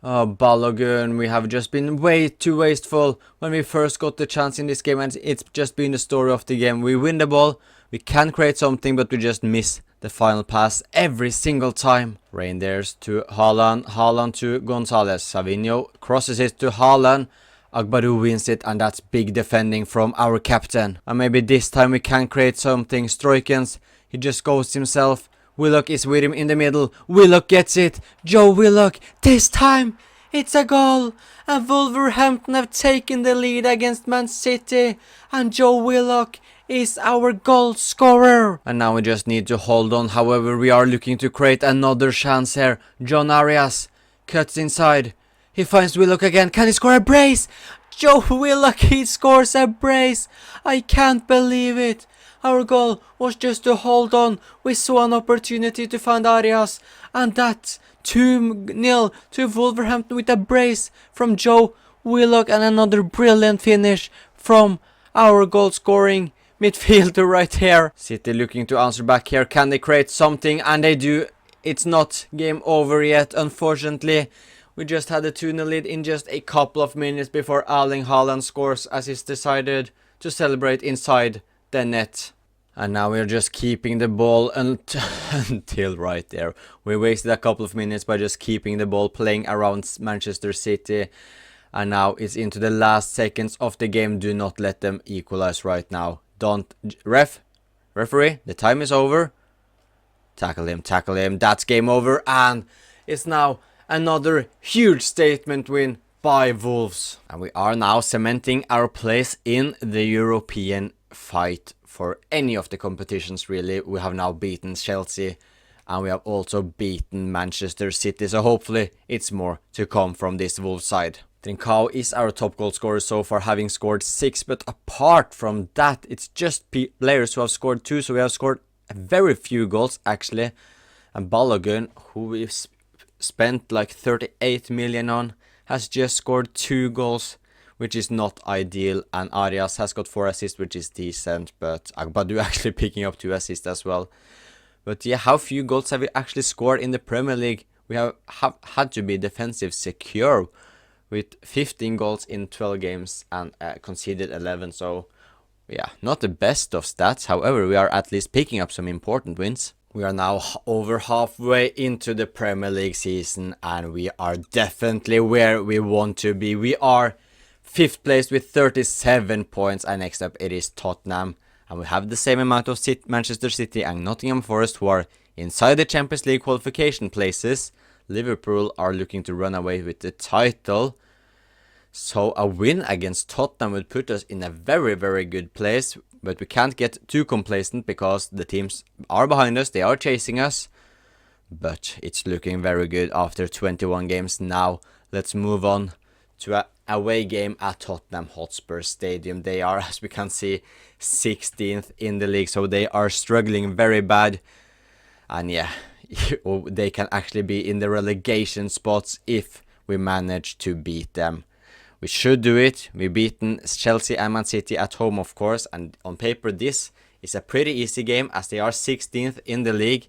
Oh, Balogun, we have just been way too wasteful when we first got the chance in this game, and it's just been the story of the game. We win the ball, we can create something, but we just miss the final pass every single time. Reinders to Haaland, Haaland to Gonzalez. Savinho crosses it to Haaland. Agbadou wins it, and that's big defending from our captain. And maybe this time we can create something. Stroikens, he just goes himself. Willock is with him in the middle. Willock gets it. Joe Willock. This time it's a goal. And Wolverhampton have taken the lead against Man City. And Joe Willock is our goal scorer. And now we just need to hold on. However, we are looking to create another chance here. John Arias cuts inside. He finds Willock again. Can he score a brace? Joe Willock, he scores a brace. I can't believe it. Our goal was just to hold on. We saw an opportunity to find Arias. And that's 2-0 to Wolverhampton with a brace from Joe Willock. And another brilliant finish from our goal scoring midfielder right here. City looking to answer back here. Can they create something? And they do. It's not game over yet, unfortunately. We just had a 2-0 lead in just a couple of minutes before Erling Haaland scores, as he's decided to celebrate inside the net. And now we're just keeping the ball until right there. We wasted a couple of minutes by just keeping the ball, playing around Manchester City. And now it's into the last seconds of the game. Do not let them equalize right now. Don't. Referee, the time is over. Tackle him, tackle him. That's game over. And it's now another huge statement win by Wolves. And we are now cementing our place in the European fight for any of the competitions, really. We have now beaten Chelsea and we have also beaten Manchester City, so hopefully it's more to come from this Wolves side. Trincao is our top goal scorer so far, having scored 6, but apart from that, it's just players who have scored 2, so we have scored very few goals actually. And Balogun, who we've spent like 38 million on, has just scored 2 goals, which is not ideal. And Arias has got 4 assists, which is decent, but Agbadou actually picking up 2 assists as well. But yeah, how few goals have we actually scored in the Premier League? We have had to be defensive secure with 15 goals in 12 games and conceded 11. So yeah, not the best of stats. However, we are at least picking up some important wins. We are now over halfway into the Premier League season and we are definitely where we want to be. We are 5th place with 37 points, and next up it is Tottenham. And we have the same amount of Manchester City and Nottingham Forest, who are inside the Champions League qualification places. Liverpool are looking to run away with the title. So a win against Tottenham would put us in a very, very good place. But we can't get too complacent because the teams are behind us. They are chasing us. But it's looking very good after 21 games. Now let's move on to a away game at Tottenham Hotspur Stadium. They are, as we can see, 16th in the league, so they are struggling very bad. And yeah, they can actually be in the relegation spots if we manage to beat them. We should do it. We've beaten Chelsea and Man City at home, of course, and on paper this is a pretty easy game as they are 16th in the league.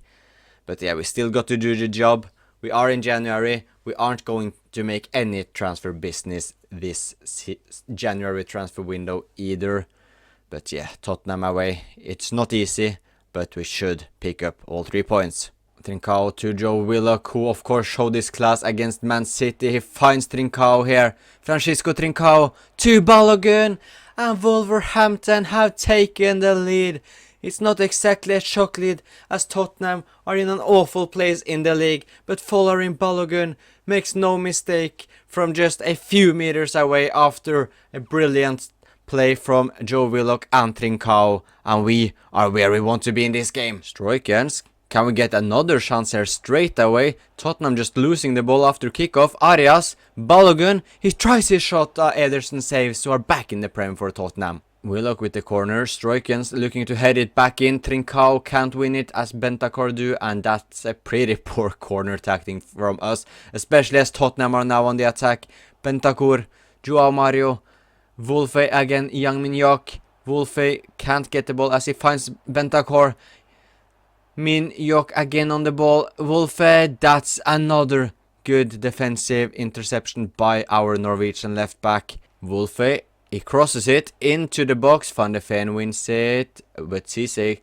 But yeah, we still got to do the job. We are in January. We aren't going to make any transfer business this January transfer window either. But yeah, Tottenham away. It's not easy, but we should pick up all 3 points. Trincao to Joe Willock, who of course showed his class against Man City. He finds Trincao here. Francisco Trincao to Balogun. And Wolverhampton have taken the lead It's not exactly a shock lead, as Tottenham are in an awful place in the league, but Folarin Balogun makes no mistake from just a few meters away after a brilliant play from Joe Willock and Trincao, and we are where we want to be in this game. Stroikens, can we get another chance here straight away? Tottenham just losing the ball after kickoff. Arias, Balogun, he tries his shot, Ederson saves, so are back in the Prem for Tottenham. Willock with the corner, Stroikens looking to head it back in, Trincao can't win it as Bentancur do, and that's a pretty poor corner tactic from us, especially as Tottenham are now on the attack. Bentancur, Joao Mario, Wolfe again, Yang Min Yok. Wolfe can't get the ball as he finds Bentancur. Min Yok again on the ball. Wolfe, that's another good defensive interception by our Norwegian left back. Wolfe, he crosses it into the box. Van de Ven wins it, but Cisse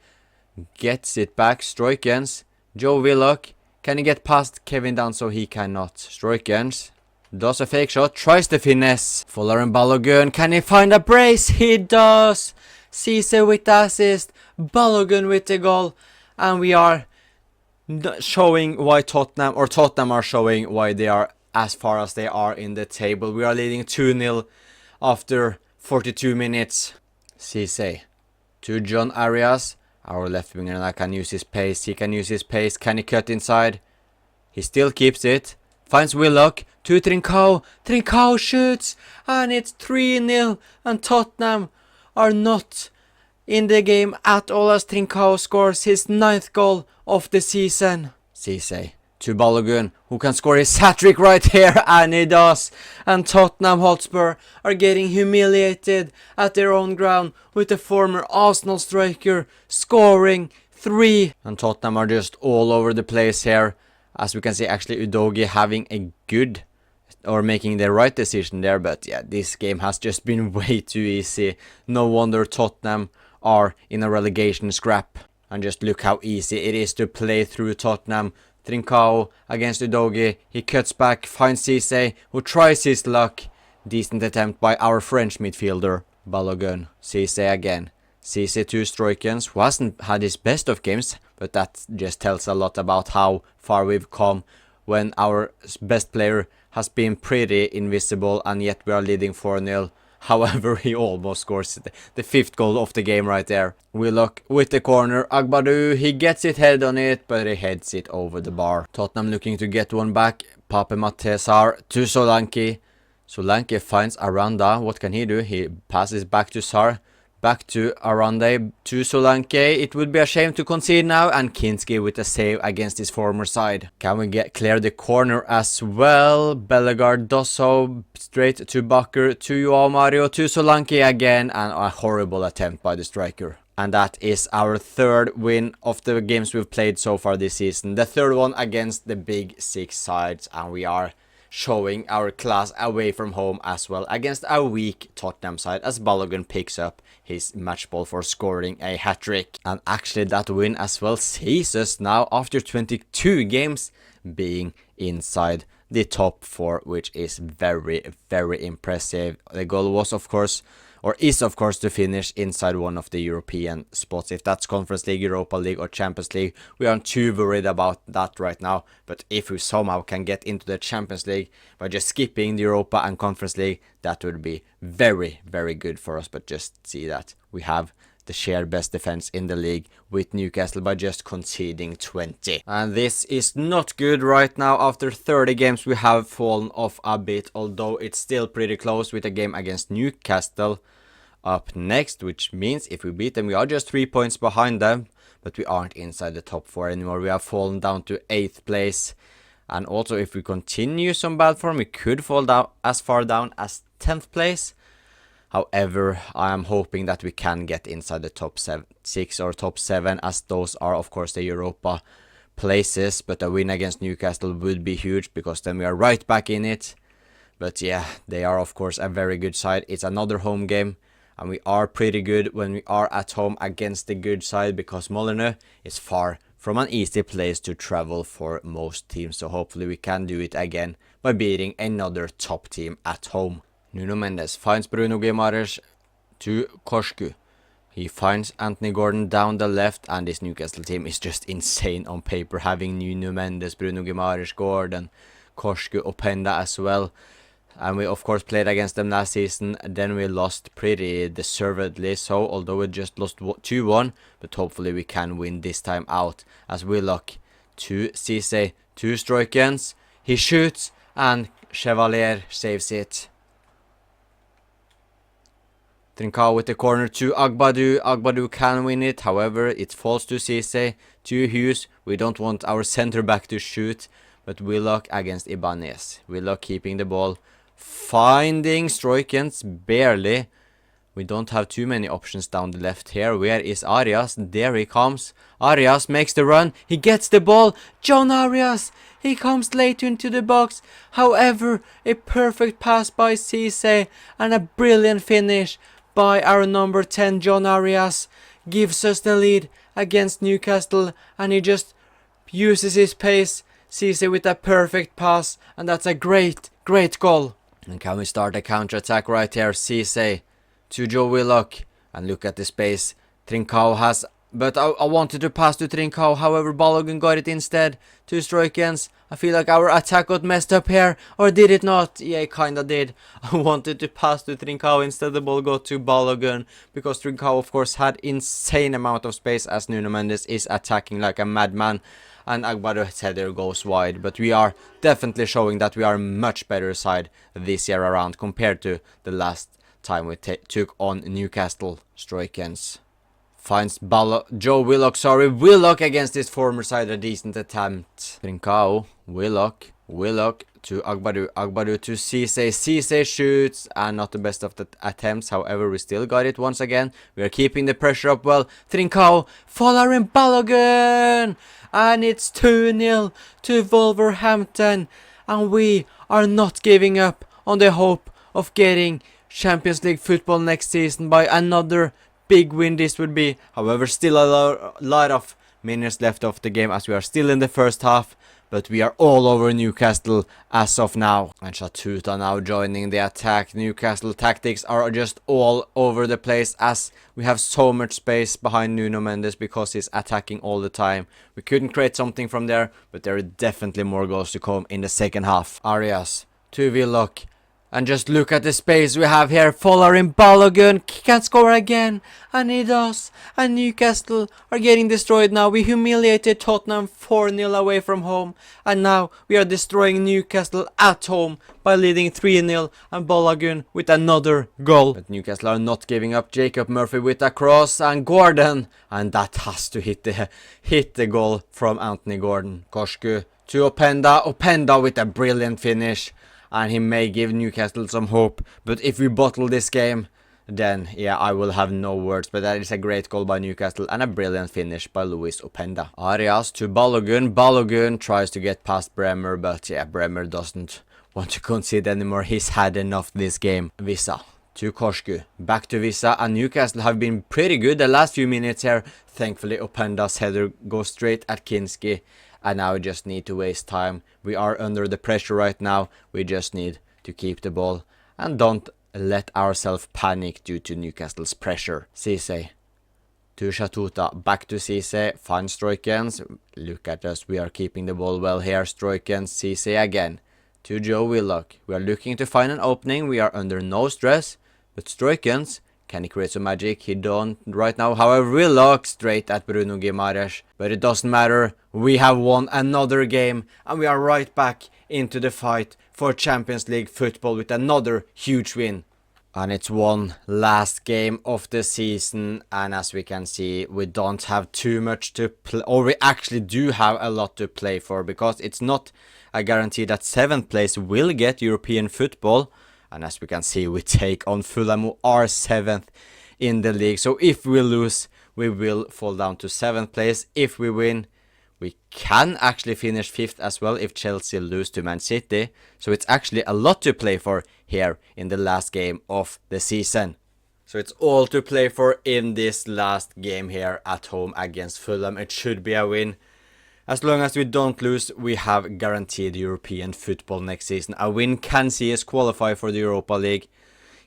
gets it back. Stroikens, Joe Willock, can he get past Kevin Dunn? So he cannot. Stroikens does a fake shot, tries the finesse. Folarin Balogun, can he find a brace? He does! Cisse with the assist, Balogun with the goal, and we are showing why Tottenham are showing why they are as far as they are in the table. We are leading 2-0 after 42 minutes. Cisse to John Arias, our left winger, and I can use his pace. He can use his pace. Can he cut inside? He still keeps it. Finds Willock to Trincao. Trincao shoots, and it's 3-0, and Tottenham are not in the game at all as Trincao scores his 9th goal of the season. Cisse to Balogun, who can score his hat-trick right here, and he does. And Tottenham Hotspur are getting humiliated at their own ground with the former Arsenal striker scoring 3. And Tottenham are just all over the place here. As we can see, actually Udogie having a good, or making the right decision there, but yeah, this game has just been way too easy. No wonder Tottenham are in a relegation scrap. And just look how easy it is to play through Tottenham. Trincao against Udogie, he cuts back, finds Cisse, who tries his luck. Decent attempt by our French midfielder, Balogun. Cisse again. Cisse to Stroikens, who hasn't had his best of games, but that just tells a lot about how far we've come when our best player has been pretty invisible, and yet we are leading 4-0. However, he almost scores the 5th goal of the game right there. Willock with the corner. Agbadou, he gets it head on it, but he heads it over the bar. Tottenham looking to get one back. Pape Matesar to Solanke. Solanke finds Aranda. What can he do? He passes back to Sar. Back to Aranda, to Solanke. It would be a shame to concede now, and Kinski with a save against his former side. Can we clear the corner as well? Bellegarde does so, straight to Bakker, to Joao Mario, to Solanke again, and a horrible attempt by the striker. And that is our 3rd win of the games we've played so far this season. The 3rd one against the big 6 sides, and we are showing our class away from home as well against a weak Tottenham side, as Balogun picks up his match ball for scoring a hat-trick. And actually that win as well sees us now after 22 games being inside the top 4, which is very, very impressive. The goal was of course, or is of course, to finish inside one of the European spots. If that's Conference League, Europa League or Champions League, we aren't too worried about that right now. But if we somehow can get into the Champions League by just skipping the Europa and Conference League, that would be very, very good for us. But just see that we have the shared best defense in the league with Newcastle by just conceding 20. And this is not good right now. After 30 games we have fallen off a bit, although it's still pretty close with a game against Newcastle up next, which means if we beat them we are just 3 points behind them, but we aren't inside the top 4 anymore. We have fallen down to 8th place, and also if we continue some bad form we could fall down as far down as 10th place. However, I am hoping that we can get inside the top 6 or top 7, as those are of course the Europa places, but a win against Newcastle would be huge because then we are right back in it. But yeah, they are of course a very good side. It's another home game, and we are pretty good when we are at home against the good side, because Molineux is far from an easy place to travel for most teams. So hopefully we can do it again by beating another top team at home. Nuno Mendes finds Bruno Guimaraes to Korsku. He finds Anthony Gordon down the left, and this Newcastle team is just insane on paper, having Nuno Mendes, Bruno Guimaraes, Gordon, Korsku, Openda as well. And we of course played against them last season, then we lost pretty deservedly so, although we just lost 2-1, but hopefully we can win this time out, as Willock to Cisse, to Stroikens, he shoots, and Chevalier saves it. Trincao with the corner to Agbadou. Agbadou can win it, however it falls to Cisse, to Hughes. We don't want our centre back to shoot, but Willock against Ibanez. Willock keeping the ball, finding Stroikens barely. We don't have too many options down the left here. Where is Arias? There he comes. Arias makes the run. He gets the ball. John Arias. He comes late into the box. However, a perfect pass by Cisse and a brilliant finish by our number 10 John Arias gives us the lead against Newcastle, and he just uses his pace. Cisse with a perfect pass, and that's a great goal. And can we start a counter-attack right here? Cisse to Joe Willock, and look at the space Trincao has, but I wanted to pass to Trincao, however Balogun got it instead to Stroikens. I feel like our attack got messed up here, or did it not? Yeah, it kinda did. I wanted to pass to Trincao, instead the ball got to Balogun, because Trincao of course had insane amount of space as Nuno Mendes is attacking like a madman, and Agbadou's header goes wide. But we are definitely showing that we are a much better side this year around compared to the last time we took on Newcastle. Stroikens finds Joe Willock, Willock against his former side, a decent attempt. Trincao, Willock to Agbadou, Agbadou to Cisse, Cisse shoots, and not the best of the attempts, however we still got it once again. We are keeping the pressure up well. Trincao, following Balogun, and it's 2-0 to Wolverhampton, and we are not giving up on the hope of getting Champions League football next season by another big win this would be. However, still a lot of minutes left of the game, as we are still in the first half, but we are all over Newcastle as of now. And Chatuta now joining the attack. Newcastle tactics are just all over the place, as we have so much space behind Nuno Mendes because he's attacking all the time. We couldn't create something from there, but there are definitely more goals to come in the second half. Arias to Willock. And just look at the space we have here. Following Balogun can score again. And he does. And Newcastle are getting destroyed now. We humiliated Tottenham 4-0 away from home. And now we are destroying Newcastle at home by leading 3-0. And Balogun with another goal. But Newcastle are not giving up. Jacob Murphy with a cross. And Gordon. And that has to hit the goal from Anthony Gordon. Korsku to Openda. Openda with a brilliant finish. And he may give Newcastle some hope. But if we bottle this game, then yeah, I will have no words. But that is a great goal by Newcastle and a brilliant finish by Luis Openda. Arias to Balogun. Balogun tries to get past Bremer, but yeah, Bremer doesn't want to concede anymore. He's had enough this game. Visa to Korsku. Back to Visa, and Newcastle have been pretty good the last few minutes here. Thankfully, Openda's header goes straight at Kinski. And now we just need to waste time. We are under the pressure right now. We just need to keep the ball and don't let ourselves panic due to Newcastle's pressure. Cisse to Chatuta. Back to Cisse. Finds Stroikens. Look at us. We are keeping the ball well here. Stroikens. Cisse again. To Joe Willock. We are looking to find an opening. We are under no stress. But Stroikens, can he create some magic? He don't right now. However, Willock straight at Bruno Guimaraes. But it doesn't matter. We have won another game. And we are right back into the fight for Champions League football with another huge win. And it's one last game of the season. And as we can see, we don't have too much to play. Or we actually do have a lot to play for. Because it's not a guarantee that 7th place will get European football. And as we can see, we take on Fulham, who are 7th in the league. So if we lose, we will fall down to 7th place. If we win, we can actually finish 5th as well if Chelsea lose to Man City. So it's actually a lot to play for here in the last game of the season. So it's all to play for in this last game here at home against Fulham. It should be a win. As long as we don't lose, we have guaranteed European football next season. A win can see us qualify for the Europa League.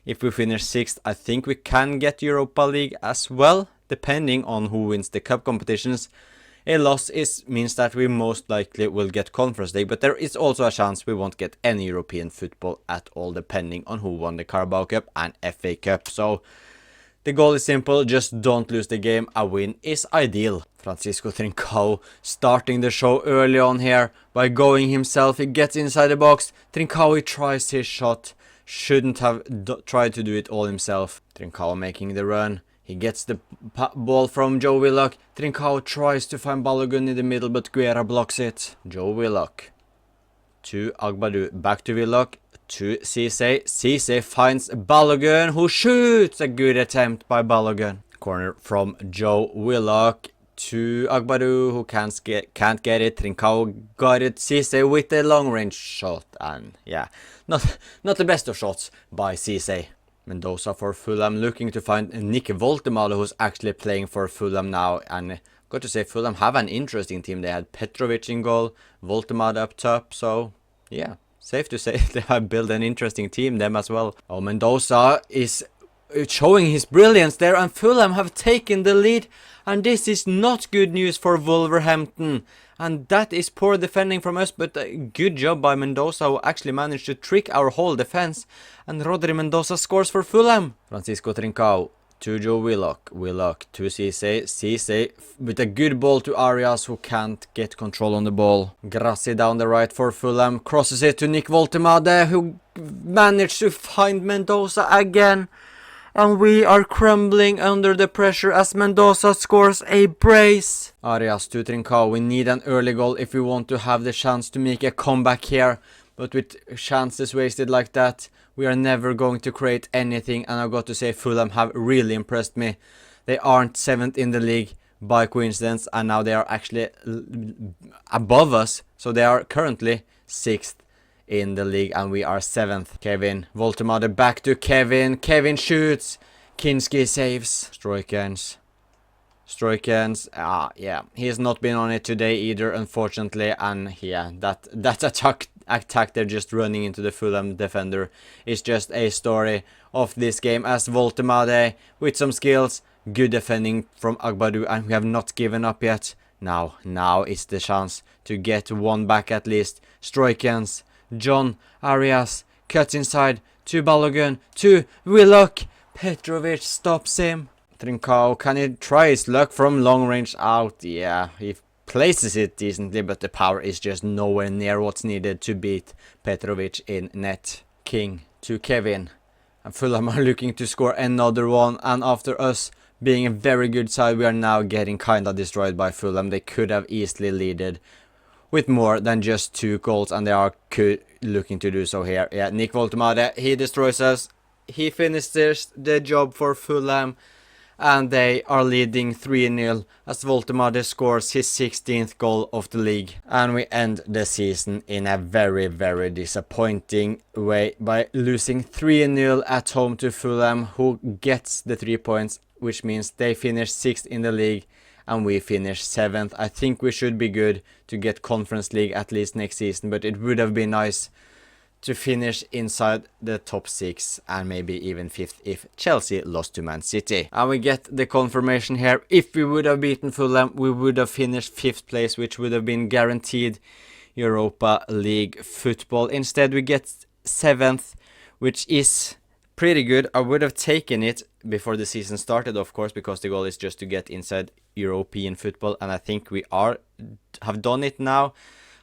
If we finish 6th, I think we can get Europa League as well, depending on who wins the cup competitions. A loss means that we most likely will get Conference League, but there is also a chance we won't get any European football at all, depending on who won the Carabao Cup and FA Cup. So the goal is simple, just don't lose the game. A win is ideal. Francisco Trincao starting the show early on here by going himself. He gets inside the box. Trincao, he tries his shot. Shouldn't have tried to do it all himself. Trincao making the run. He gets the ball from Joe Willock. Trincao tries to find Balogun in the middle, but Guerra blocks it. Joe Willock to Agbadou. Back to Willock. To Cisse. Cisse finds Balogun, who shoots. A good attempt by Balogun. Corner from Joe Willock to Agbadou, who can't get it. Trincao got it. Cisse with a long range shot. And yeah, not the best of shots by Cisse. Mendoza for Fulham, looking to find Nick Woltemade, who's actually playing for Fulham now. And got to say, Fulham have an interesting team. They had Petrovic in goal, Woltemade up top. So yeah, safe to say they have built an interesting team, them as well. Oh, Mendoza is showing his brilliance there, and Fulham have taken the lead. And this is not good news for Wolverhampton. And that is poor defending from us, but a good job by Mendoza, who actually managed to trick our whole defense. And Rodri Mendoza scores for Fulham. Francisco Trincao to Joe Willock. Willock to Cisse. Cisse with a good ball to Arias, who can't get control on the ball. Grassi down the right for Fulham. Crosses it to Nick Woltemade, who managed to find Mendoza again. And we are crumbling under the pressure as Mendoza scores a brace. Arias to Trincao. We need an early goal if we want to have the chance to make a comeback here. But with chances wasted like that, we are never going to create anything. And I've got to say, Fulham have really impressed me. They aren't 7th in the league by coincidence. And now they are actually above us. So they are currently 6th in the league, and we are 7th. Kevin Woltemade back to Kevin. Kevin shoots. Kinski saves. Stroikens. Yeah, he has not been on it today either, unfortunately. And yeah, that attack they're just running into the Fulham defender is just a story of this game, as Woltemade with some skills, good defending from Agbadou, and we have not given up yet. Now is the chance to get one back at least. Stroikens. John Arias cuts inside to Balogun to Willock. Petrovic stops him. Trincao, can he try his luck from long range out? Yeah, he places it decently, but the power is just nowhere near what's needed to beat Petrovic in net. King to Kevin. And Fulham are looking to score another one, and after us being a very good side, we are now getting kinda destroyed by Fulham. They could have easily leaded with more than just 2 goals, and they are looking to do so here. Yeah, Nick Woltemade, he destroys us. He finishes the job for Fulham, and they are leading 3-0 as Woltemade scores his 16th goal of the league. And we end the season in a very, very disappointing way by losing 3-0 at home to Fulham, who gets the 3 points, which means they finish 6th in the league. And we finish 7th. I think we should be good to get Conference League at least next season. But it would have been nice to finish inside the top 6 and maybe even 5th if Chelsea lost to Man City. And we get the confirmation here. If we would have beaten Fulham, we would have finished 5th place, which would have been guaranteed Europa League football. Instead, we get 7th, which is pretty good. I would have taken it before the season started, of course, because the goal is just to get inside European football, and I think we have done it now.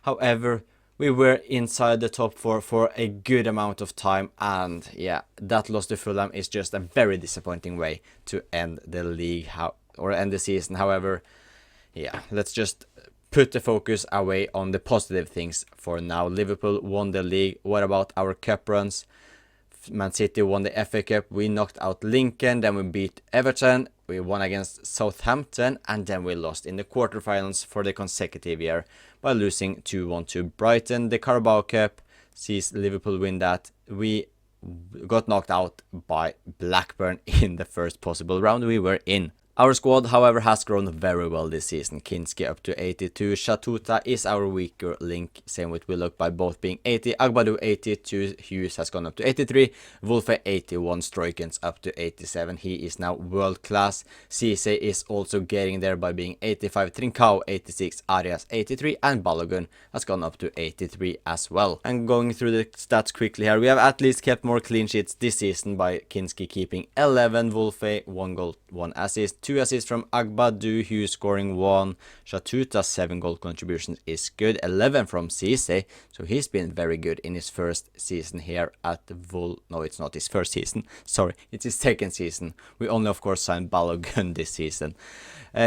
However, we were inside the top 4 for a good amount of time, and yeah, that loss to Fulham is just a very disappointing way to end the league or end the season. However, yeah, let's just put the focus away on the positive things for now. Liverpool won the league. What about our cup runs? Man City won the FA Cup. We knocked out Lincoln, then we beat Everton. We won against Southampton, and then we lost in the quarterfinals for the consecutive year by losing 2-1 to Brighton. The Carabao Cup sees Liverpool win that. We got knocked out by Blackburn in the first possible round we were in. Our squad, however, has grown very well this season. Kinski up to 82, Shatuta is our weaker link, same with Willock by both being 80, Agbadu 82, Hughes has gone up to 83, Wolfe 81, Stroikens up to 87, he is now world class, Cisse is also getting there by being 85, Trincao 86, Arias 83, and Balogun has gone up to 83 as well. And going through the stats quickly here, we have at least kept more clean sheets this season by Kinski keeping 11, Wolfe 1 goal, 1 assist, 2 assists from Agbadu, Hughes scoring 1, Shatuta 7 goal contributions is good, 11 from Cisse, so he's been very good in his first season here at no, it's not his first season, sorry, it's his second season. We only of course signed Balogun this season.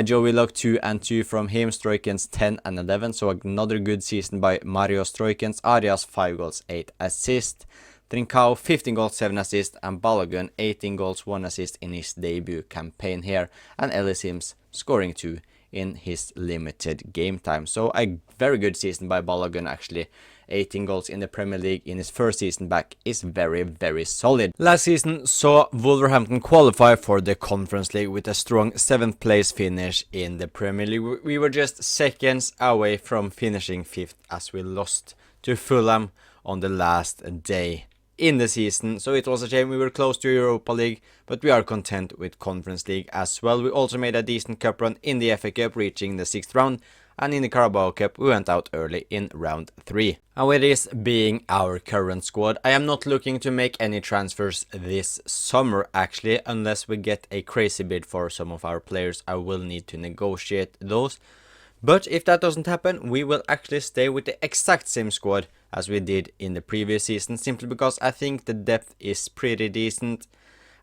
Joe Willock 2 and 2 from him, Stroikens 10 and 11, so another good season by Mario Stroikens, Arias 5 goals, 8 assists, Trincao 15 goals, 7 assists, and Balogun 18 goals, 1 assist in his debut campaign here, and Ellis Sims scoring 2 in his limited game time. So a very good season by Balogun actually. 18 goals in the Premier League in his first season back is very, very solid. Last season saw Wolverhampton qualify for the Conference League with a strong 7th place finish in the Premier League. We were just seconds away from finishing 5th as we lost to Fulham on the last day in the season, so it was a shame. We were close to Europa League, but we are content with Conference League as well. We also made a decent cup run in the FA Cup, reaching the 6th round, and in the Carabao Cup we went out early in round 3. And with this being our current squad, I am not looking to make any transfers this summer actually, unless we get a crazy bid for some of our players. I will need to negotiate those. But if that doesn't happen, we will actually stay with the exact same squad as we did in the previous season, simply because I think the depth is pretty decent,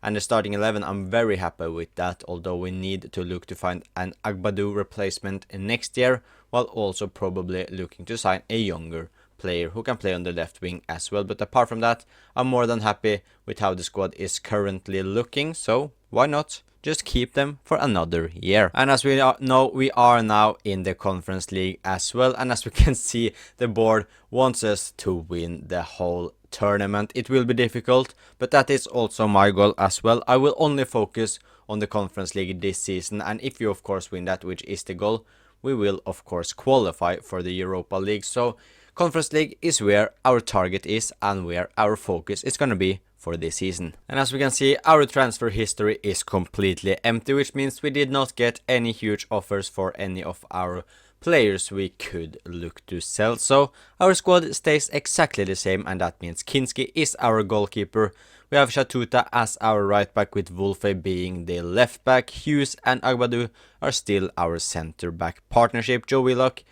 and the starting 11, I'm very happy with that, although we need to look to find an Agbadu replacement next year, while also probably looking to sign a younger player who can play on the left wing as well. But apart from that, I'm more than happy with how the squad is currently looking, so why not just keep them for another year. And as we know, we are now in the Conference League as well, and as we can see, the board wants us to win the whole tournament. It will be difficult, but that is also my goal as well. I will only focus on the Conference League this season, and if you of course win that, which is the goal, we will of course qualify for the Europa League. So Conference League is where our target is and where our focus is going to be for this season. And as we can see, our transfer history is completely empty, which means we did not get any huge offers for any of our players we could look to sell. So our squad stays exactly the same, and that means Kinski is our goalkeeper. We have Shatuta as our right back, with Wolfe being the left back. Hughes and Agbadu are still our center back partnership. Joe Willock,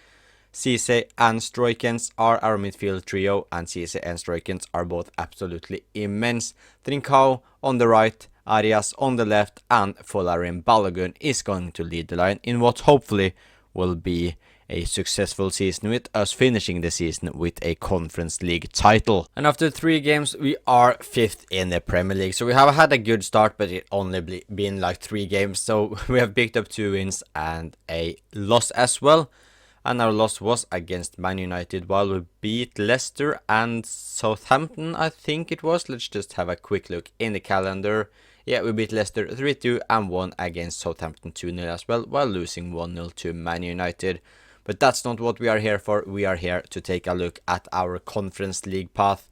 Cisse and Stroikens are our midfield trio, and Cisse and Stroikens are both absolutely immense. Trincao on the right, Arias on the left, and Folarin Balogun is going to lead the line in what hopefully will be a successful season, with us finishing the season with a Conference League title. And after 3 games, we are 5th in the Premier League. So we have had a good start, but it only been like 3 games. So we have picked up 2 wins and a loss as well. And our loss was against Man United, while we beat Leicester and Southampton, I think it was. Let's just have a quick look in the calendar. Yeah, we beat Leicester 3-2 and won against Southampton 2-0 as well, while losing 1-0 to Man United. But that's not what we are here for. We are here to take a look at our Conference League path.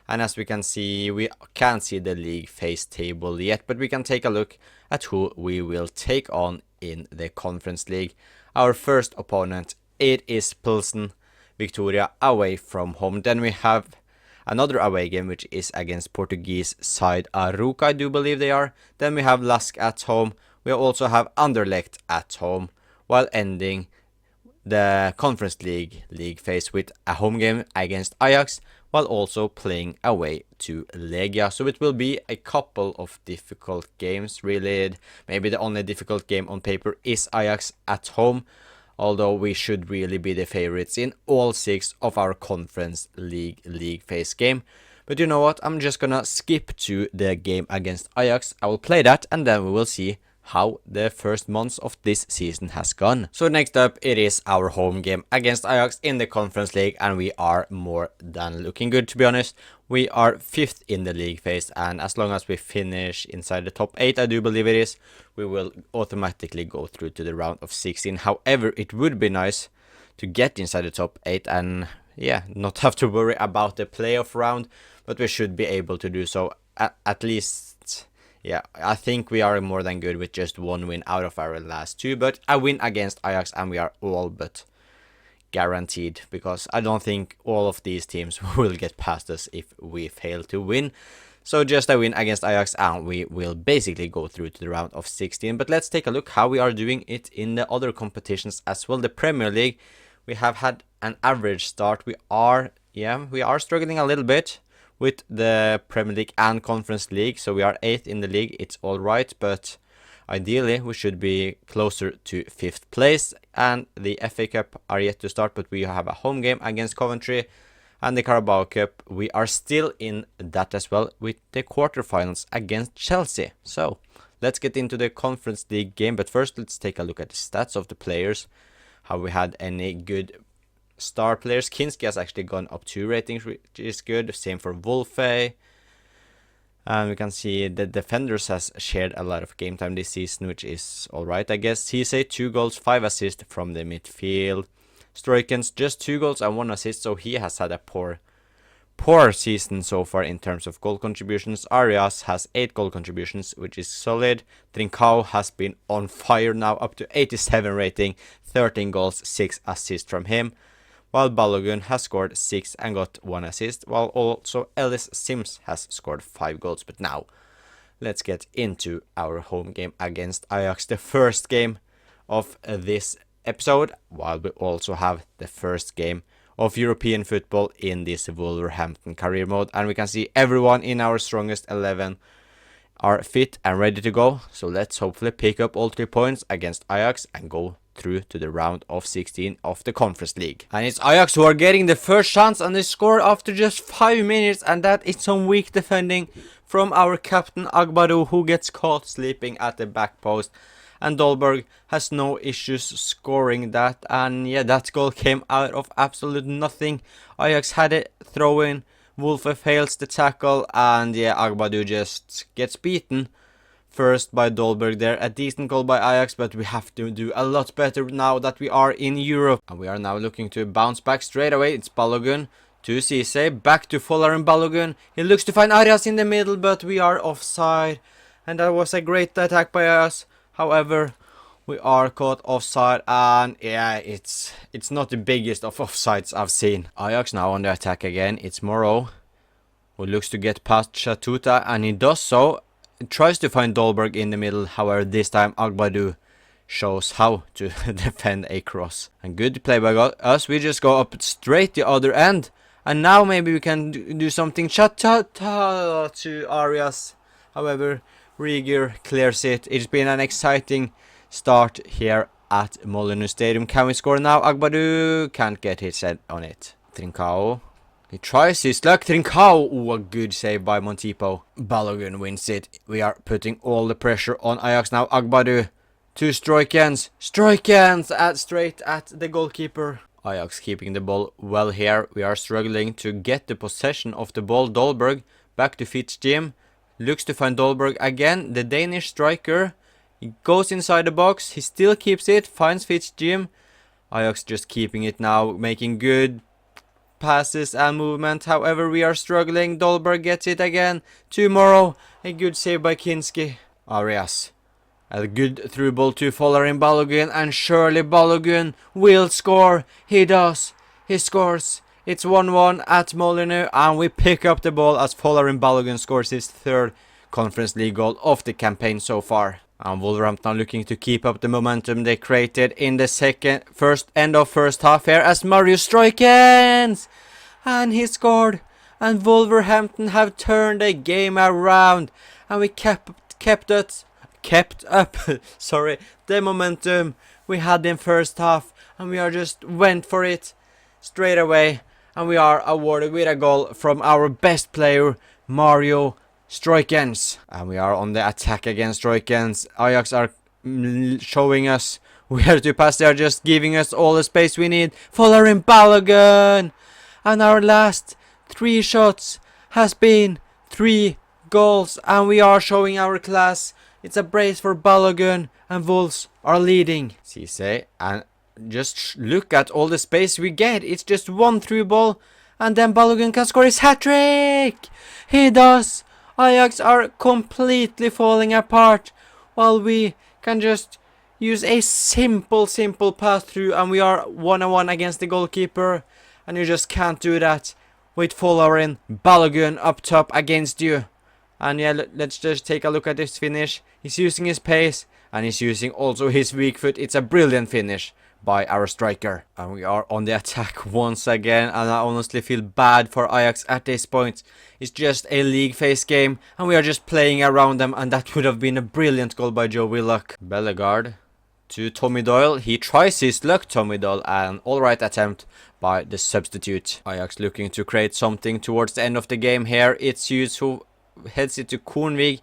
And as we can see, we can't see the league phase table yet, but we can take a look at who we will take on in the Conference League. Our first opponent, it is Pilsen Victoria away from home. Then we have another away game, which is against Portuguese side Arouca, I do believe they are. Then we have Lask at home. We also have Anderlecht at home, while ending the Conference League phase with a home game against Ajax, while also playing away to Legia. So it will be a couple of difficult games, really. Maybe the only difficult game on paper is Ajax at home, although we should really be the favorites in all 6 of our Conference League phase game. But you know what, I'm just gonna skip to the game against Ajax. I will play that, and then we will see how the first months of this season has gone. So next up, it is our home game against Ajax in the Conference League, and we are more than looking good, to be honest. We are 5th in the league phase, and as long as we finish inside the top 8, I do believe it is, we will automatically go through to the round of 16. However, it would be nice to get inside the top 8 and not have to worry about the playoff round, but we should be able to do so at least. I think we are more than good with just 1 win out of our last 2, but a win against Ajax and we are all but guaranteed, because I don't think all of these teams will get past us if we fail to win. So just a win against Ajax and we will basically go through to the round of 16. But let's take a look how we are doing it in the other competitions as well. The Premier League, we have had an average start. We are struggling a little bit with the Premier League and Conference League. So we are 8th in the league. It's all right, but ideally we should be closer to 5th place. And the FA Cup are yet to start, but we have a home game against Coventry. And the Carabao Cup, we are still in that as well with the quarterfinals against Chelsea. So let's get into the Conference League game. But first, let's take a look at the stats of the players. Have we had any good star players? Kinski has actually gone up 2 ratings, which is good. Same for Wolfe. And we can see the defenders has shared a lot of game time this season, which is alright, I guess. He's 2 goals, 5 assists from the midfield. Stroikens just 2 goals and 1 assist, so he has had a poor season so far in terms of goal contributions. Arias has 8 goal contributions, which is solid. Trincao has been on fire now, up to 87 rating, 13 goals, 6 assists from him. While Balogun has scored 6 and got 1 assist, while also Ellis Sims has scored 5 goals. But now, let's get into our home game against Ajax, the first game of this episode, while we also have the first game of European football in this Wolverhampton career mode. And we can see everyone in our strongest 11 are fit and ready to go. So let's hopefully pick up all 3 points against Ajax and go through to the round of 16 of the Conference League. And it's Ajax who are getting the first chance, and they score after just 5 minutes, and that is some weak defending from our captain Agbadou, who gets caught sleeping at the back post. And Dolberg has no issues scoring that. And that goal came out of absolute nothing. Ajax had it throw in. Wolfe fails the tackle. And Agbadou just gets beaten first by Dolberg there. A decent goal by Ajax, but we have to do a lot better now that we are in Europe. And we are now looking to bounce back straight away. It's Balogun to Cisse. Back to Fuller and Balogun. He looks to find Arias in the middle, but we are offside. And that was a great attack by us. However, we are caught offside, and it's not the biggest of offsides I've seen. Ajax now on the attack again. It's Moreau, who looks to get past Chatuta, and he does so. He tries to find Dolberg in the middle. However, this time Agbadou shows how to defend a cross. And good play by us. We just go up straight the other end. And now maybe we can do something. Chatuta to Arias. However, Rieger clears it. It's been an exciting start here at Molineux Stadium. Can we score now? Agbadou can't get his head on it. Trincao. He tries his luck. Trincao. Ooh, a good save by Montipo. Balogun wins it. We are putting all the pressure on Ajax now. Agbadou to Stroikens. Stroikens straight at the goalkeeper. Ajax keeping the ball well here. We are struggling to get the possession of the ball. Dolberg back to Fitzjim. Looks to find Dolberg again, the Danish striker. He goes inside the box, he still keeps it, finds Fitzjim. Ajax just keeping it now, making good passes and movement. However, we are struggling. Dolberg gets it again. Tomorrow, a good save by Kinski. Arias. A good through ball to Fuller in Balogun, and surely Balogun will score. He does. He scores. It's 1-1 at Molineux, and we pick up the ball as Fuller in Balogun scores his 3rd Conference League goal of the campaign so far. And Wolverhampton are looking to keep up the momentum they created in the end of first half here as Marius Stroikens! And he scored! And Wolverhampton have turned the game around, and we kept up the momentum we had in first half, and we are just went for it straight away. And we are awarded with a goal from our best player, Mario Stroikens. And we are on the attack against Stroikens. Ajax are showing us where to pass. They are just giving us all the space we need. Following Balogun. And our last 3 shots has been 3 goals. And we are showing our class. It's a brace for Balogun. And Wolves are leading. Cisse. And just look at all the space we get. It's just 1 through ball. And then Balogun can score his hat-trick. He does. Ajax are completely falling apart. While we can just use a simple pass through. And we are 1-on-1 against the goalkeeper. And you just can't do that with following Balogun up top against you. And yeah, let's just take a look at this finish. He's using his pace. And he's using also his weak foot. It's a brilliant finish by our striker. And we are on the attack once again. And I honestly feel bad for Ajax at this point. It's just a league phase game. And we are just playing around them. And that would have been a brilliant goal by Joe Willock. Bellegarde to Tommy Doyle. He tries his luck, Tommy Doyle. An alright attempt by the substitute. Ajax looking to create something towards the end of the game here. It's Hughes who heads it to Kornvig.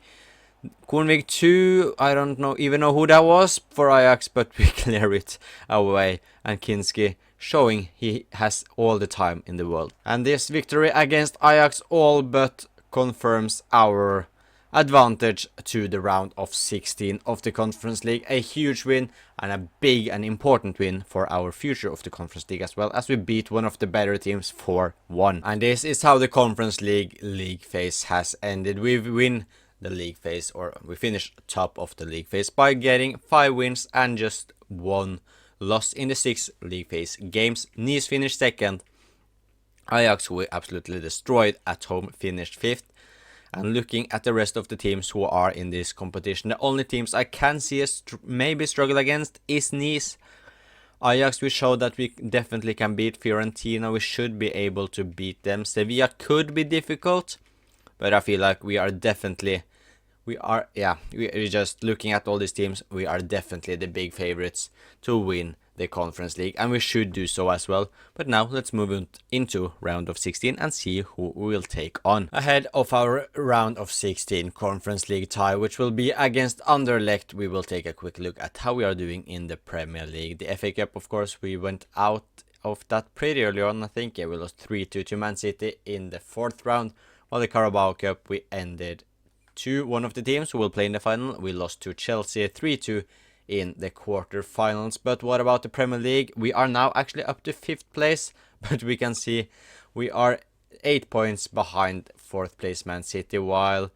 Kornvig 2, I don't even know who that was for Ajax, but we clear it away. And Kinski showing he has all the time in the world. And this victory against Ajax all but confirms our advantage to the round of 16 of the Conference League. A huge win and a big and important win for our future of the Conference League, as well as we beat one of the better teams 4-1. And this is how the Conference League phase has ended. We win the league phase, or we finish top of the league phase by getting 5 wins and just 1 loss in the 6 league phase games. Nice finished second. Ajax, who we absolutely destroyed at home, finished 5th. And looking at the rest of the teams who are in this competition, the only teams I can see us maybe struggle against is Nice. Ajax, we showed that we definitely can beat Fiorentina. We should be able to beat them. Sevilla could be difficult, but I feel like we are definitely, we're just looking at all these teams, we are definitely the big favorites to win the Conference League, and we should do so as well. But now let's move into round of 16 and see who we will take on. Ahead of our round of 16 Conference League tie, which will be against Anderlecht, we will take a quick look at how we are doing in the Premier League. The FA Cup, of course, we went out of that pretty early on. I think we lost 3-2 to Man City in the 4th round. While the Carabao Cup, we ended 2-1 of the teams who will play in the final. We lost to Chelsea 3-2 in the quarterfinals. But what about the Premier League? We are now actually up to 5th place, but we can see we are 8 points behind 4th place Man City, while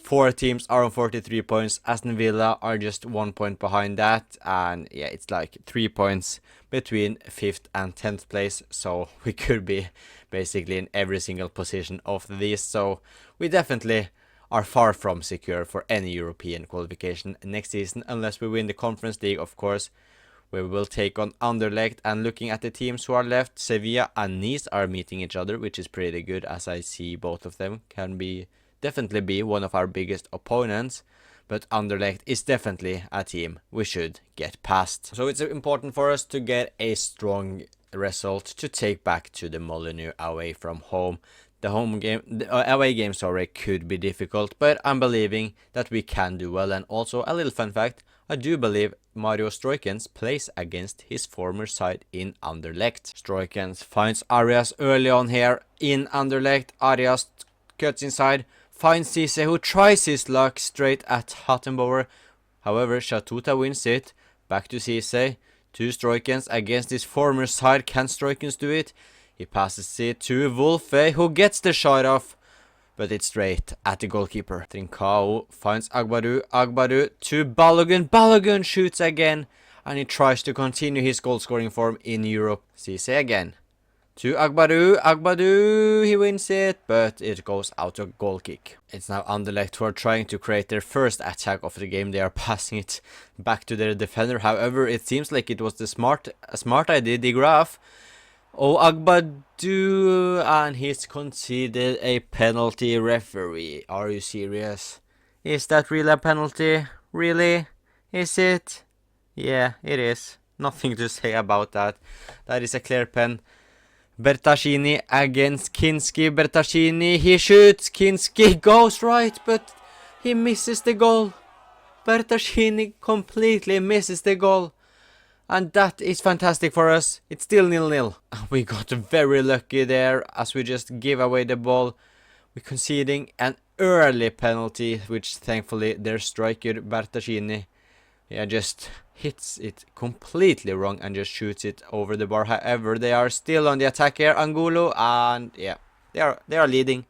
4 teams are on 43 points. Aston Villa are just 1 point behind that, and it's like 3 points between 5th and 10th place, so we could be basically in every single position of these. So we definitely are far from secure for any European qualification next season, unless we win the Conference League, of course. We will take on Anderlecht, and looking at the teams who are left, Sevilla and Nice are meeting each other, which is pretty good, as I see both of them can definitely be one of our biggest opponents. But Anderlecht is definitely a team we should get past. So it's important for us to get a strong result to take back to the Molineux away from home. The away game, could be difficult, but I'm believing that we can do well. And also a little fun fact, I do believe Mario Stroikens plays against his former side in Anderlecht. Stroikens finds Arias early on here in Anderlecht. Arias cuts inside, finds Cisse, who tries his luck straight at Hattenbauer. However, Chatuta wins it. Back to Cisse, to Stroikens against his former side. Can Stroikens do it? He passes it to Wolfe, who gets the shot off, but it's straight at the goalkeeper. Trincao finds Agbaru. Agbaru to Balogun. Balogun shoots again, and he tries to continue his goal-scoring form in Europe. Cisse again to Agbaru. Agbaru, he wins it, but it goes out a goal kick. It's now Anderlecht who are trying to create their first attack of the game. They are passing it back to their defender. However, it seems like it was a smart idea, De Graaf. Oh, Agbadu, and he's conceded a penalty. Referee, are you serious? Is that really a penalty? Really? Is it? Yeah, it is. Nothing to say about that. That is a clear pen. Bertaschini against Kinski. Bertaschini, he shoots. Kinski goes right, but he misses the goal. Bertaschini completely misses the goal. And that is fantastic for us. It's still 0-0. We got very lucky there as we just give away the ball. We're conceding an early penalty, which thankfully their striker Bertaschini just hits it completely wrong and just shoots it over the bar. However, they are still on the attack here, Angulo, and they are leading.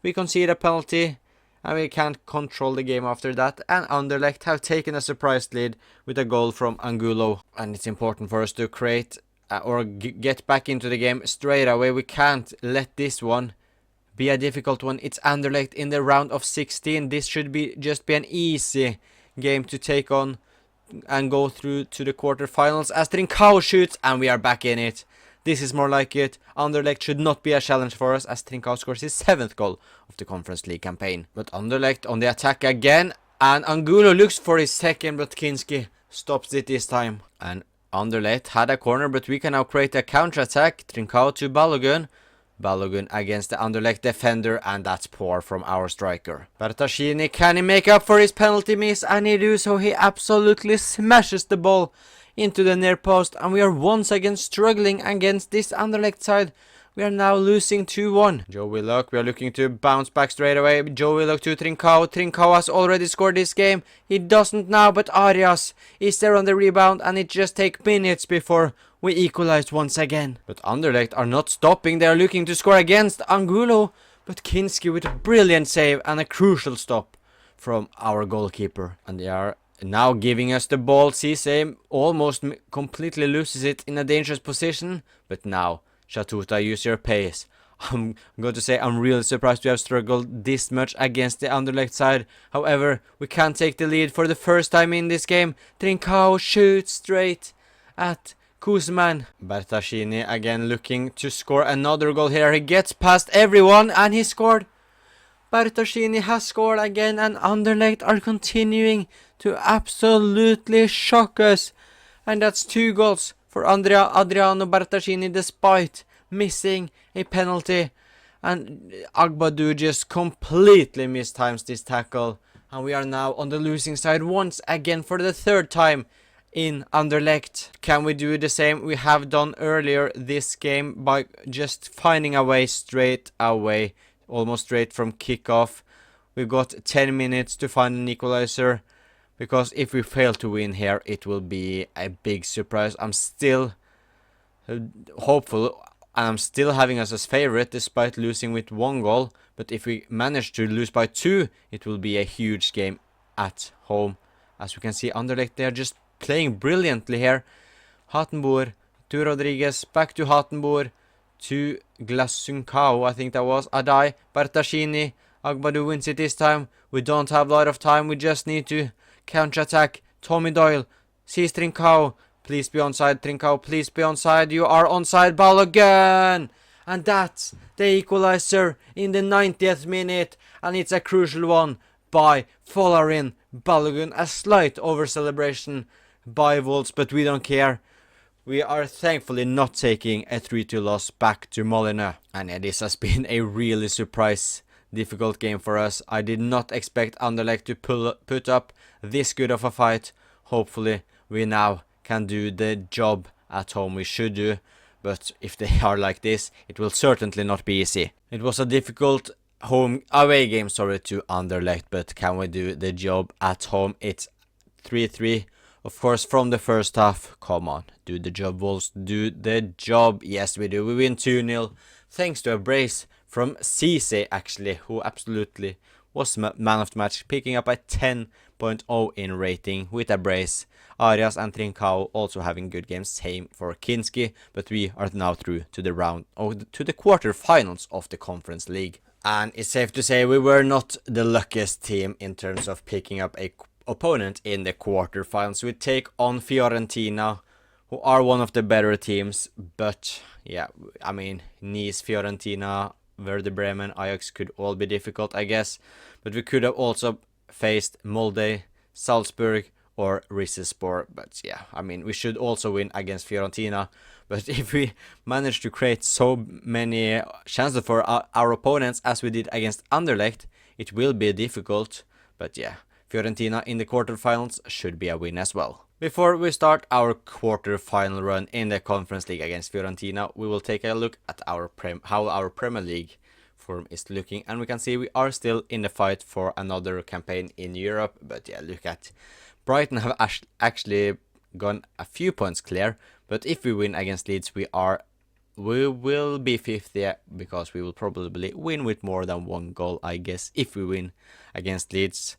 We concede a penalty and we can't control the game after that, and Anderlecht have taken a surprise lead with a goal from Angulo, and it's important for us to create or get back into the game straight away. We can't let this one be a difficult one. It's Anderlecht in the round of 16. This should just be an easy game to take on and go through to the quarterfinals as Trincao shoots, and we are back in it. This is more like it. Anderlecht should not be a challenge for us as Trincao scores his 7th goal of the Conference League campaign. But Anderlecht on the attack again, and Angulo looks for his 2nd, but Kinski stops it this time. And Anderlecht had a corner, but we can now create a counter-attack. Trincao to Balogun. Balogun against the Anderlecht defender, and that's poor from our striker. Bertaschini, can he make up for his penalty miss? And he do so. He absolutely smashes the ball into the near post, and we are once again struggling against this Anderlecht side. We are now losing 2-1. Joe Willock, we are looking to bounce back straight away. Joe Willock to Trincao. Trincao has already scored this game. He doesn't now, but Arias is there on the rebound, and it just takes minutes before we equalized once again. But Anderlecht are not stopping. They are looking to score against Angulo, but Kinski with a brilliant save and a crucial stop from our goalkeeper. And they are now giving us the ball. Cisse almost completely loses it in a dangerous position, but now Shatuta, use your pace. I'm going to say I'm really surprised we have struggled this much against the Anderlecht side. However, we can take the lead for the first time in this game. Trincao shoots straight at Kuzman. Bertaschini again looking to score another goal here. He gets past everyone and he scored. Bertaschini has scored again, and Anderlecht are continuing to absolutely shock us. And that's 2 goals for Adriano Bertaschini despite missing a penalty. And Agbadou just completely mistimes this tackle. And we are now on the losing side once again for the 3rd time in Anderlecht. Can we do the same we have done earlier this game by just finding a way straight away, almost straight from kickoff? We've got 10 minutes to find an equalizer, because if we fail to win here, it will be a big surprise. I'm still hopeful, and I'm still having us as favorite despite losing with 1 goal. But if we manage to lose by 2, it will be a huge game at home. As we can see, Anderlecht, they are just playing brilliantly here. Hattenboer to Rodriguez, back to Hattenboer, to Glasunkao, I think that was, Adai, Bertaschini, Agbadou wins it this time. We don't have a lot of time, we just need to counter-attack. Tommy Doyle sees Trincao, please be onside, Trincao, please be onside, you are onside, Balogun! And that's the equalizer in the 90th minute, and it's a crucial one by Folarin Balogun. A slight over-celebration by Wolves, but we don't care. We are thankfully not taking a 3-2 loss back to Molineux. And this has been a really difficult game for us. I did not expect Anderlecht to put up this good of a fight. Hopefully we now can do the job at home we should do. But if they are like this, it will certainly not be easy. It was a difficult away game to Anderlecht, but can we do the job at home? It's 3-3. Of course, from the first half. Come on, do the job, Wolves, do the job. Yes, we do. We win 2-0 thanks to a brace from Cisse, actually, who absolutely was man of the match, picking up a 10.0 in rating with a brace. Arias and Trincao also having good games, same for Kinski, but we are now through to the quarterfinals of the Conference League. And it's safe to say we were not the luckiest team in terms of picking up a opponent in the quarterfinals. We take on Fiorentina, who are one of the better teams, but yeah, I mean, Nice, Fiorentina, Werder Bremen, Ajax could all be difficult, I guess, but we could have also faced Molde, Salzburg, or Rizespor. But yeah, I mean, we should also win against Fiorentina. But if we manage to create so many chances for our opponents as we did against Anderlecht, it will be difficult. But yeah, Fiorentina in the quarterfinals should be a win as well. Before we start our quarterfinal run in the Conference League against Fiorentina, we will take a look at how our Premier League form is looking, and we can see we are still in the fight for another campaign in Europe. But yeah, look at Brighton have actually gone a few points clear, but if we win against Leeds, we will be 50th, because we will probably win with more than 1 goal, I guess, if we win against Leeds.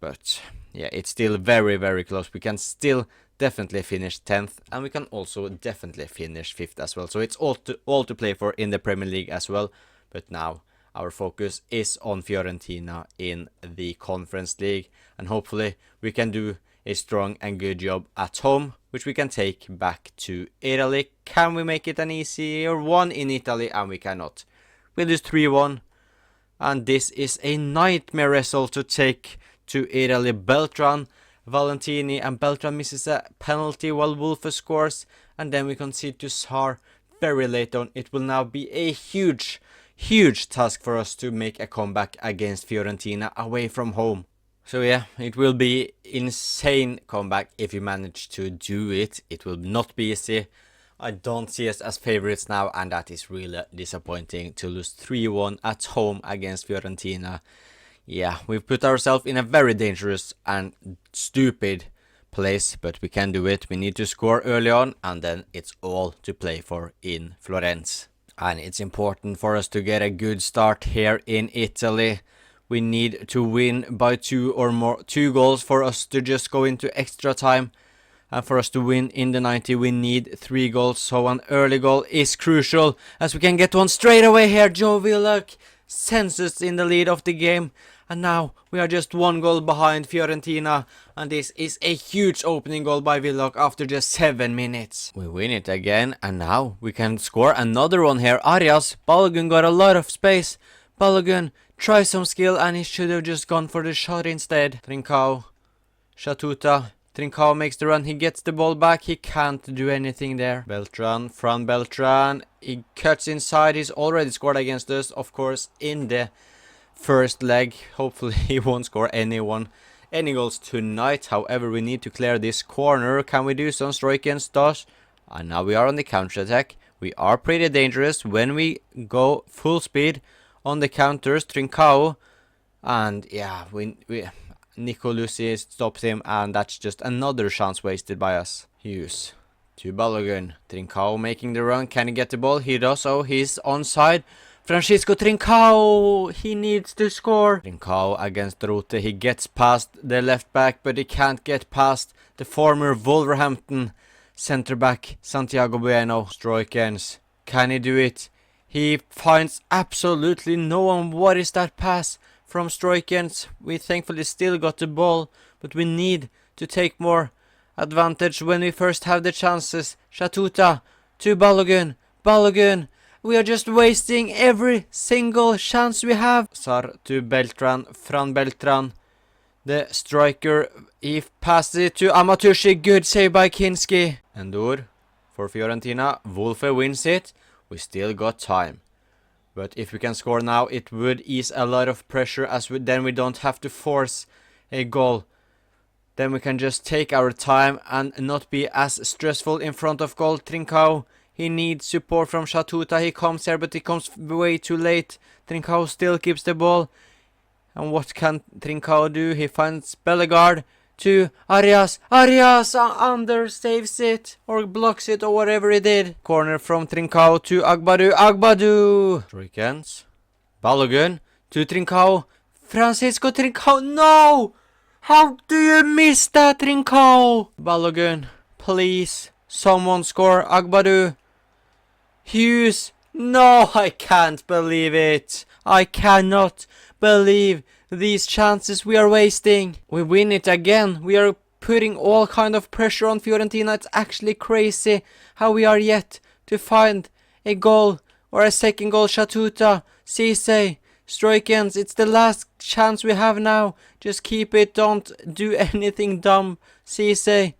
But yeah, it's still very, very close. We can still definitely finish 10th, and we can also definitely finish 5th as well. So it's all to play for in the Premier League as well. But now our focus is on Fiorentina in the Conference League, and hopefully we can do a strong and good job at home, which we can take back to Italy. Can we make it an easier one in Italy? And we cannot. We lose 3-1, and this is a nightmare result to take to Italy. Beltran, Valentini, and Beltran misses a penalty while Wolfe scores, and then we concede to Sarr very late on. It will now be a huge task for us to make a comeback against Fiorentina away from home. So yeah, it will be insane comeback if we manage to do it. It will not be easy. I don't see us as favorites now, and that is really disappointing to lose 3-1 at home against Fiorentina. Yeah, we've put ourselves in a very dangerous and stupid place, but we can do it. We need to score early on, and then it's all to play for in Florence. And it's important for us to get a good start here in Italy. We need to win by 2 goals for us to just go into extra time. And for us to win in the 90, we need 3 goals. So an early goal is crucial, as we can get one straight away here. Joe Willock sends us in the lead of the game. And now we are just 1 goal behind Fiorentina. And this is a huge opening goal by Willock after just 7 minutes. We win it again, and now we can score another one here. Arias, Balogun got a lot of space. Balogun tries some skill, and he should have just gone for the shot instead. Trincao, Shatuta. Trincao makes the run, he gets the ball back, he can't do anything there. Beltran, from Beltran, he cuts inside, he's already scored against us, of course, in the first leg. Hopefully he won't score any goals tonight. However, we need to clear this corner. Can we do some strike and stuff? And now we are on the counter attack. We are pretty dangerous when we go full speed on the counters. Trincao, and yeah, Nico Lucy stops him, and that's just another chance wasted by us. Hughes to Balogun. Trincao making the run. Can he get the ball? He does. Oh, he's onside. Francisco Trincao, he needs to score. Trincao against Rote, he gets past the left back, but he can't get past the former Wolverhampton centre back Santiago Bueno. Stroikens, can he do it? He finds absolutely no one. What is that pass from Stroikens? We thankfully still got the ball, but we need to take more advantage when we first have the chances. Shatuta to Balogun. Balogun. We are just wasting every single chance we have. Sarr to Beltran, from Beltran. The striker, he passes it to Amaturci. Good save by Kinski. Endur for Fiorentina. Wolfe wins it. We still got time. But if we can score now, it would ease a lot of pressure, as then we don't have to force a goal. Then we can just take our time and not be as stressful in front of goal. Trincao, he needs support from Shatuta. He comes here, but he comes way too late. Trincao still keeps the ball. And what can Trincao do? He finds Bellegarde to Arias. Arias under saves it, or blocks it, or whatever he did. Corner from Trincao to Agbadou. Agbadou! Stroikens. Balogun to Trincao. Francisco Trincao. No! How do you miss that, Trincao? Balogun, please. Someone score. Agbadou. Hughes. No, I can't believe it. I cannot believe these chances we are wasting. We win it again. We are putting all kind of pressure on Fiorentina. It's actually crazy how we are yet to find a goal or a second goal. Shatuta, Cisse, Stroikens, it's the last chance we have now. Just keep it, don't do anything dumb. Cisse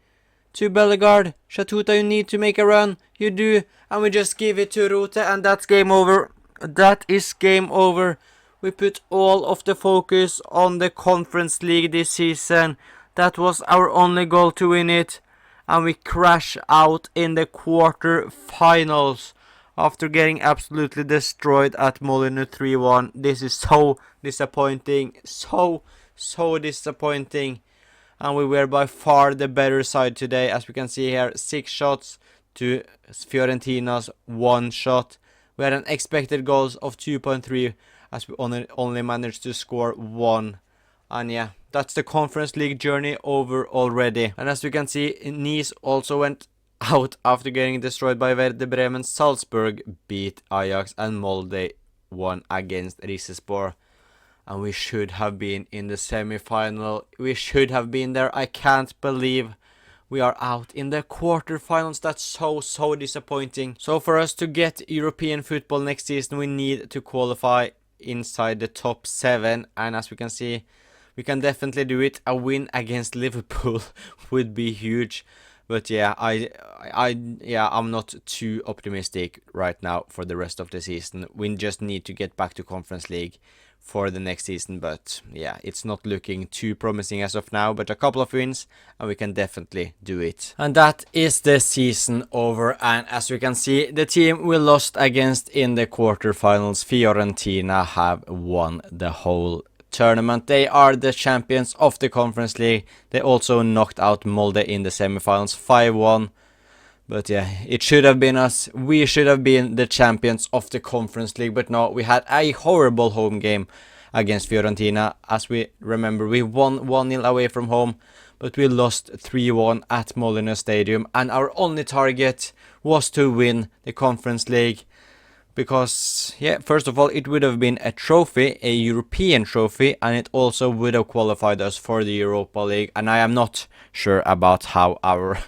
to Bellegarde. Shatuta, you need to make a run. You do, and we just give it to Rute, and that's game over. That is game over. We put all of the focus on the Conference League this season. That was our only goal, to win it. And we crash out in the quarter-finals after getting absolutely destroyed at Molineux 3-1. This is so disappointing. So disappointing. And we were by far the better side today. As we can see here, 6 shots to Fiorentina's 1 shot. We had an expected goals of 2.3 as we only managed to score 1. And yeah, that's the Conference League journey over already. And as we can see, Nice also went out after getting destroyed by Werder Bremen. Salzburg beat Ajax and Molde won against Rizespor. And we should have been in the semi-final. We should have been there. I can't believe we are out in the quarterfinals. That's so disappointing. So for us to get European football next season, we need to qualify inside the top 7. And as we can see, we can definitely do it. A win against Liverpool would be huge. But yeah, I'm not too optimistic right now for the rest of the season. We just need to get back to Conference League for the next season. But yeah, it's not looking too promising as of now. But a couple of wins and we can definitely do it. And that is the season over. And as we can see, the team we lost against in the quarterfinals, Fiorentina, have won the whole tournament. They are the champions of the Conference League. They also knocked out Molde in the semifinals 5-1. But yeah, it should have been us. We should have been the champions of the Conference League. But no, we had a horrible home game against Fiorentina. As we remember, we won 1-0 away from home, but we lost 3-1 at Molineux Stadium. And our only target was to win the Conference League. Because, yeah, first of all, it would have been a trophy, a European trophy, and it also would have qualified us for the Europa League. And I am not sure about how our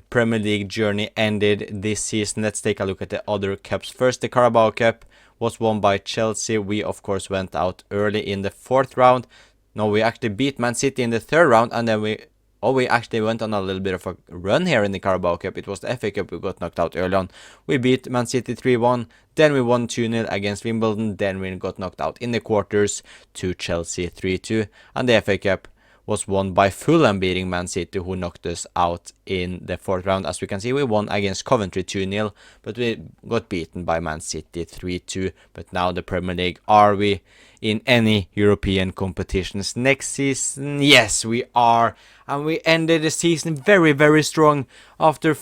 Premier League journey ended this season. Let's take a look at the other cups. First, the Carabao Cup was won by Chelsea. We, of course, went out early in the 4th round. No, we actually beat Man City in the 3rd round, and then we actually went on a little bit of a run here in the Carabao Cup. It was the FA Cup we got knocked out early on. We beat Man City 3-1, then we won 2-0 against Wimbledon, then we got knocked out in the quarters to Chelsea 3-2, and the FA Cup was won by Fulham beating Man City, who knocked us out in the 4th round. As we can see, we won against Coventry 2-0, but we got beaten by Man City 3-2. But now the Premier League, are we in any European competitions next season? Yes, we are. And we ended the season very strong after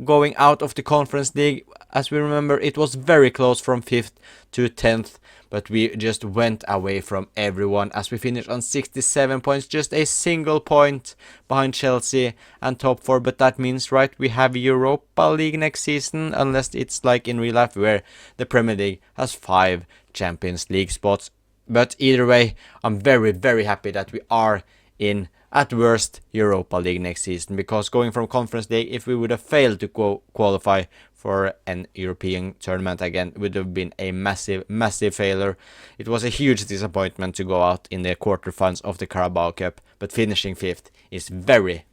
going out of the Conference League. As we remember, it was very close from 5th to 10th. But we just went away from everyone as we finished on 67 points, just a single point behind Chelsea and top 4. But that means, right, we have Europa League next season, unless it's like in real life where the Premier League has 5 Champions League spots. But either way, I'm very happy that we are in, at worst, Europa League next season. Because going from Conference League, if we would have failed to qualify for an European tournament again, would have been a massive failure. It was a huge disappointment to go out in the quarterfinals of the Carabao Cup, but finishing 5th is very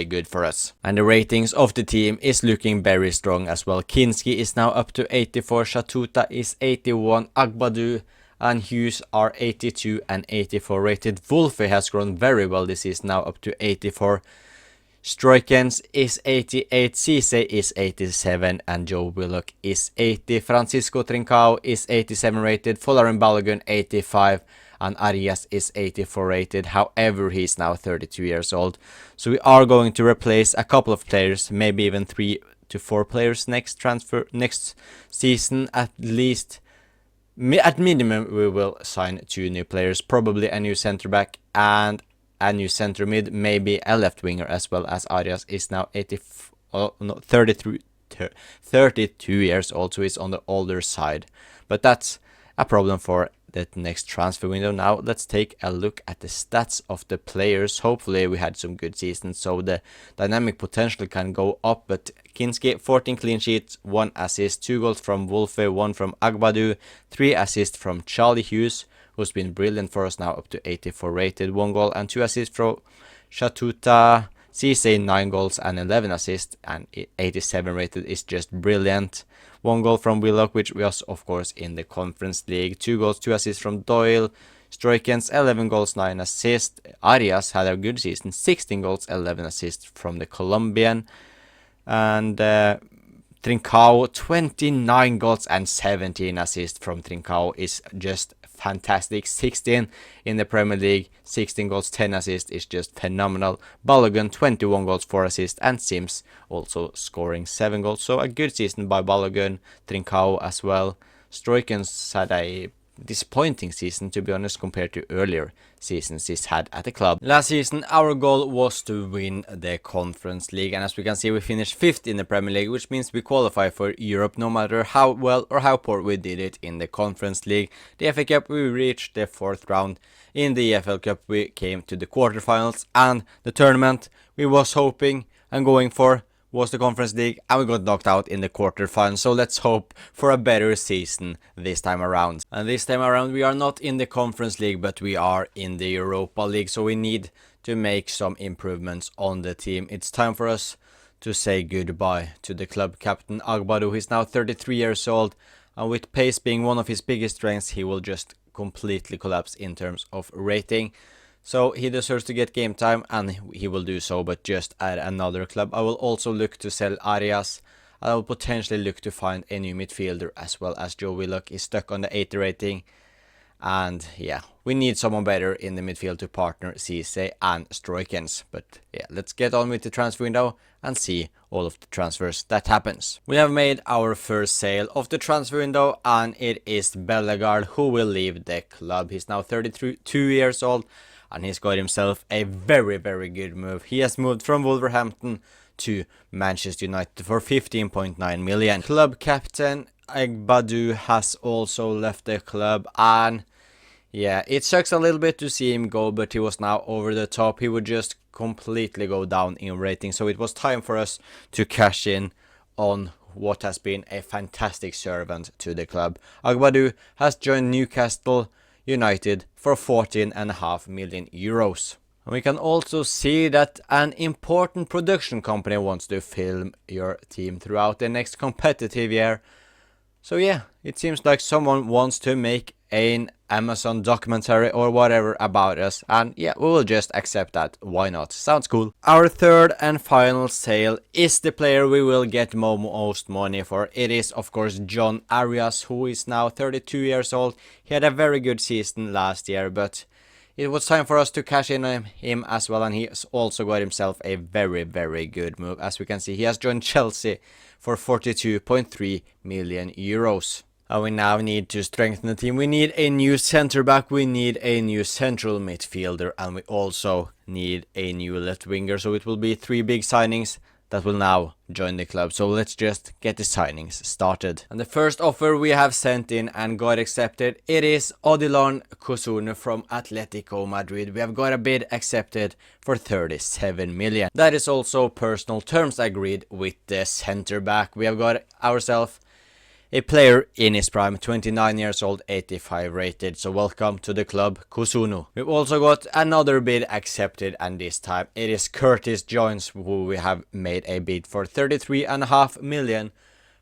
good for us. And the ratings of the team is looking very strong as well. Kinski is now up to 84, Shatuta is 81, Agbadou and Hughes are 82 and 84 rated. Wolfe has grown very well this season, now up to 84. Stroikens is 88, Cisse is 87, and Joe Willock is 80. Francisco Trincao is 87 rated, Folarin Balogun 85, and Arias is 84 rated. However, he's now 32 years old. So we are going to replace a couple of players, maybe even 3 to 4 players next season at least. At minimum, we will sign 2 new players, probably a new centre back and a new centre mid, maybe a left winger as well, as Arias is now 32 years old, so he's on the older side. But that's a problem for the next transfer window. Now let's take a look at the stats of the players. Hopefully we had some good seasons, so the dynamic potential can go up. But Kinski, 14 clean sheets, 1 assist, 2 goals from Wolfe, 1 from Agbadou, 3 assists from Charlie Hughes, who's been brilliant for us now, up to 84 rated, 1 goal and 2 assists from Shatuta. Cisse 9 goals and 11 assists, and 87 rated is just brilliant. 1 goal from Willock, which was of course in the Conference League. 2 goals, 2 assists from Doyle. Stroikens 11 goals, 9 assists. Arias had a good season, 16 goals, 11 assists from the Colombian. And Trincao, 29 goals and 17 assists from Trincao is just fantastic. 16 in the Premier League, 16 goals, 10 assists is just phenomenal. Balogun, 21 goals, 4 assists, and Sims also scoring 7 goals. So a good season by Balogun, Trincao as well. Stroikens had a disappointing season, to be honest, compared to earlier seasons he's had at the club. Last season our goal was to win the Conference League, and as we can see we finished 5th in the Premier League, which means we qualify for Europe no matter how well or how poor we did it in the Conference League. The FA Cup we reached the 4th round. In the EFL Cup we came to the quarterfinals, and the tournament we was hoping and going for was the Conference League, and we got knocked out in the quarterfinals. So let's hope for a better season this time around. And this time around we are not in the Conference League, but we are in the Europa League, so we need to make some improvements on the team. It's time for us to say goodbye to the club captain Agbadou, who is now 33 years old, and with pace being one of his biggest strengths, he will just completely collapse in terms of rating. So he deserves to get game time, and he will do so, but just at another club. I will also look to sell Arias. I will potentially look to find a new midfielder, as well as Joe Willock is stuck on the 80 rating. And yeah, we need someone better in the midfield to partner Cisse and Stroikens. But yeah, let's get on with the transfer window and see all of the transfers that happens. We have made our first sale of the transfer window, and it is Bellegarde who will leave the club. He's now 32 years old, and he's got himself a very, very good move. He has moved from Wolverhampton to Manchester United for 15.9 million. Club captain Agbadou has also left the club, and yeah, it sucks a little bit to see him go, but he was now over the top. He would just completely go down in rating, so it was time for us to cash in on what has been a fantastic servant to the club. Agbadou has joined Newcastle United for 14.5 million euros. And we can also see that an important production company wants to film your team throughout the next competitive year. So yeah, it seems like someone wants to make an Amazon documentary or whatever about us, and yeah, we will just accept that. Why not? Sounds cool. Our third and final sale is the player we will get most money for. It is of course John Arias, who is now 32 years old. He had a very good season last year, but it was time for us to cash in on him as well, and he has also got himself a very, very good move. As we can see, he has joined Chelsea for 42.3 million euros. And we now need to strengthen the team. We need a new centre back, we need a new central midfielder, and we also need a new left winger. So it will be 3 big signings that will now join the club. So let's just get the signings started. And the first offer we have sent in and got accepted, it is Odilon Kusunu from Atletico Madrid. We have got a bid accepted for 37 million. That is also personal terms agreed with the centre back. We have got ourselves a player in his prime, 29 years old, 85 rated. So welcome to the club, Kusunu. We've also got another bid accepted, and this time it is Curtis Jones, who we have made a bid for 33.5 million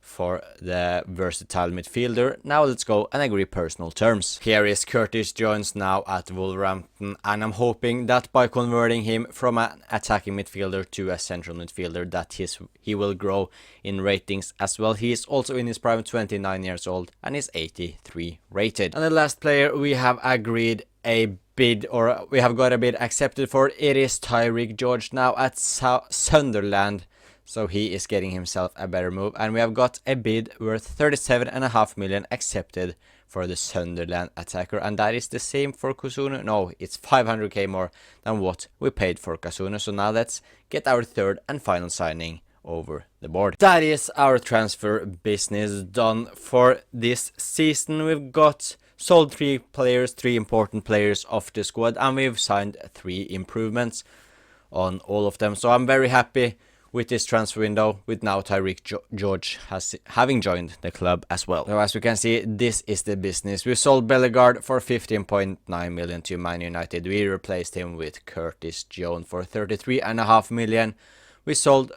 for the versatile midfielder. Now let's go and agree personal terms. Here is Curtis Jones now at Wolverhampton, and I'm hoping that by converting him from an attacking midfielder to a central midfielder, that he will grow in ratings as well. He is also in his prime, 29 years old, and is 83 rated. And the last player we have agreed a bid, or we have got a bid accepted for, it is Tyreek George now at Sunderland. So he is getting himself a better move, and we have got a bid worth 37.5 million accepted for the Sunderland attacker, and that is the same for Kusunu. No, it's 500k more than what we paid for Kusunu. So now let's get our third and final signing over the board. That is our transfer business done for this season. We've got sold 3 players, 3 important players of the squad, and we've signed 3 improvements on all of them. So I'm very happy with this transfer window, with now Tyreek George having joined the club as well. So as we can see, this is the business. We sold Bellegarde for 15.9 million to Man United. We replaced him with Curtis Jones for 33.5 million. We sold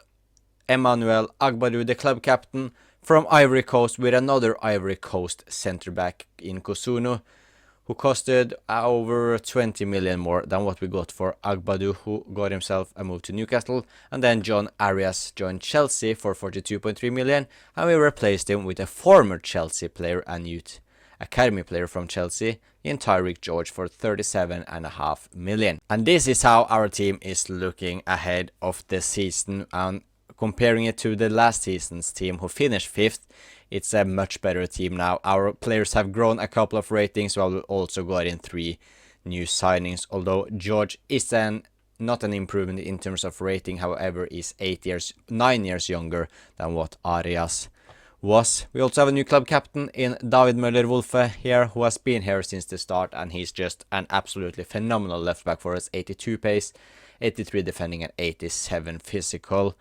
Emmanuel Agbadou, the club captain, from Ivory Coast, with another Ivory Coast centre-back in Cotonou, who costed over 20 million more than what we got for Agbadou, who got himself a move to Newcastle. And then John Arias joined Chelsea for 42.3 million, and we replaced him with a former Chelsea player and youth academy player from Chelsea in Tyreek George for 37.5 million. And this is how our team is looking ahead of the season, and comparing it to the last season's team who finished 5th, it's a much better team now. Our players have grown a couple of ratings, while we also got in 3 new signings. Although George is not an improvement in terms of rating, however, is 9 years younger than what Arias was. We also have a new club captain in David Möller-Wolfe here, who has been here since the start, and he's just an absolutely phenomenal left back for us. 82 pace, 83 defending, and 87 physical.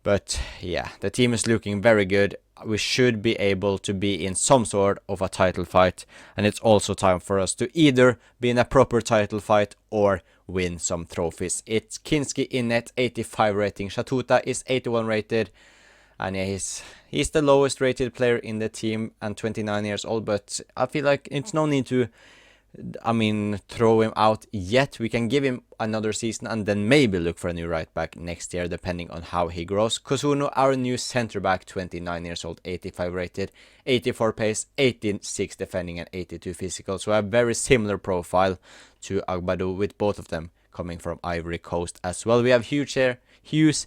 But yeah, the team is looking very good. We should be able to be in some sort of a title fight, and it's also time for us to either be in a proper title fight or win some trophies. It's Kinski in net, 85 rating. Shatuta is 81 rated, and yeah, he's the lowest rated player in the team and 29 years old, but I feel like it's no need to throw him out yet. We can give him another season and then maybe look for a new right back next year, depending on how he grows. Kosuno, our new centre back, 29 years old, 85 rated, 84 pace, 86 defending, and 82 physical. So a very similar profile to Agbadou, with both of them coming from Ivory Coast as well. We have Hughes here, who's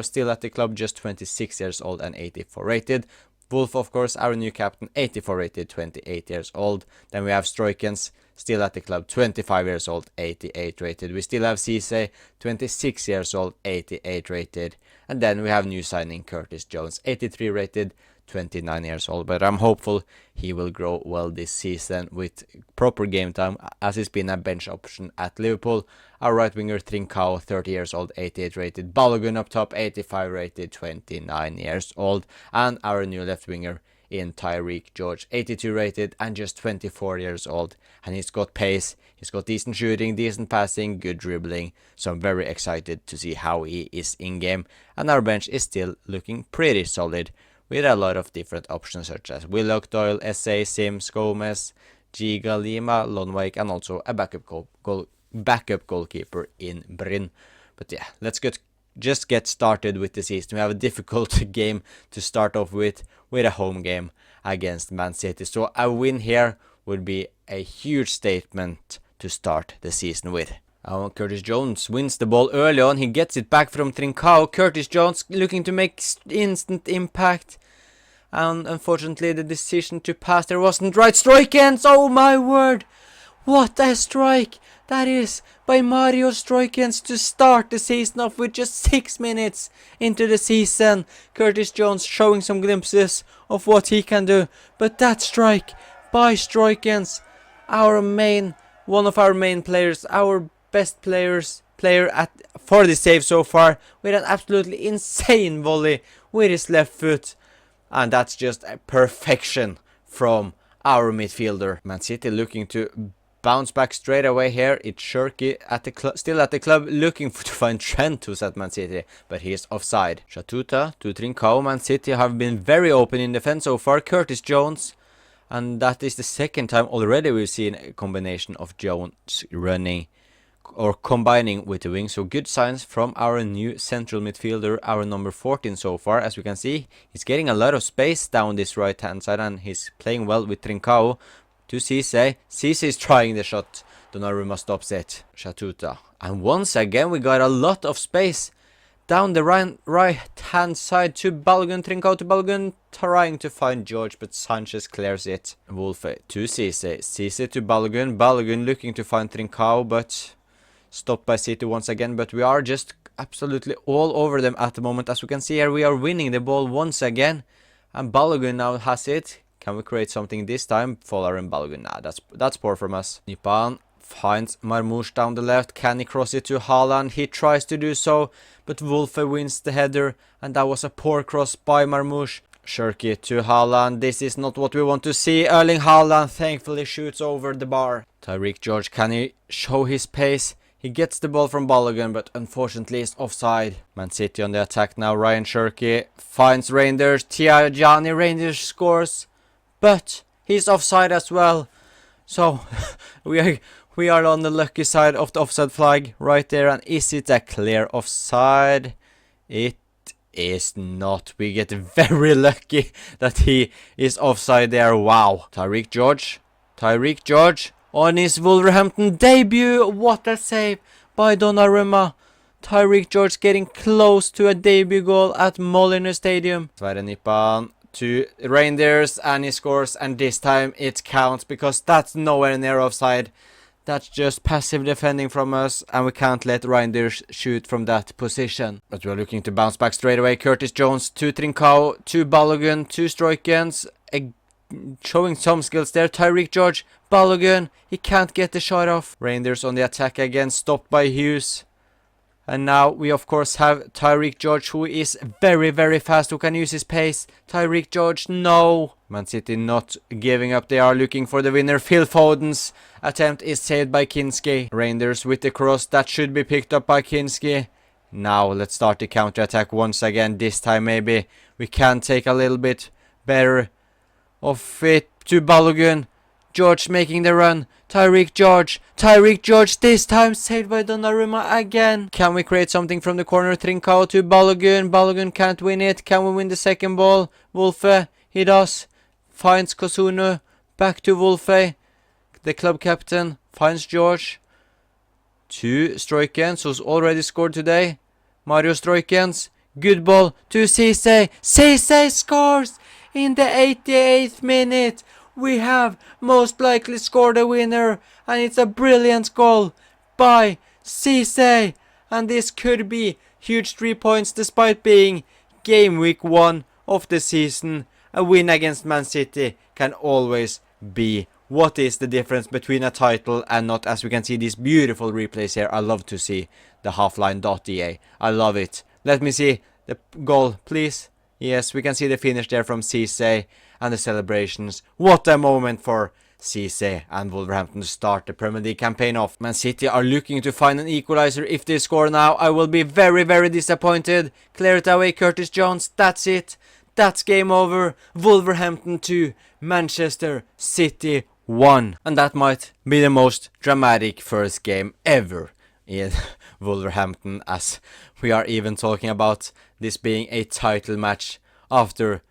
still at the club, just 26 years old and 84 rated. Wolf, of course, our new captain, 84 rated, 28 years old. Then we have Stroikens, still at the club, 25 years old, 88 rated. We still have Cisse, 26 years old, 88 rated. And then we have new signing Curtis Jones, 83 rated, 29 years old. But I'm hopeful he will grow well this season with proper game time, as he's been a bench option at Liverpool. Our right winger Trincao, 30 years old, 88 rated. Balogun up top, 85 rated, 29 years old. And our new left winger in Tyreek George, 82 rated and just 24 years old. And he's got pace, he's got decent shooting, decent passing, good dribbling. So I'm very excited to see how he is in game. And our bench is still looking pretty solid, with a lot of different options such as Willock, Doyle, SA, Sims, Gomez, Giga, Lima, Lonwake, and also a backup goalkeeper in Bryn. But yeah, let's just get started with the season. We have a difficult game to start off with a home game against Man City. So a win here would be a huge statement to start the season with. Curtis Jones wins the ball early on. He gets it back from Trincao. Curtis Jones looking to make instant impact. And unfortunately, the decision to pass there wasn't right. Stroikens! Oh my word! What a strike that is by Mario Stroikens to start the season off with just 6 minutes into the season. Curtis Jones showing some glimpses of what he can do. But that strike by Stroikens, one of our main players, our best player for the save so far, with an absolutely insane volley with his left foot. And that's just a perfection from our midfielder. Man City looking to bounce back straight away here. It's Shirky still at the club, looking to find Trent, who's at Man City, but he is offside. Shatuta to Trincao. Man City have been very open in defense so far. Curtis Jones, and that is the second time already we've seen a combination of Jones running or combining with the wing. So good signs from our new central midfielder, our number 14 so far. As we can see, he's getting a lot of space down this right hand side, and he's playing well with Trincao to Cisse. Cisse is trying the shot. Donnarumma stops it. Shatuta. And once again we got a lot of space down the right hand side to Balogun. Trincao to Balogun, trying to find George, but Sanchez clears it. Wolfe to Cisse. Cisse to Balogun. Balogun looking to find Trincao, but stopped by City once again. But we are just absolutely all over them at the moment. As we can see here, we are winning the ball once again, and Balogun now has it. Can we create something this time? Follower and Balogun. Nah, that's poor from us. Nipan finds Marmoush down the left. Can he cross it to Haaland? He tries to do so, but Wolfe wins the header, and that was a poor cross by Marmoush. Shirky to Haaland. This is not what we want to see. Erling Haaland thankfully shoots over the bar. Tyreek George, can he show his pace? He gets the ball from Balogun, but unfortunately is offside. Man City on the attack now. Ryan Shirky finds Rangers. Gianni Rangers scores, but he's offside as well. So we are on the lucky side of the offside flag right there. And is it a clear offside? It is not. We get very lucky that he is offside there. Wow. Tyreek George on his Wolverhampton debut. What a save by Donnarumma. Tyreek George getting close to a debut goal at Molyneux Stadium. Sverre Nippan to Rangers, and he scores, and this time it counts because that's nowhere near offside. That's just passive defending from us, and we can't let Rangers shoot from that position. But we're looking to bounce back straight away. Curtis Jones to Trincao, to Balogun, to Stroikens. Showing some skills there. Tyreek George, Balogun, he can't get the shot off. Rangers on the attack again, stopped by Hughes. And now we of course have Tyreek George, who is very, very fast, who can use his pace. Tyreek George, no. Man City not giving up. They are looking for the winner. Phil Foden's attempt is saved by Kinski. Rangers with the cross. That should be picked up by Kinski. Now let's start the counter-attack once again. This time maybe we can take a little bit better of it to Balogun. George making the run. Tyreek George this time saved by Donnarumma again. Can we create something from the corner? Trincao to Balogun. Balogun can't win it. Can we win the second ball? Wolfe, he does. Finds Kosunu. Back to Wolfe. The club captain finds George. To Stroikens, who's already scored today. Mario Stroikens. Good ball to Cisse. Cisse scores in the 88th minute. We have most likely scored a winner, and it's a brilliant goal by Cisse. And this could be huge 3 points despite being game week 1 of the season. A win against Man City can always be what is the difference between a title and not. As we can see these beautiful replays here. I love to see the halfline.ea. I love it. Let me see the goal, please. Yes, we can see the finish there from Cisse and the celebrations. What a moment for Cisse and Wolverhampton to start the Premier League campaign off. Man City are looking to find an equalizer. If they score now, I will be very, very disappointed. Clear it away, Curtis Jones. That's it. That's game over. Wolverhampton 2, Manchester City 1. And that might be the most dramatic first game ever in Wolverhampton, as we are even talking about this being a title match after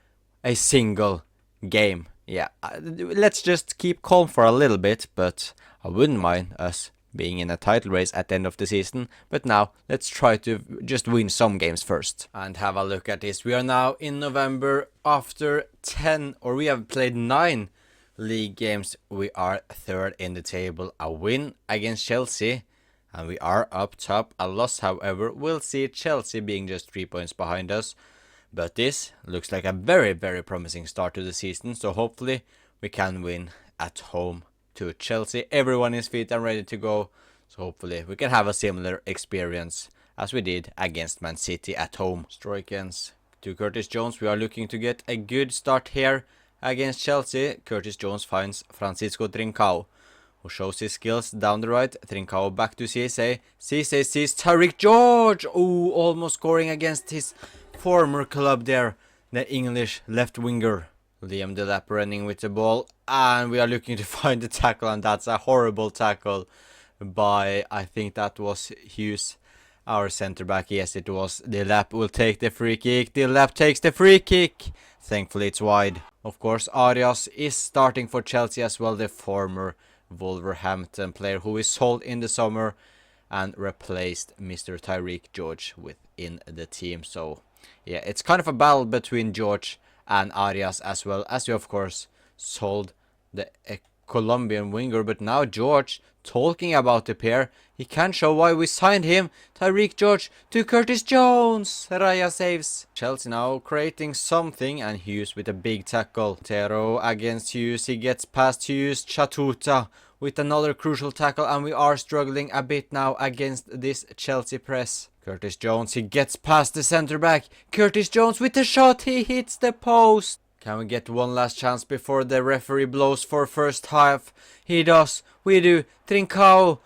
a single game. Yeah, let's just keep calm for a little bit, but I wouldn't mind us being in a title race at the end of the season. But now let's try to just win some games first and have a look at this. We are now in November. After 10, or we have played 9 league games, we are third in the table. A win against Chelsea and we are up top. A loss, however, we'll see Chelsea being just 3 points behind us. But this looks like a very, very promising start to the season. So hopefully we can win at home to Chelsea. Everyone is fit and ready to go. So hopefully we can have a similar experience as we did against Man City at home. Stroikens to Curtis Jones. We are looking to get a good start here against Chelsea. Curtis Jones finds Francisco Trincao, who shows his skills down the right. Trincao back to Cisse. Cisse sees Tyreek George. Oh, almost scoring against his former club there, the English left winger. Liam Delap running with the ball, and we are looking to find the tackle, and that's a horrible tackle by, I think that was Hughes, our centre back. Yes, it was. Delap will take the free kick. Delap takes the free kick. Thankfully it's wide. Of course, Arias is starting for Chelsea as well, the former Wolverhampton player who is sold in the summer and replaced Mr. Tyreek George within the team. So yeah, it's kind of a battle between George and Arias, as well as we of course sold the Colombian winger. But now George talking about the pair, he can show why we signed him. Tyreek George to Curtis Jones. Raya saves. Chelsea now creating something, and Hughes with a big tackle. Tero against Hughes. He gets past Hughes. Chatuta with another crucial tackle, and we are struggling a bit now against this Chelsea press. Curtis Jones, he gets past the centre back. Curtis Jones with the shot, he hits the post. Can we get one last chance before the referee blows for first half? He does. We do. Trincao.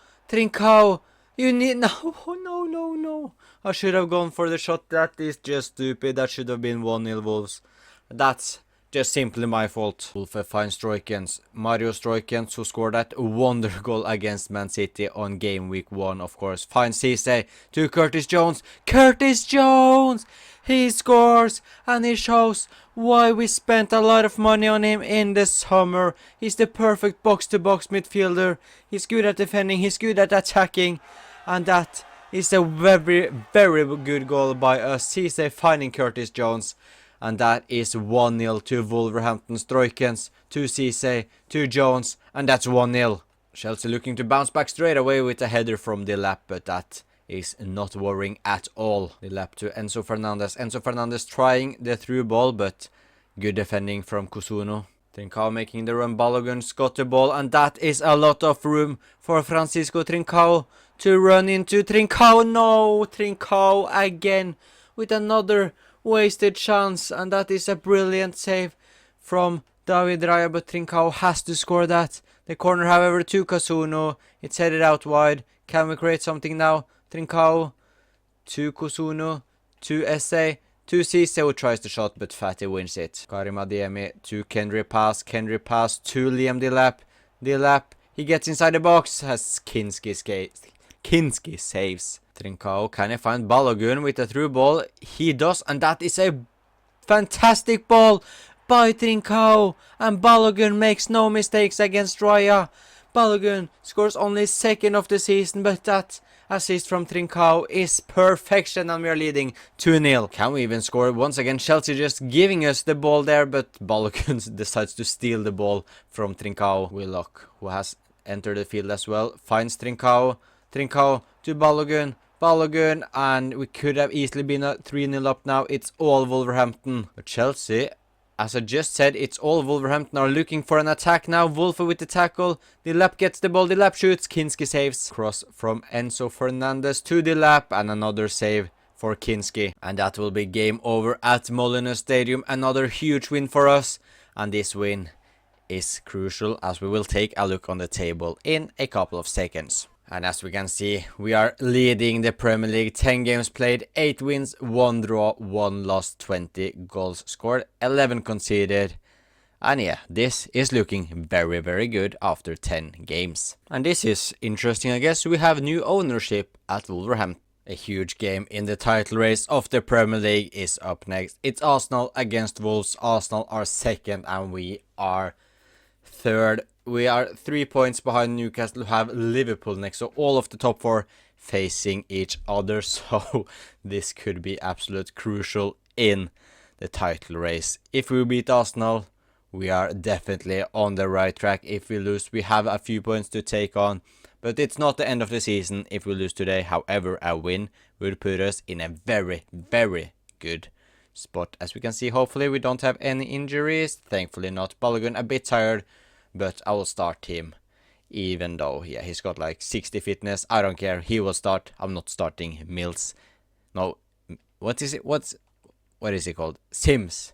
You need... No. I should have gone for the shot. That is just stupid. That should have been 1-0 Wolves. That's just simply my fault. Wolfe finds Stroikens. Mario Stroikens, who scored that wonder goal against Man City on game week 1, of course. Finds Cisse to Curtis Jones. Curtis Jones! He scores, and he shows why we spent a lot of money on him in the summer. He's the perfect box-to-box midfielder. He's good at defending, he's good at attacking, and that is a very, very good goal by us. Cisse finding Curtis Jones. And that is 1-0 to Wolverhampton. Stroikens to Cisse to Jones. And that's 1-0. Chelsea looking to bounce back straight away with a header from Delap. But that is not worrying at all. Delap to Enzo Fernandez. Enzo Fernandez trying the through ball. But good defending from Kusuno. Trincao making the run. Balogun's got the ball. And that is a lot of room for Francisco Trincao to run into. Trincao, no! Trincao again with another wasted chance, and that is a brilliant save from David Raya, but Trincao has to score that. The corner, however, to Kusuno. It's headed out wide. Can we create something now? Trincao to Kusuno to Esse to Cisse, who tries the shot, but Fatty wins it. Karim Adeyemi to Kendry pass to Liam Delap, he gets inside the box, has Kinski saves. Trincao, can he find Balogun with a through ball? He does, and that is a fantastic ball by Trincao. And Balogun makes no mistakes against Raya. Balogun scores only second of the season, but that assist from Trincao is perfection, and we are leading 2-0. Can we even score? Once again, Chelsea just giving us the ball there, but Balogun decides to steal the ball from Trincao. Willock, who has entered the field as well, finds Trincao to Balogun, and we could have easily been a 3-0 up now. It's all Wolverhampton. But Chelsea, as I just said, it's all Wolverhampton are looking for an attack now. Wolfe with the tackle. Delap gets the ball. Delap shoots. Kinski saves. Cross from Enzo Fernandez to Delap, and another save for Kinski. And that will be game over at Molineux Stadium. Another huge win for us. And this win is crucial, as we will take a look on the table in a couple of seconds. And as we can see, we are leading the Premier League. 10 games played, 8 wins, 1 draw, 1 loss, 20 goals scored, 11 conceded. And yeah, this is looking very, very good after 10 games. And this is interesting, I guess. We have new ownership at Wolverhampton. A huge game in the title race of the Premier League is up next. It's Arsenal against Wolves. Arsenal are second and we are third. We are 3 points behind Newcastle, who have Liverpool next. So all of the top 4 facing each other. So this could be absolute crucial in the title race. If we beat Arsenal, we are definitely on the right track. If we lose, we have a few points to take on. But it's not the end of the season if we lose today. However, a win would put us in a very, very good spot. As we can see, hopefully we don't have any injuries. Thankfully not. Balogun a bit tired, but I will start him. Even though, yeah, he's got like 60 fitness. I don't care. He will start. I'm not starting Mills. No, what is it? What is it called? Sims.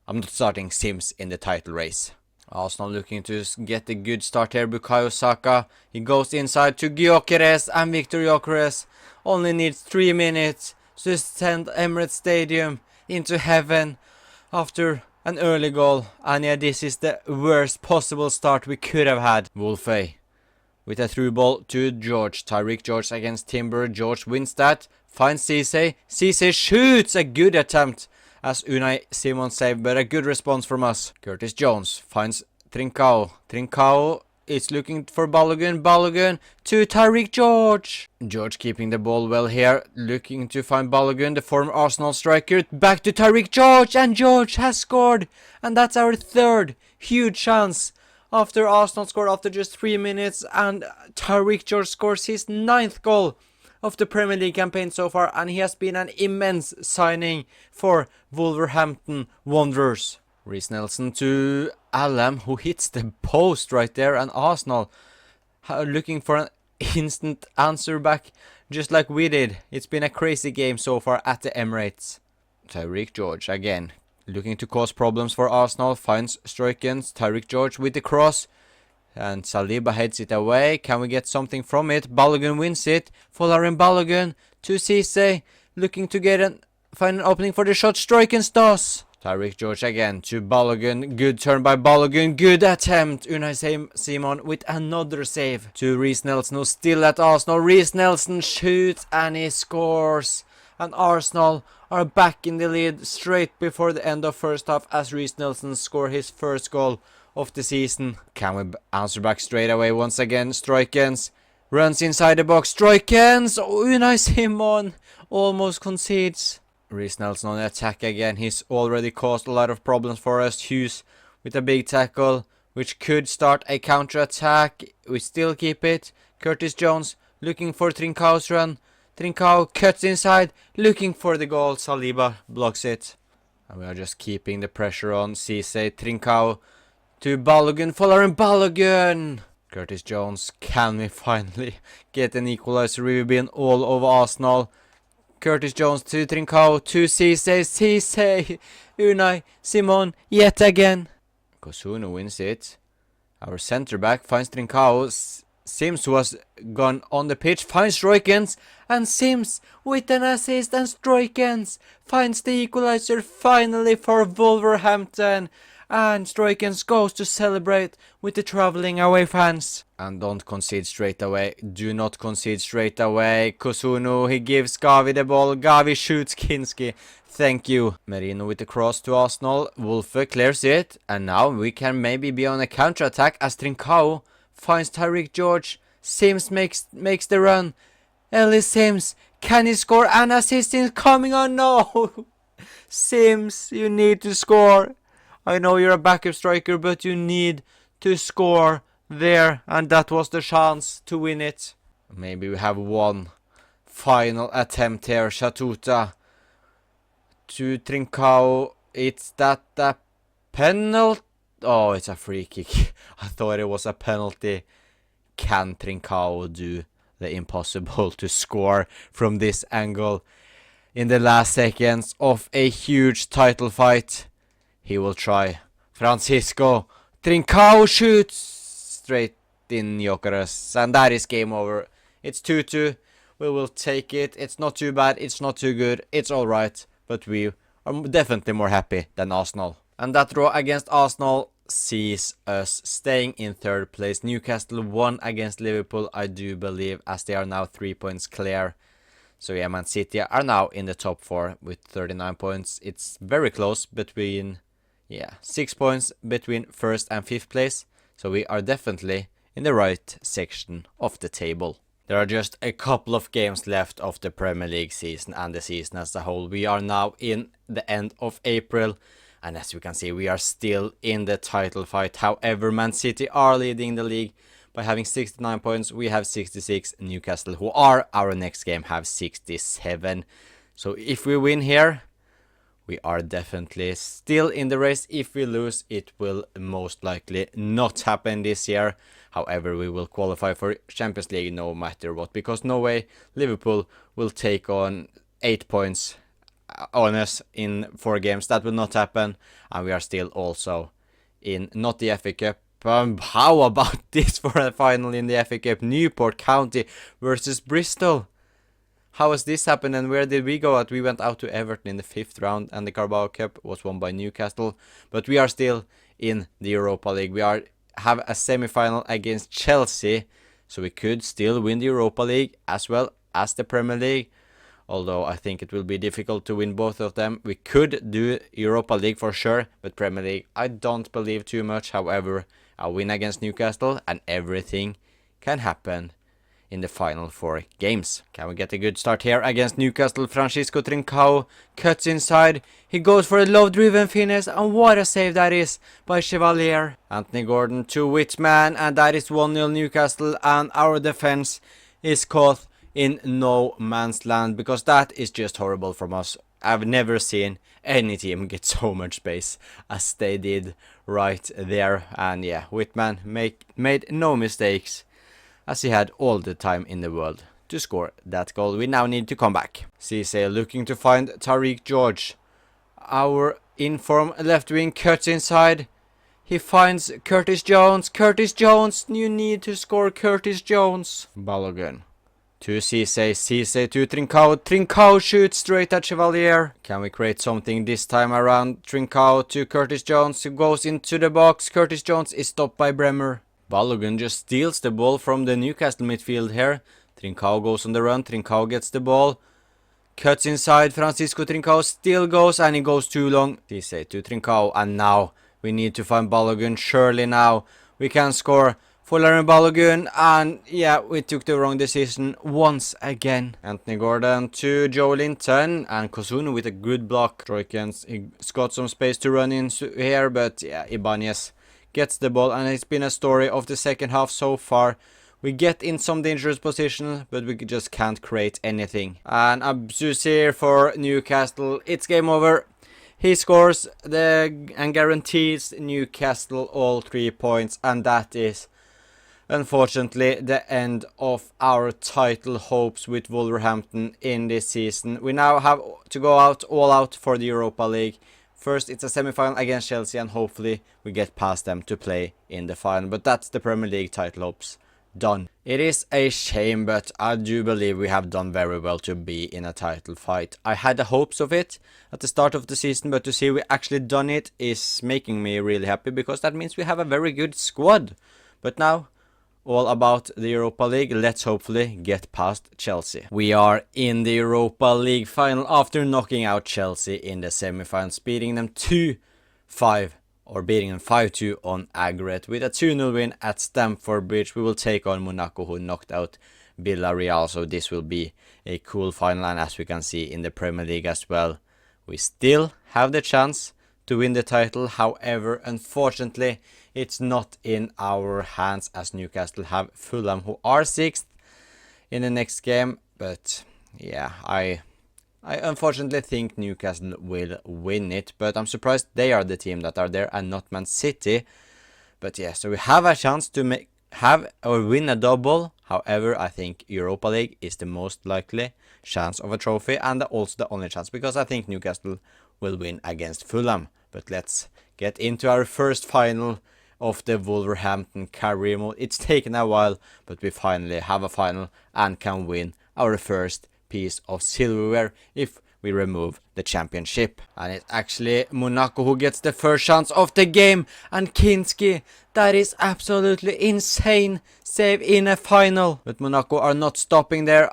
I'm not starting Sims in the title race. Arsenal looking to get a good start here. Bukayo Saka. He goes inside to Gyökeres, and Victor Gyökeres only needs 3 minutes to send Emirates Stadium into heaven after an early goal. And yeah, this is the worst possible start we could have had. Wolfe with a through ball to George. Tyreek George against Timber. George wins that. Finds Cisse. Cisse shoots. A good attempt as Unai Simon saved, but a good response from us. Curtis Jones finds Trincao. Trincao is looking for Balogun. Balogun to Tyreek George. George keeping the ball well here. Looking to find Balogun, the former Arsenal striker. Back to Tyreek George, and George has scored. And that's our third huge chance after Arsenal scored after just 3 minutes. And Tyreek George scores his 9th goal of the Premier League campaign so far, and he has been an immense signing for Wolverhampton Wanderers. Reece Nelson to Allam, who hits the post right there, and Arsenal looking for an instant answer back, just like we did. It's been a crazy game so far at the Emirates. Tyreek George again, looking to cause problems for Arsenal, finds Stroikens. Tyreek George with the cross, and Saliba heads it away. Can we get something from it? Balogun wins it. Folarin Balogun to Cisse, looking to find an opening for the shot. Stroikens does. Tyreek George again to Balogun. Good turn by Balogun. Good attempt. Unai Simon with another save. To Reece Nelson, who's still at Arsenal. Reece Nelson shoots and he scores. And Arsenal are back in the lead straight before the end of first half as Reece Nelson scores his first goal of the season. Can we answer back straight away once again? Stroikens runs inside the box. Stroikens! Unai Simon almost concedes. Reece Nelson on the attack again. He's already caused a lot of problems for us. Hughes with a big tackle, which could start a counter-attack. We still keep it. Curtis Jones looking for Trincão's run. Trincão cuts inside, looking for the goal. Saliba blocks it. And we are just keeping the pressure on. Cisse, Trincão to Balogun. Folarin Balogun! Curtis Jones, can we finally get an equalizer? We've been all over Arsenal. Curtis Jones to Trincão, to Cisse, Unai Simon yet again. Kosuno wins it. Our centre back finds Trincão. Sims was gone on the pitch, finds Stroikens, and Sims with an assist, and Stroikens finds the equalizer finally for Wolverhampton. And Stroikens goes to celebrate with the travelling away fans. And don't concede straight away. Do not concede straight away. Kosuno, he gives Gavi the ball. Gavi shoots Kinski. Thank you. Merino with the cross to Arsenal. Wolfe clears it. And now we can maybe be on a counter-attack as Trincão finds Tyreek George. Sims makes the run. Ellis Sims. Can he score? An assist is coming on. No! Sims, you need to score. I know you're a backup striker, but you need to score there. And that was the chance to win it. Maybe we have one final attempt here. Shatuta to Trincão. It's that a penalty? Oh, it's a free kick. I thought it was a penalty. Can Trincão do the impossible to score from this angle in the last seconds of a huge title fight? He will try. Francisco. Trincão shoots straight in Gyökeres. And that is game over. It's 2-2. We will take it. It's not too bad. It's not too good. It's alright. But we are definitely more happy than Arsenal. And that draw against Arsenal sees us staying in third place. Newcastle won against Liverpool, I do believe, as they are now 3 points clear. So yeah, Man City are now in the top 4 with 39 points. It's very close between... 6 points between first and fifth place. So we are definitely in the right section of the table. There are just a couple of games left of the Premier League season and the season as a whole. We are now in the end of April. And as you can see, we are still in the title fight. However, Man City are leading the league by having 69 points. We have 66. Newcastle, who are our next game, have 67. So if we win here, we are definitely still in the race. If we lose, it will most likely not happen this year. However, we will qualify for Champions League no matter what. Because no way Liverpool will take on 8 points on us in 4 games. That will not happen. And we are still also in not the FA Cup. How about this for a final in the FA Cup? Newport County versus Bristol. How has this happened and where did we go out? We went out to Everton in the 5th round and the Carabao Cup was won by Newcastle. But we are still in the Europa League. We have a semi-final against Chelsea. So we could still win the Europa League as well as the Premier League. Although I think it will be difficult to win both of them. We could do Europa League for sure. But Premier League I don't believe too much. However, a win against Newcastle and everything can happen in the final 4 games. Can we get a good start here against Newcastle? Francisco Trincão cuts inside. He goes for a low-driven finish, and what a save that is by Chevalier. Anthony Gordon to Whitman, and that is 1-0 Newcastle, and our defense is caught in no man's land, because that is just horrible from us. I've never seen any team get so much space as they did right there. And yeah, Whitman made no mistakes. as he had all the time in the world to score that goal. We now need to come back. Cisse looking to find Tariq George. Our inform left wing cuts inside. He finds Curtis Jones. Curtis Jones, you need to score, Curtis Jones. Balogun to Cisse. Cisse to Trincao. Trincao shoots straight at Chevalier. Can we create something this time around? Trincao to Curtis Jones, who goes into the box. Curtis Jones is stopped by Bremer. Balogun just steals the ball from the Newcastle midfield here. Trincao goes on the run. Trincao gets the ball. Cuts inside. Francisco Trincao still goes, and he goes too long. Cisse to Trincao, and now we need to find Balogun. Surely now we can score for Lauren Balogun. And yeah, we took the wrong decision once again. Anthony Gordon to Joe Linton. And Kozunu with a good block. Troikens, he's got some space to run in here. But yeah, Ibanez gets the ball. And it's been a story of the second half so far. We get in some dangerous positions, but we just can't create anything. And Abusir for Newcastle. It's game over. He scores and guarantees Newcastle all 3 points, and that is unfortunately the end of our title hopes with Wolverhampton in this season. We now have to go all out for the Europa League. First, it's a semi-final against Chelsea, and hopefully we get past them to play in the final. But that's the Premier League title hopes done. It is a shame, but I do believe we have done very well to be in a title fight. I had the hopes of it at the start of the season, but to see we actually done it is making me really happy, because that means we have a very good squad. But now, all about the Europa League. Let's hopefully get past Chelsea. We are in the Europa League final after knocking out Chelsea in the semi-finals, beating them 2-5. Or beating them 5-2 on aggregate. With a 2-0 win at Stamford Bridge, we will take on Monaco, who knocked out Villarreal. So this will be a cool final, and as we can see in the Premier League as well, we still have the chance to win the title. However, unfortunately, it's not in our hands, as Newcastle have Fulham, who are 6th in the next game. But yeah, I unfortunately think Newcastle will win it, but I'm surprised they are the team that are there and not Man City. But yeah, so we have a chance to win a double. However, I think Europa League is the most likely chance of a trophy, and also the only chance, because I think Newcastle will win against Fulham. But let's get into our first final of the Wolverhampton career mode. It's taken a while, but we finally have a final and can win our first piece of silverware if we remove the championship. And it's actually Monaco who gets the first chance of the game, and Kinski, that is absolutely insane save in a final. But Monaco are not stopping there.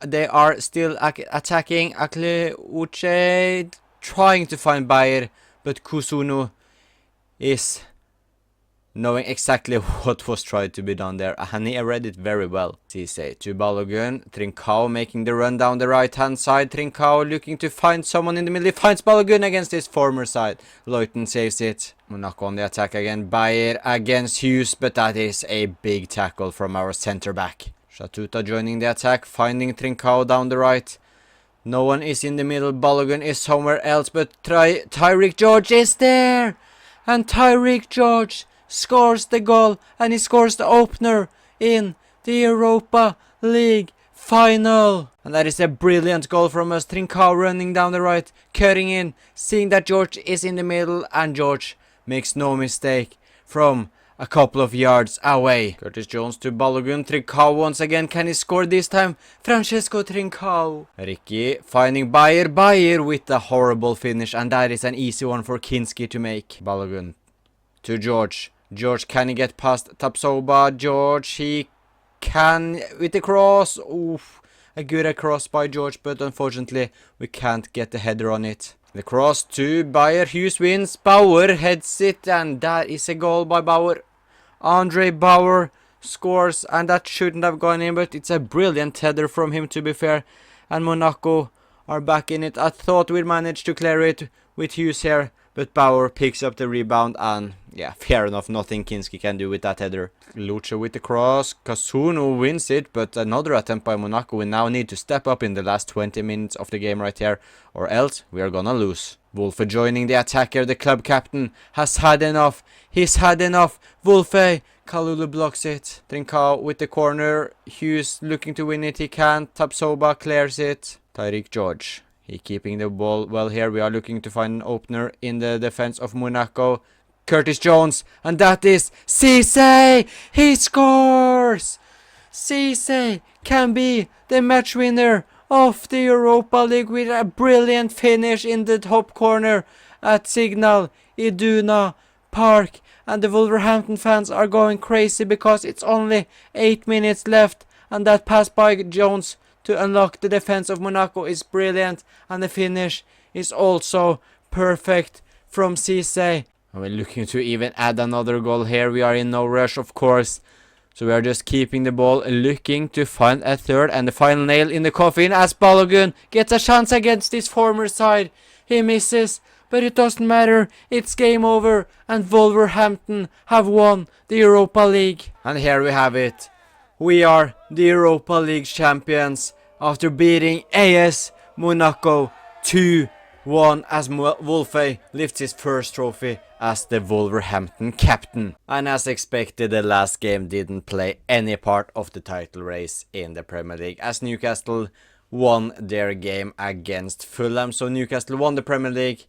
They are still attacking. Uche trying to find Bayer, but Kusunu is knowing exactly what was tried to be done there, and he read it very well. Cisse to Balogun. Trincao making the run down the right hand side. Trincao looking to find someone in the middle. He finds Balogun against his former side. Leuten saves it. Monaco on the attack again. Bayer against Hughes, but that is a big tackle from our centre back. Shatuta joining the attack, finding Trincao down the right. No one is in the middle. Balogun is somewhere else, but Tariq George is there, and Tariq George scores the goal, and he scores the opener in the Europa League final. And that is a brilliant goal from us. Trincao running down the right, cutting in, seeing that George is in the middle, and George makes no mistake from a couple of yards away. Curtis Jones to Balogun. Trincao once again. Can he score this time? Francesco Trincao. Ricky finding Bayer. Bayer with a horrible finish, and that is an easy one for Kinski to make. Balogun to George. George, can he get past Tapsoba? George, he can with the cross. Oof, a good cross by George, but unfortunately we can't get the header on it. The cross to Bayer. Hughes wins. Bauer heads it, and that is a goal by Bauer. Andre Bauer scores, and that shouldn't have gone in, but it's a brilliant header from him, to be fair. And Monaco are back in it. I thought we'd manage to clear it with Hughes here, but Bauer picks up the rebound, and yeah, fair enough, nothing Kinski can do with that header. Lucha with the cross. Kasuno wins it, but another attempt by Monaco. We now need to step up in the last 20 minutes of the game right here, or else we are gonna lose. Wolfe joining the attacker. The club captain has had enough. He's had enough. Wolfe Kalulu blocks it. Trincao with the corner. Hughes looking to win it. He can't. Tapsoba clears it. Tyreek George. He keeping the ball well here. We are looking to find an opener in the defense of Monaco. Curtis Jones. And that is Cisse. He scores. Cisse can be the match winner of the Europa League with a brilliant finish in the top corner at Signal Iduna Park. And the Wolverhampton fans are going crazy because it's only 8 minutes left. And that pass by Jones to unlock the defense of Monaco is brilliant. And the finish is also perfect from Cisse. We're looking to even add another goal here. We are in no rush, of course. So we are just keeping the ball, looking to find a third and the final nail in the coffin as Balogun gets a chance against his former side. He misses, but it doesn't matter. It's game over and Wolverhampton have won the Europa League. And here we have it. We are the Europa League champions after beating AS Monaco 2-1 as Wolfe lifts his first trophy as the Wolverhampton captain. And as expected, the last game didn't play any part of the title race in the Premier League as Newcastle won their game against Fulham. So Newcastle won the Premier League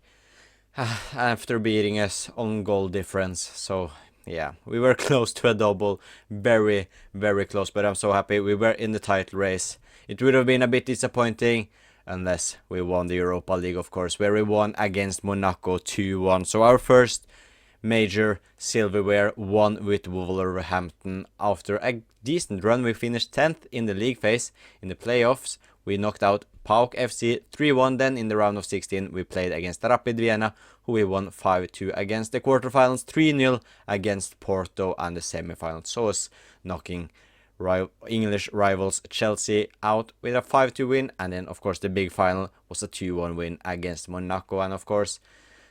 after beating us on goal difference. So yeah, we were close to a double, very, very close, but I'm so happy we were in the title race. It would have been a bit disappointing unless we won the Europa League, of course, where we won against Monaco 2-1. So our first major silverware won with Wolverhampton. After a decent run, we finished 10th in the league phase. In the playoffs, we knocked out PAOK FC 3-1. Then in the round of 16, we played against Rapid Vienna, who we won 5-2 against. The quarterfinals, 3-0 against Porto, and the semifinals saw us knocking English rivals Chelsea out with a 5-2 win, and then of course the big final was a 2-1 win against Monaco. And of course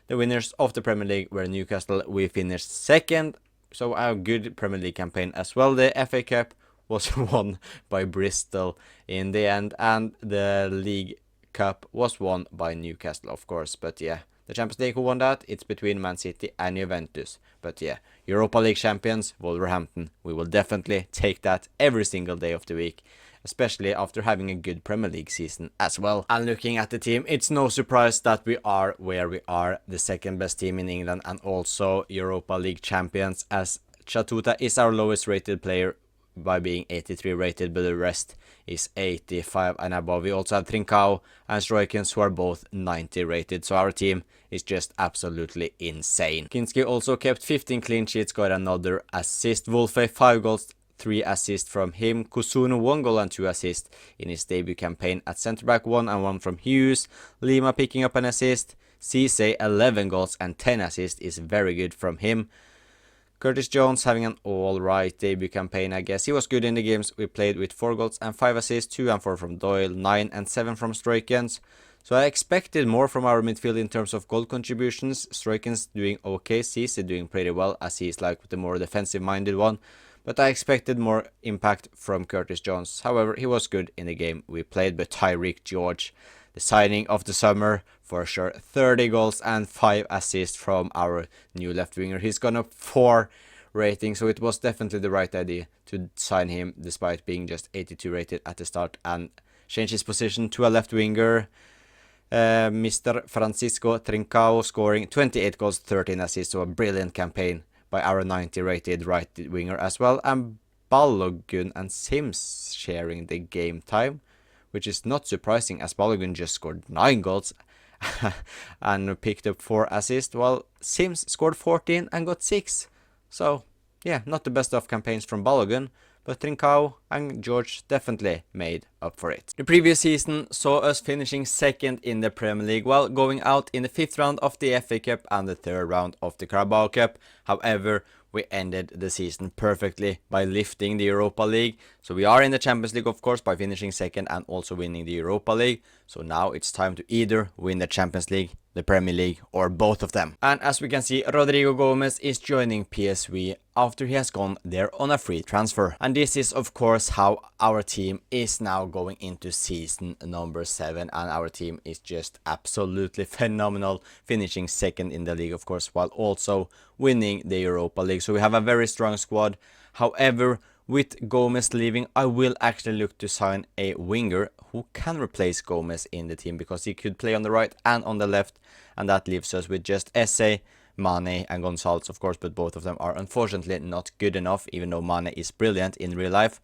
the winners of the Premier League were Newcastle. We finished second, so a good Premier League campaign as well. The FA Cup was won by Bristol in the end, and the League Cup was won by Newcastle, of course. But yeah, the Champions League, who won that? It's between Man City and Juventus. But yeah, Europa League champions, Wolverhampton. We will definitely take that every single day of the week, especially after having a good Premier League season as well. And looking at the team, it's no surprise that we are where we are, the second best team in England and also Europa League champions, as Chatuta is our lowest rated player by being 83 rated, but the rest is 85 and above. We also have Trincao and Stroikens, who are both 90 rated, so our team is just absolutely insane. Kinski also kept 15 clean sheets, got another assist. Wolfe 5 goals, 3 assists from him. Kusuno 1 goal and 2 assists in his debut campaign at centre back, 1 and 1 from Hughes. Lima picking up an assist. Cisse 11 goals and 10 assists is very good from him. Curtis Jones having an alright debut campaign, I guess. He was good in the games we played with 4 goals and 5 assists, 2 and 4 from Doyle, 9 and 7 from Stroikens. So I expected more from our midfield in terms of goal contributions. Stroikens doing okay, Cisse doing pretty well as he's like the more defensive minded one. But I expected more impact from Curtis Jones. However, he was good in the game we played. But Tyreek George, the signing of the summer, for sure. 30 goals and 5 assists from our new left winger. He's gone up 4 rating, so it was definitely the right idea to sign him despite being just 82 rated at the start and change his position to a left winger. Mr. Francisco Trincao scoring 28 goals, 13 assists, so a brilliant campaign by our 90 rated right winger as well. And Balogun and Sims sharing the game time, which is not surprising as Balogun just scored 9 goals and picked up 4 assists, while Sims scored 14 and got 6. So yeah, not the best of campaigns from Balogun, but Trincao and George definitely made up for it. The previous season saw us finishing second in the Premier League while going out in the 5th round of the FA Cup and the 3rd round of the Carabao Cup. However, we ended the season perfectly by lifting the Europa League. So we are in the Champions League, of course, by finishing second and also winning the Europa League. So now it's time to either win the Champions League the Premier League or both of them. And as we can see, Rodrigo Gomez is joining PSV after he has gone there on a free transfer. And this is of course how our team is now going into season number 7, and our team is just absolutely phenomenal, finishing second in the league of course, while also winning the Europa League. So we have a very strong squad. However, with Gomez leaving, I will actually look to sign a winger who can replace Gomez in the team, because he could play on the right and on the left, and that leaves us with just Esse, Mane and Gonzalez of course, but both of them are unfortunately not good enough, even though Mane is brilliant in real life.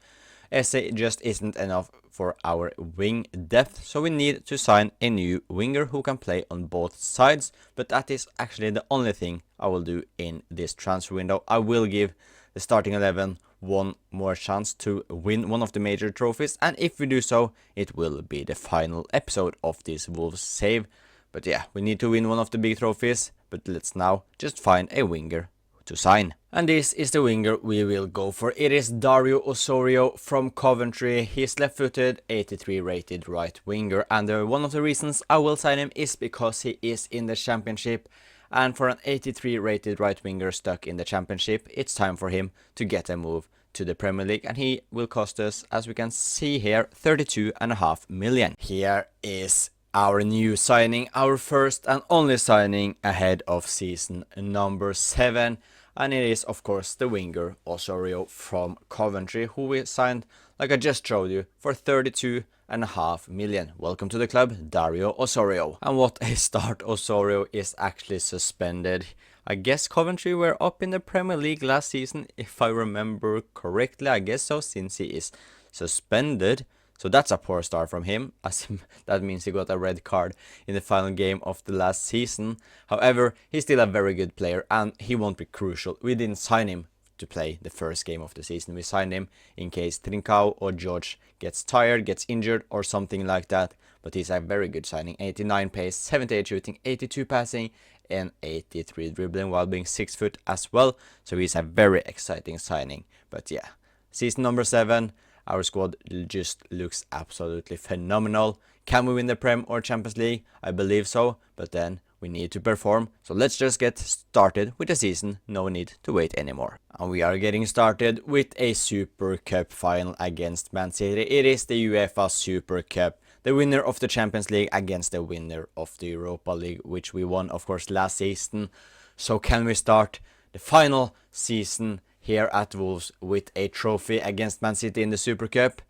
Esse just isn't enough for our wing depth, so we need to sign a new winger who can play on both sides, but that is actually the only thing I will do in this transfer window. I will give the starting 11 one more chance to win one of the major trophies, and if we do so, it will be the final episode of this Wolves save. But yeah, we need to win one of the big trophies, but let's now just find a winger to sign. And this is the winger we will go for. It is Dario Osorio from Coventry. He's left-footed, 83 rated right winger, and one of the reasons I will sign him is because he is in the championship. And for an 83 rated right winger stuck in the championship, it's time for him to get a move to the Premier League, and he will cost us, as we can see here, 32.5 million. Here is our new signing, our first and only signing ahead of season number 7, and it is of course the winger Osorio from Coventry, who we signed, like I just showed you, for 32.5 million. Welcome to the club, Dario Osorio. And what a start. Osorio is actually suspended. I guess Coventry were up in the Premier League last season, if I remember correctly. I guess so, since he is suspended. So that's a poor start from him, as that means he got a red card in the final game of the last season. However, he's still a very good player, and he won't be crucial. We didn't sign him to play the first game of the season. We signed him in case Trincao or George gets tired, gets injured or something like that. But he's a very good signing. 89 pace, 78 shooting, 82 passing and 83 dribbling, while being 6 foot as well. So he's a very exciting signing. But yeah, season number 7, our squad just looks absolutely phenomenal. Can we win the Prem or Champions League? I believe so, but then we need to perform. So let's just get started with the season. No need to wait anymore. And we are getting started with a Super Cup final against Man City. It is the UEFA Super Cup. The winner of the Champions League against the winner of the Europa League, which we won of course last season. So can we start the final season here at Wolves with a trophy against Man City in the Super Cup?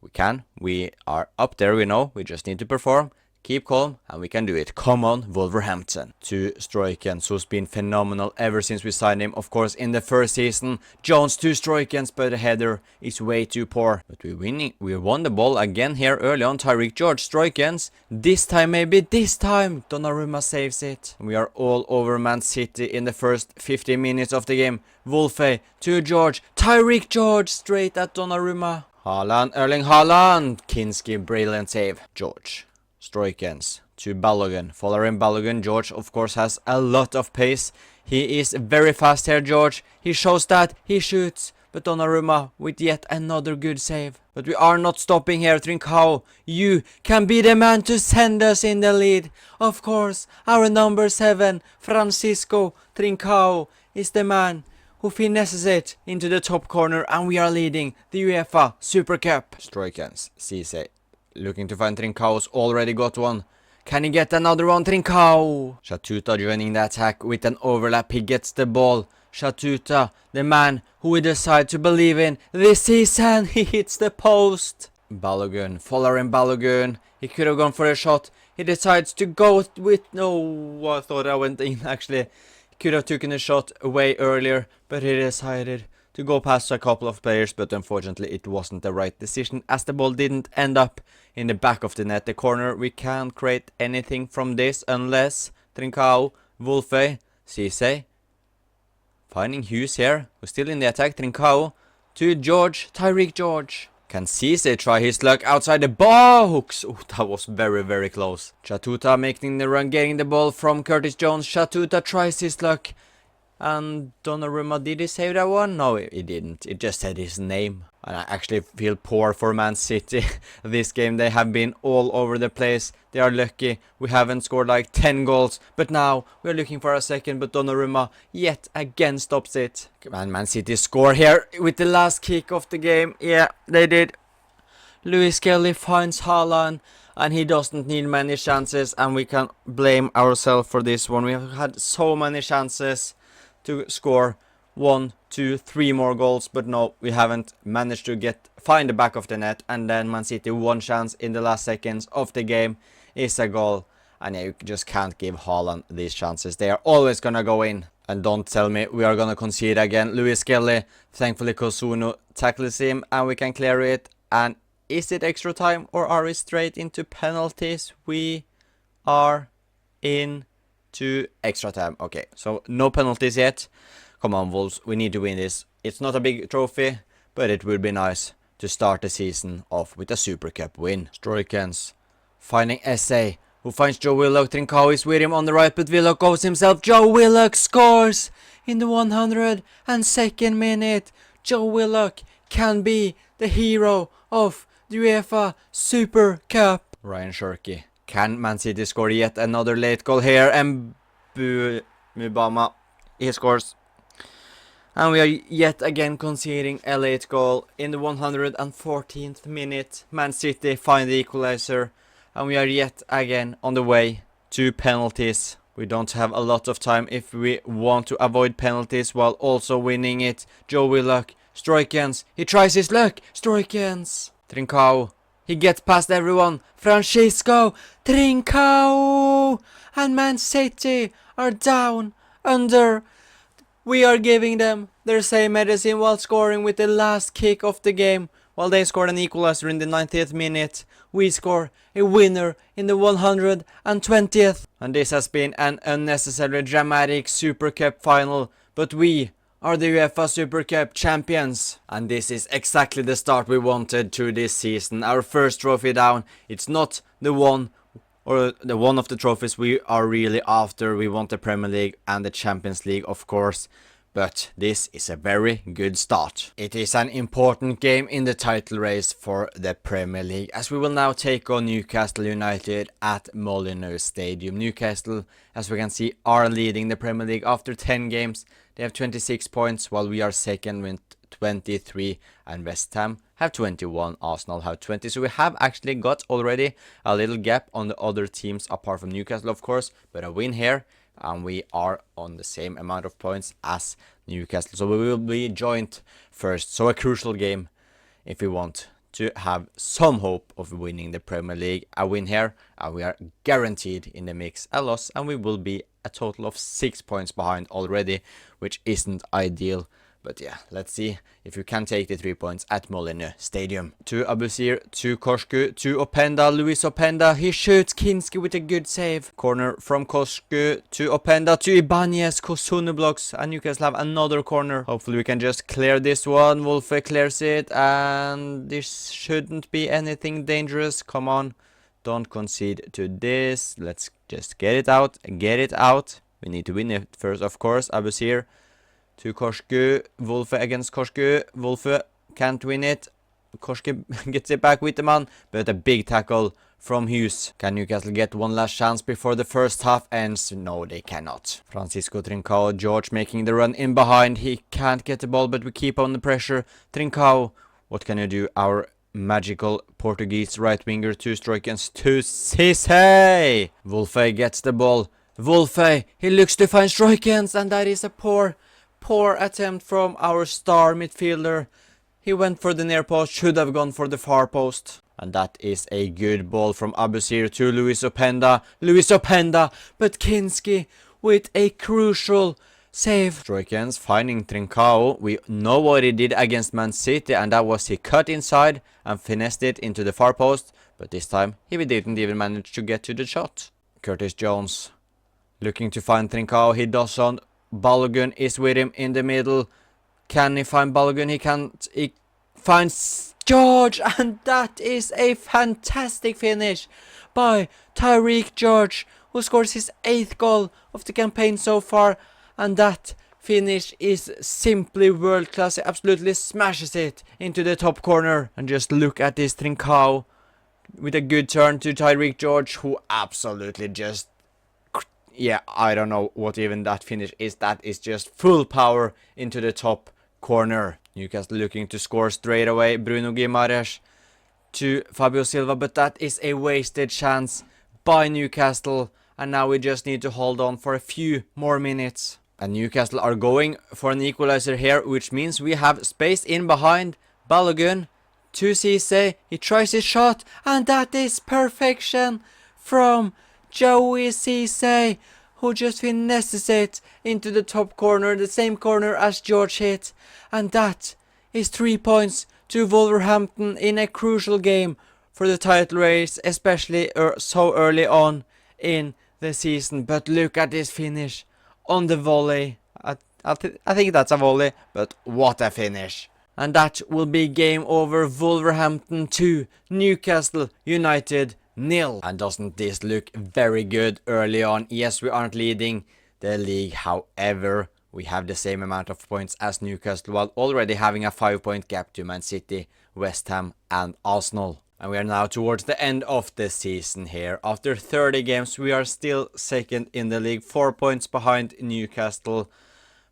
We can. We are up there, we know. We just need to perform. Keep calm, and we can do it. Come on, Wolverhampton. To Stroikens, who's been phenomenal ever since we signed him, of course, in the first season. Jones to Stroikens, but the header is way too poor. But we won the ball again here early on. Tyreek George, Stroikens. This time, maybe this time, Donnarumma saves it. We are all over Man City in the first 15 minutes of the game. Wolfe to George. Tyreek George, straight at Donnarumma. Haaland, Erling Haaland. Kinski, brilliant save. George. Stroikens to Balogun. Following Balogun, George of course has a lot of pace. He is very fast here, George. He shows that. He shoots. But Donnarumma with yet another good save. But we are not stopping here, Trincao. You can be the man to send us in the lead. Of course, our number 7, Francisco Trincao, is the man who finesses it into the top corner, and we are leading the UEFA Super Cup. Stroikens, Cisse. Looking to find Trincao's already got one. Can he get another one? Trincao! Shatuta joining the attack with an overlap. He gets the ball. Shatuta, the man who we decide to believe in this season. He hits the post. Balogun, following Balogun. He could have gone for a shot. He decides to go with... No, I thought I went in actually. He could have taken a shot way earlier, but he decided to go past a couple of players, but unfortunately it wasn't the right decision, as the ball didn't end up in the back of the net. The corner, we can't create anything from this unless Trincao, Wolfe, Cisse, finding Hughes here, who's still in the attack. Trincao to George, Tyreek George. Can Cisse try his luck outside the box? Oh, that was very, very close. Shatuta making the run, getting the ball from Curtis Jones. Shatuta tries his luck. And Donnarumma, did he save that one? No, he didn't. It just said his name. And I actually feel poor for Man City. This game, they have been all over the place. They are lucky. We haven't scored like 10 goals. But now, we're looking for a second. But Donnarumma yet again stops it. And Man City score here with the last kick of the game. Yeah, they did. Lewis Kelly finds Haaland. And he doesn't need many chances. And we can blame ourselves for this one. We have had so many chances to score 1, 2, 3 more goals, but no, we haven't managed to find the back of the net. And then Man City, one chance in the last seconds of the game is a goal, and you just can't give Haaland these chances. They are always gonna go in. And don't tell me we are gonna concede again. Lewis Kelly, thankfully Kosuno tackles him and we can clear it. And is it extra time or are we straight into penalties? We are in to extra time. Okay, so no penalties yet. Come on, Wolves, we need to win this. It's not a big trophy, but it would be nice to start the season off with a Super Cup win. Stroikens finding SA, who finds Joe Willock. Trincao is with him on the right, but Willock goes himself. Joe Willock scores in the 102nd minute. Joe Willock can be the hero of the UEFA Super Cup. Ryan Shirky. Can Man City score yet another late goal here? And Mubama, he scores. And we are yet again conceding a late goal in the 114th minute. Man City find the equalizer. And we are yet again on the way to penalties. We don't have a lot of time if we want to avoid penalties while also winning it. Joe Willock, Stroikens, he tries his luck. Stroikens, Trincao. He gets past everyone. Francisco Trincao. And Man City are down under. We are giving them their same medicine while scoring with the last kick of the game. While they scored an equalizer in the 90th minute, we score a winner in the 120th. And this has been an unnecessarily dramatic Super Cup final. But we are the UEFA Super Cup champions. And this is exactly the start we wanted to this season. Our first trophy down. It's not the one or the one of the trophies we are really after. We want the Premier League and the Champions League, of course. But this is a very good start. It is an important game in the title race for the Premier League, as we will now take on Newcastle United at Molineux Stadium. Newcastle, as we can see, are leading the Premier League after 10 games. They have 26 points, while we are second with 23, and West Ham have 21, Arsenal have 20. So we have actually got already a little gap on the other teams apart from Newcastle, of course, but a win here. And we are on the same amount of points as Newcastle. So we will be joint first. So a crucial game if we want to have some hope of winning the Premier League. A win here and we are guaranteed in the mix. A loss and we will be a total of 6 points behind already, which isn't ideal. But yeah, let's see if you can take the 3 points at Molineux Stadium. To Abusir, to Koshku, to Openda, Luis Openda. He shoots Kinski with a good save. Corner from Koshku to Openda to Ibanez. Kosuno blocks and Newcastle have another corner. Hopefully we can just clear this one. Wolfe clears it and this shouldn't be anything dangerous. Come on, don't concede to this. Let's just get it out. Get it out. We need to win it first, of course. Abusir to Koshku, Wolfe against Koshku. Wolfe can't win it. Koshku gets it back with the man, but a big tackle from Hughes. Can Newcastle get one last chance before the first half ends? No, they cannot. Francisco Trincao, George making the run in behind. He can't get the ball, but we keep on the pressure. Trincao, what can you do? Our magical Portuguese right winger, two Stroikens to Cisse. Wolfe gets the ball. Wolfe, he looks to find Stroikens, and that is a poor attempt from our star midfielder. He went for the near post, should have gone for the far post. And that is a good ball from Abusir to Luis Openda. Luis Openda, but Kinski with a crucial save. Stroikens finding Trincao. We know what he did against Man City, and that was he cut inside and finessed it into the far post. But this time he didn't even manage to get to the shot. Curtis Jones looking to find Trincao. He doesn't. Balogun is with him in the middle. Can he find Balogun? He can't. He finds George, and that is a fantastic finish by Tyreek George, who scores his 8th goal of the campaign so far. And that finish is simply world class. He absolutely smashes it into the top corner. And just look at this Trincao with a good turn to Tyreek George, who absolutely just... Yeah, I don't know what even that finish is. That is just full power into the top corner. Newcastle looking to score straight away. Bruno Guimaraes to Fabio Silva, but that is a wasted chance by Newcastle. And now we just need to hold on for a few more minutes. And Newcastle are going for an equalizer here, which means we have space in behind. Balogun to Cisse. He tries his shot, and that is perfection from Joey Cisse, who just finesses it into the top corner, the same corner as George hit. And that is 3 points to Wolverhampton in a crucial game for the title race, especially so early on in the season. But look at this finish on the volley. I think that's a volley, but what a finish. And that will be game over. Wolverhampton 2, Newcastle United 0. And doesn't this look very good early on? Yes, we aren't leading the league. However, we have the same amount of points as Newcastle, while already having a 5-point gap to Man City, West Ham and Arsenal. And we are now towards the end of the season here. After 30 games, we are still second in the league, 4 points behind Newcastle.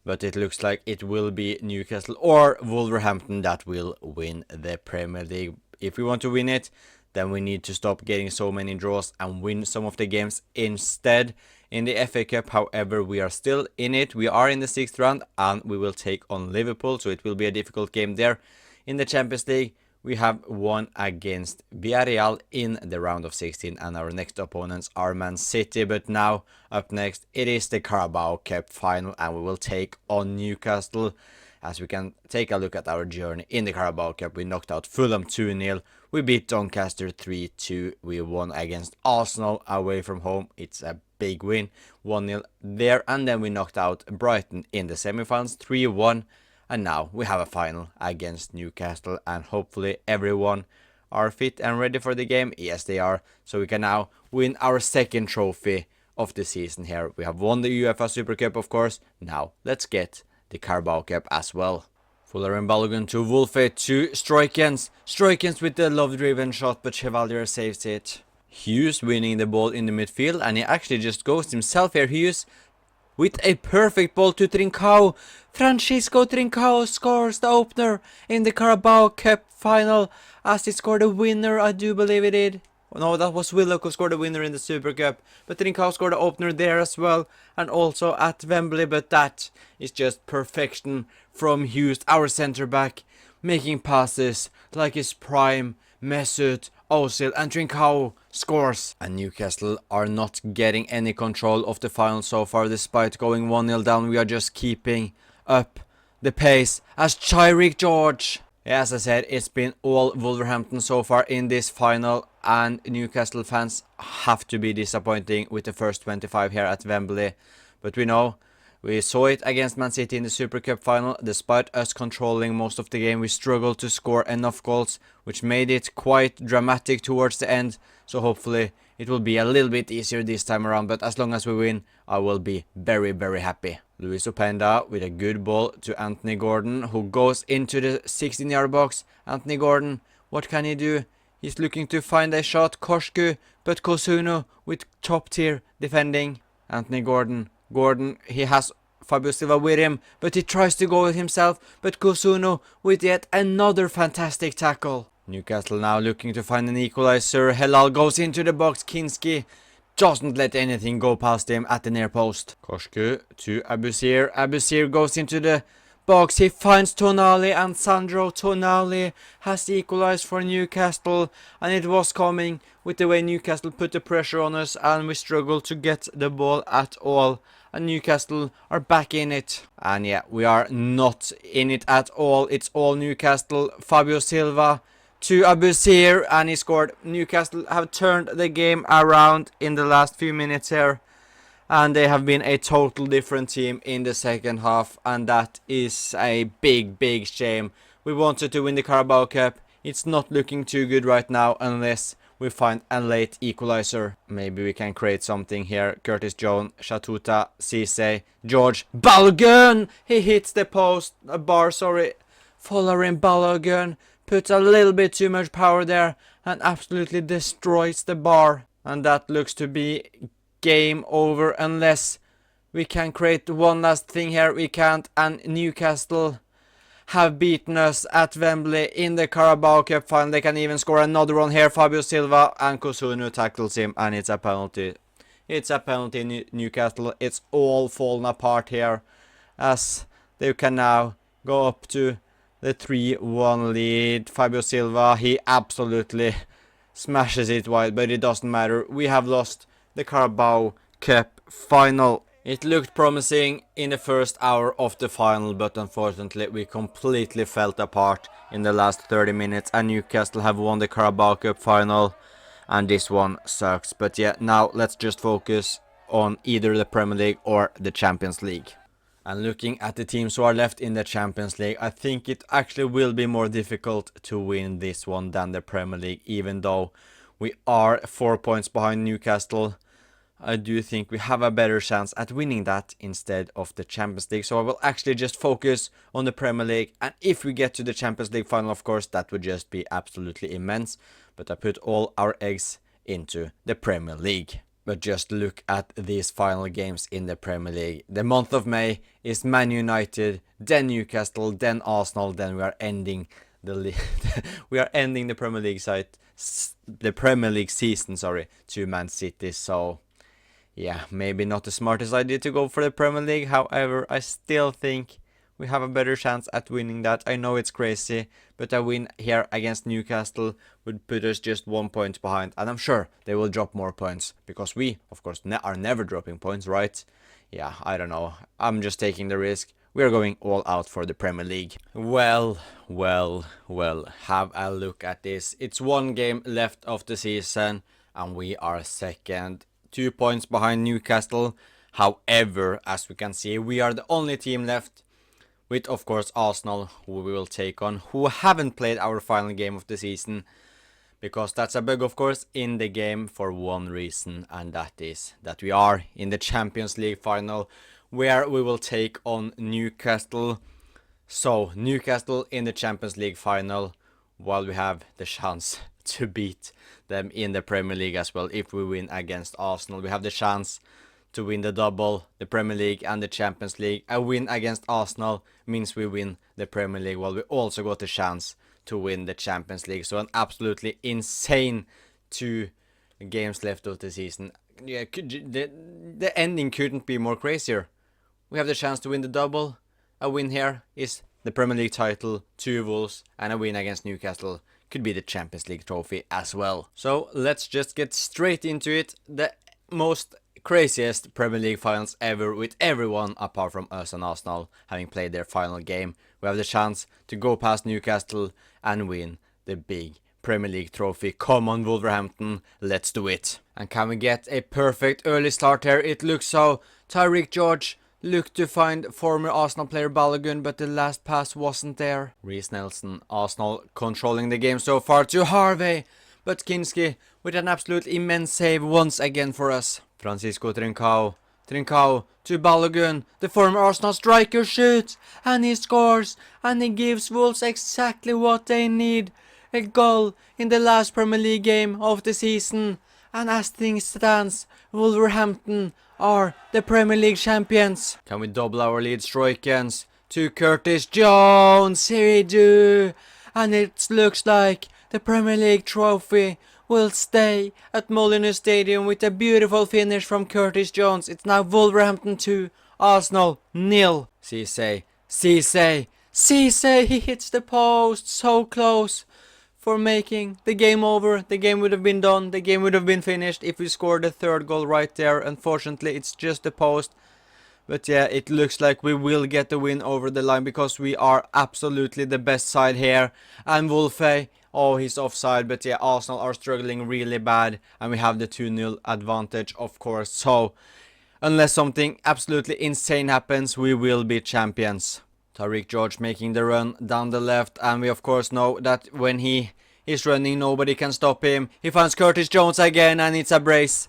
But it looks like it will be Newcastle or Wolverhampton that will win the Premier League. If we want to win it, then we need to stop getting so many draws and win some of the games instead. In the FA Cup, however, we are still in it. We are in the 6th round and we will take on Liverpool, so it will be a difficult game there. In the Champions League, we have won against Villarreal in the round of 16, and our next opponents are Man City. But now, up next, it is the Carabao Cup final, and we will take on Newcastle. As we can take a look at our journey in the Carabao Cup, we knocked out Fulham 2-0. We beat Doncaster 3-2. We won against Arsenal away from home. It's a big win, 1-0 there. And then we knocked out Brighton in the semi-finals 3-1. And now we have a final against Newcastle, and hopefully everyone are fit and ready for the game. Yes, they are. So we can now win our second trophy of the season here. We have won the UEFA Super Cup, of course. Now let's get the Carabao Cup as well. Fuller and Balogun to Wolfe to Stroikens. Stroikens with the love-driven shot, but Chevalier saves it. Hughes winning the ball in the midfield, and he actually just goes himself here. Hughes with a perfect ball to Trincao. Francisco Trincao scores the opener in the Carabao Cup final, as he scored a winner, I do believe he did. No, that was Willock who scored a winner in the Super Cup. But Trincao scored the opener there as well, and also at Wembley. But that is just perfection from Hughes, our centre-back, making passes like his prime. Mesut Ozil and Trincao scores. And Newcastle are not getting any control of the final so far. Despite going 1-0 down, we are just keeping up the pace as Tyreek George. As I said, it's been all Wolverhampton so far in this final, and Newcastle fans have to be disappointing with the first 25 here at Wembley. But we saw it against Man City in the Super Cup final. Despite us controlling most of the game, we struggled to score enough goals, which made it quite dramatic towards the end. So hopefully it will be a little bit easier this time around. But as long as we win, I will be very, very happy. Luis Openda with a good ball to Anthony Gordon, who goes into the 16-yard box. Anthony Gordon, what can he do? He's looking to find a shot. Korsku, but Kosuno with top-tier defending. Anthony Gordon, he has Fabio Silva with him, but he tries to go himself. But Kosuno with yet another fantastic tackle. Newcastle now looking to find an equalizer. Helal goes into the box. Kinski doesn't let anything go past him at the near post. Korsku to Abusir. Abusir goes into the box. He finds Tonali, and Sandro Tonali has equalized for Newcastle. And it was coming with the way Newcastle put the pressure on us, and we struggled to get the ball at all. And Newcastle are back in it. And yeah, we are not in it at all. It's all Newcastle. Fabio Silva to Abusir, and he scored. Newcastle have turned the game around in the last few minutes here, and they have been a total different team in the second half, and that is a big shame. We wanted to win the Carabao Cup. It's not looking too good right now unless we find a late equalizer. Maybe we can create something here. Curtis Jones, Shatuta, Cisse, George, Balogun! He hits the post, bar, sorry. Following Balogun, puts a little bit too much power there and absolutely destroys the bar. And that looks to be game over unless we can create one last thing here. We can't, and Newcastle have beaten us at Wembley in the Carabao Cup final. They can even score another one here. Fabio Silva and Kusunu tackles him, and it's a penalty. It's a penalty, Newcastle. It's all fallen apart here, as they can now go up to the 3-1 lead. Fabio Silva, he absolutely smashes it wide, but it doesn't matter. We have lost the Carabao Cup final. It looked promising in the first hour of the final, but unfortunately we completely fell apart in the last 30 minutes, and Newcastle have won the Carabao Cup final, and this one sucks. But yeah, now let's just focus on either the Premier League or the Champions League. And looking at the teams who are left in the Champions League, I think it actually will be more difficult to win this one than the Premier League, even though we are 4 points behind Newcastle. I do think we have a better chance at winning that instead of the Champions League. So I will actually just focus on the Premier League. And if we get to the Champions League final, of course, that would just be absolutely immense. But I put all our eggs into the Premier League. But just look at these final games in the Premier League. The month of May is Man United, then Newcastle, then Arsenal, then we are ending the the Premier League season, to Man City. So yeah, maybe not the smartest idea to go for the Premier League. However, I still think we have a better chance at winning that. I know it's crazy, but a win here against Newcastle would put us just 1 point behind. And I'm sure they will drop more points, because we, of course, are never dropping points, right? Yeah, I don't know. I'm just taking the risk. We are going all out for the Premier League. Well, have a look at this. It's one game left of the season, and we are second. 2 points behind Newcastle. However, as we can see, we are the only team left, with of course Arsenal, who we will take on, who haven't played our final game of the season, because that's a bug, of course, in the game for one reason, and that is that we are in the Champions League final, where we will take on Newcastle. So Newcastle in the Champions League final, while we have the chance to beat them in the Premier League as well. If we win against Arsenal, we have the chance to win the double, the Premier League and the Champions League. A win against Arsenal means we win the Premier League, while we also got the chance to win the Champions League. So an absolutely insane 2 games left of the season. Yeah, the ending couldn't be more crazier. We have the chance to win the double. A win here is the Premier League title, 2 Wolves, and a win against Newcastle could be the Champions League trophy as well. So let's just get straight into it. The most craziest Premier League finals ever, with everyone apart from us and Arsenal having played their final game. We have the chance to go past Newcastle and win the big Premier League trophy. Come on, Wolverhampton, let's do it. And can we get a perfect early start here? It looks so. Tyreek George looked to find former Arsenal player Balogun, but the last pass wasn't there. Reece Nelson, Arsenal controlling the game so far to Harvey, but Kinski with an absolute immense save once again for us. Francisco Trincao to Balogun, the former Arsenal striker, shoots, and he scores, and he gives Wolves exactly what they need. A goal in the last Premier League game of the season, and as things stands, Wolverhampton are the Premier League champions. Can we double our lead? Stroikens to Curtis Jones. Here we do. And it looks like the Premier League trophy will stay at Molineux Stadium with a beautiful finish from Curtis Jones. It's now Wolverhampton 2, Arsenal 0. Cisse, he hits the post. So close for making the game over. The game would have been done. The game would have been finished if we scored the 3rd goal right there. Unfortunately, it's just the post. But yeah, it looks like we will get the win over the line, because we are absolutely the best side here. And Wolfe, oh, he's offside. But yeah, Arsenal are struggling really bad, and we have the 2-0 advantage, of course. So unless something absolutely insane happens, we will be champions. Tyreek George making the run down the left, and we of course know that when he He's running, nobody can stop him. He finds Curtis Jones again, and it's a brace.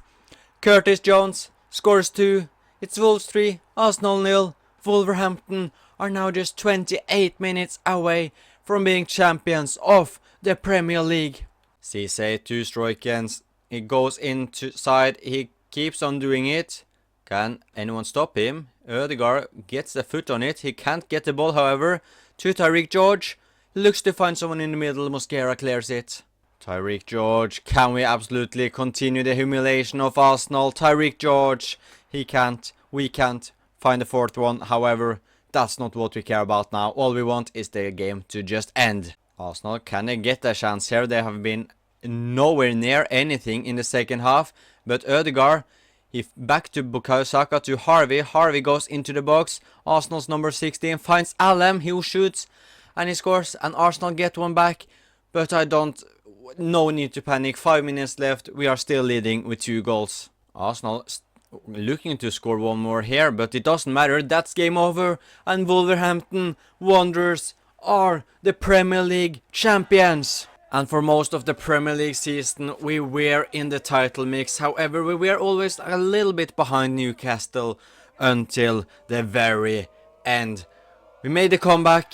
Curtis Jones scores 2. It's Wolves 3, Arsenal 0. Wolverhampton are now just 28 minutes away from being champions of the Premier League. Cisse 2 strikes. He goes inside. He keeps on doing it. Can anyone stop him? Ødegaard gets the foot on it. He can't get the ball, however. To Tyreek George. Looks to find someone in the middle. Mosquera clears it. Tyreek George. Can we absolutely continue the humiliation of Arsenal? Tyreek George. He can't. We can't find the fourth one. However, that's not what we care about now. All we want is the game to just end. Arsenal, can they get a chance here? They have been nowhere near anything in the second half. But Ødegaard, he back to Bukayo Saka to Harvey. Harvey goes into the box. Arsenal's number 16 finds Alem. He shoots and he scores. And Arsenal get one back. But no need to panic. 5 minutes left. We are still leading with 2 goals. Arsenal looking to score one more here. But it doesn't matter. That's game over. And Wolverhampton Wanderers are the Premier League champions. And for most of the Premier League season, we were in the title mix. However, we were always a little bit behind Newcastle until the very end. We made a comeback.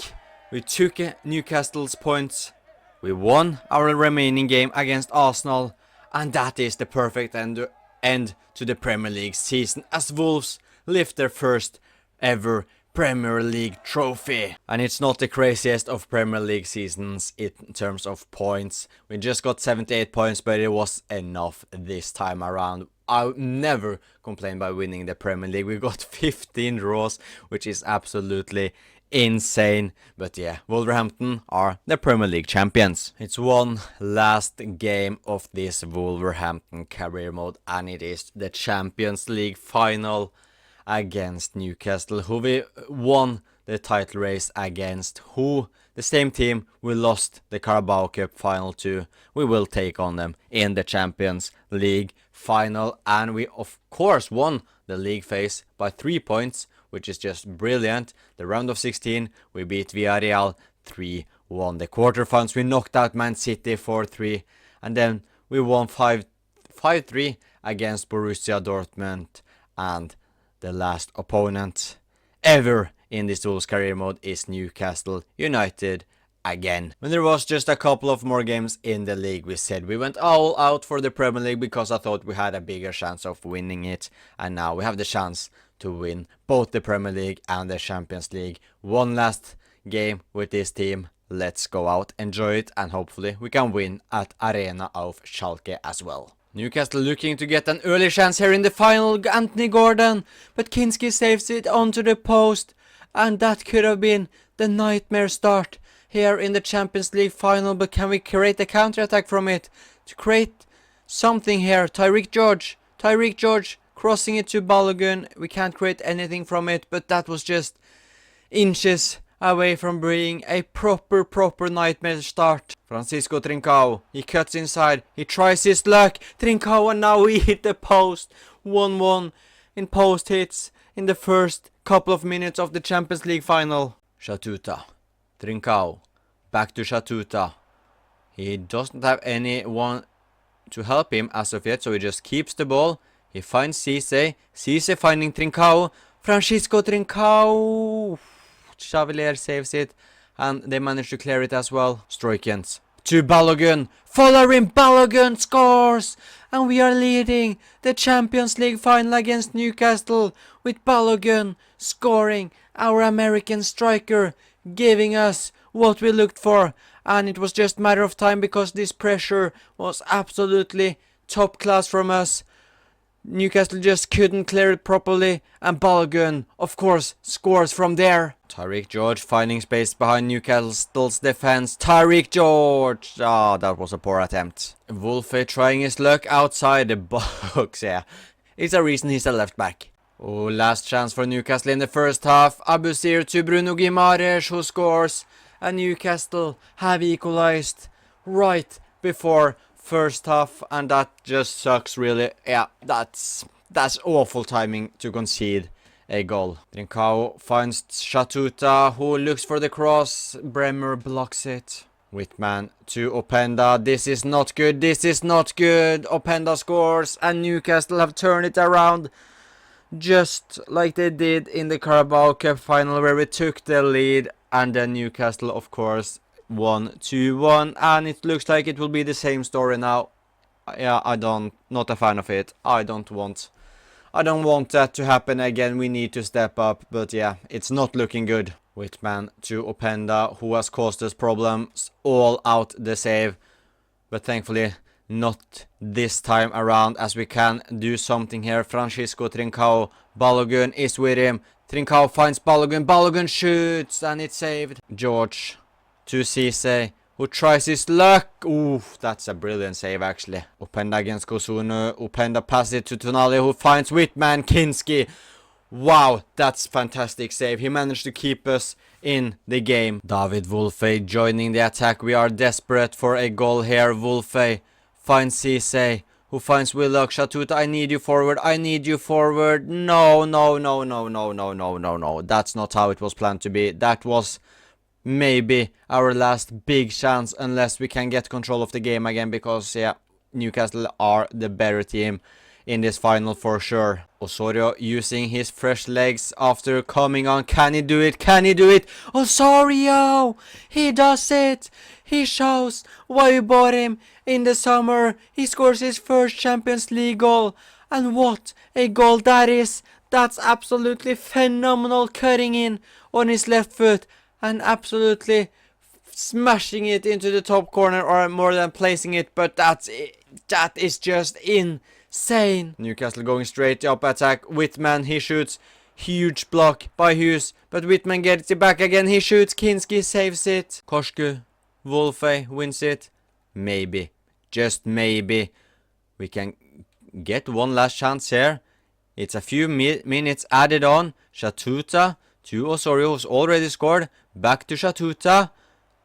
We took Newcastle's points. We won our remaining game against Arsenal. And that is the perfect end to the Premier League season as Wolves lift their first ever Premier League trophy. And it's not the craziest of Premier League seasons in terms of points. We just got 78 points, but it was enough this time around. I'll never complain by winning the Premier League. We got 15 draws, which is absolutely insane. But yeah, Wolverhampton are the Premier League champions. It's one last game of this Wolverhampton career mode, and it is the Champions League final against Newcastle, who we won the title race against, who the same team we lost the Carabao Cup final to. We will take on them in the Champions League final, and we of course won the league phase by 3 points, which is just brilliant. The round of 16 we beat Villarreal 3-1. The quarterfinals we knocked out Man City 4-3, and then we won 5-3 against Borussia Dortmund. And the last opponent ever in this Wolves career mode is Newcastle United again. When there was just a couple of more games in the league, we said we went all out for the Premier League because I thought we had a bigger chance of winning it. And now we have the chance to win both the Premier League and the Champions League. One last game with this team. Let's go out, enjoy it, and hopefully we can win at Arena of Schalke as well. Newcastle looking to get an early chance here in the final. Anthony Gordon, but Kinski saves it onto the post, and that could have been the nightmare start here in the Champions League final. But can we create a counter-attack from it to create something here? Tyreek George crossing it to Balogun. We can't create anything from it, but that was just inches away from being a proper nightmare start. Francisco Trincao, he cuts inside, he tries his luck. Trincao, and now we hit the post. 1-1 in post hits in the first couple of minutes of the Champions League final. Shatuta, Trincao, back to Shatuta. He doesn't have anyone to help him as of yet, so he just keeps the ball. He finds Cisse finding Trincao. Francisco Trincao. Chevalier saves it, and they manage to clear it as well. Stroikens to Balogun. Following Balogun scores, and we are leading the Champions League final against Newcastle with Balogun scoring, our American striker, giving us what we looked for. And it was just a matter of time because this pressure was absolutely top class from us. Newcastle just couldn't clear it properly, and Balogun, of course, scores from there. Tyreek George finding space behind Newcastle's defense. Tyreek George! That was a poor attempt. Wolfe trying his luck outside the box, yeah. It's a reason he's a left back. Oh, last chance for Newcastle in the first half. Abusir to Bruno Guimaraes, who scores. And Newcastle have equalized right before first half, and that just sucks really. Yeah, that's awful timing to concede a goal. Trincao finds Shatuta, who looks for the cross. Bremer blocks it. Whitman to Openda. This is not good. This is not good. Openda scores and Newcastle have turned it around. Just like they did in the Carabao Cup final where we took the lead. And then Newcastle, of course, won 2-1. And it looks like it will be the same story now. Yeah, not a fan of it. I don't want that to happen again. We need to step up. But yeah, it's not looking good. Whitman to Openda, who has caused us problems all out the save. But thankfully, not this time around, as we can do something here. Francisco Trincao, Balogun is with him. Trincao finds Balogun. Balogun shoots and it's saved. George to Cisse, who tries his luck. Ooh, that's a brilliant save actually. Openda against Kosunu. Openda passes it to Tonali, who finds Whitman. Kinski. Wow, that's fantastic save. He managed to keep us in the game. David Wolfe joining the attack. We are desperate for a goal here. Wolfe finds Cisse, who finds Willock. Shatuta, I need you forward. I need you forward. No. That's not how it was planned to be. That was maybe our last big chance, unless we can get control of the game again, because yeah, Newcastle are the better team in this final for sure. Osorio using his fresh legs after coming on. Can he do it? Can he do it? Osorio! He does it! He shows why we bought him in the summer. He scores his first Champions League goal. And what a goal that is! That's absolutely phenomenal, cutting in on his left foot and absolutely smashing it into the top corner, or more than placing it, but that is just insane. Newcastle going straight up attack. Whitman, he shoots. Huge block by Hughes, but Whitman gets it back again. He shoots. Kinski saves it. Koshku, Wolfe wins it. Maybe, just maybe, we can get one last chance here. It's a few minutes added on. Shatuta to Osorio, who's already scored. Back to Shatuta.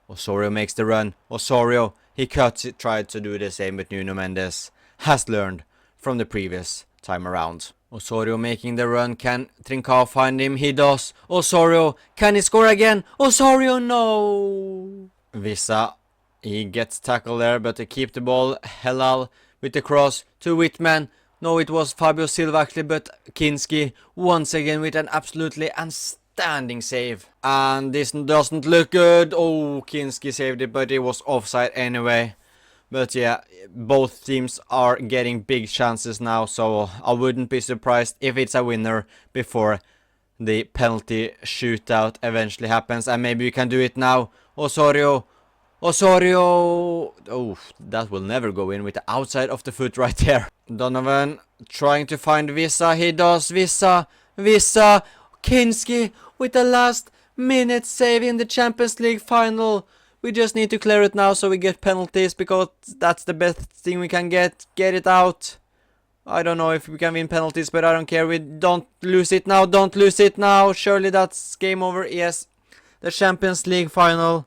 Osorio makes the run. Osorio, he cuts it, tried to do the same, but Nuno Mendes has learned from the previous time around. Osorio making the run. Can Trincao find him? He does. Osorio, can he score again? Osorio, no! Visa, he gets tackled there, but they keep the ball. Helal with the cross to Whitman. No, it was Fabio Silva actually, but Kinski once again with an absolutely outstanding save. And this doesn't look good. Oh, Kinski saved it, but it was offside anyway. But yeah, both teams are getting big chances now, so I wouldn't be surprised if it's a winner before the penalty shootout eventually happens. And maybe we can do it now. Osorio. Oh, that will never go in with the outside of the foot right there. Donovan trying to find Visa. He does. Visa. Kinski with the last minute save in the Champions League final. We just need to clear it now so we get penalties, because that's the best thing we can get. Get it out. I don't know if we can win penalties, but I don't care. We don't lose it now. Don't lose it now. Surely that's game over. Yes. The Champions League final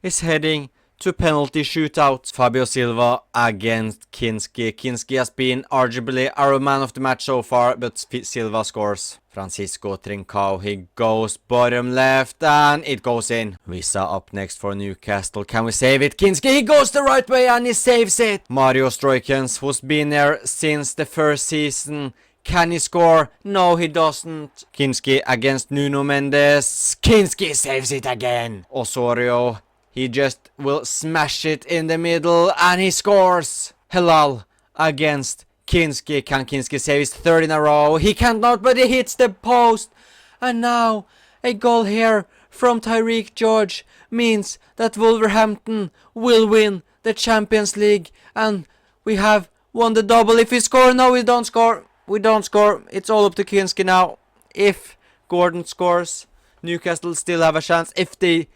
is heading to penalty shootout. Fabio Silva against Kinski. Kinski has been arguably our man of the match so far, but Silva scores. Francisco Trincao, he goes bottom left and it goes in. Visa up next for Newcastle. Can we save it? Kinski, he goes the right way and he saves it. Mario Stroikens, who's been there since the first season. Can he score? No, he doesn't. Kinski against Nuno Mendes. Kinski saves it again. Osorio, he just will smash it in the middle and he scores. Helal against Kinski. Can Kinski save his third in a row? He cannot, but he hits the post. And now a goal here from Tyreek George means that Wolverhampton will win the Champions League. And we have won the double. If we score, no, we don't score. We don't score. It's all up to Kinski now. If Gordon scores, Newcastle still have a chance. If the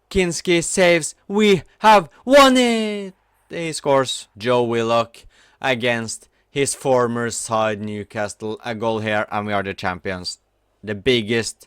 Kinski saves, we have won it. He scores. Joe Willock against his former side Newcastle. A goal here and we are the champions. The biggest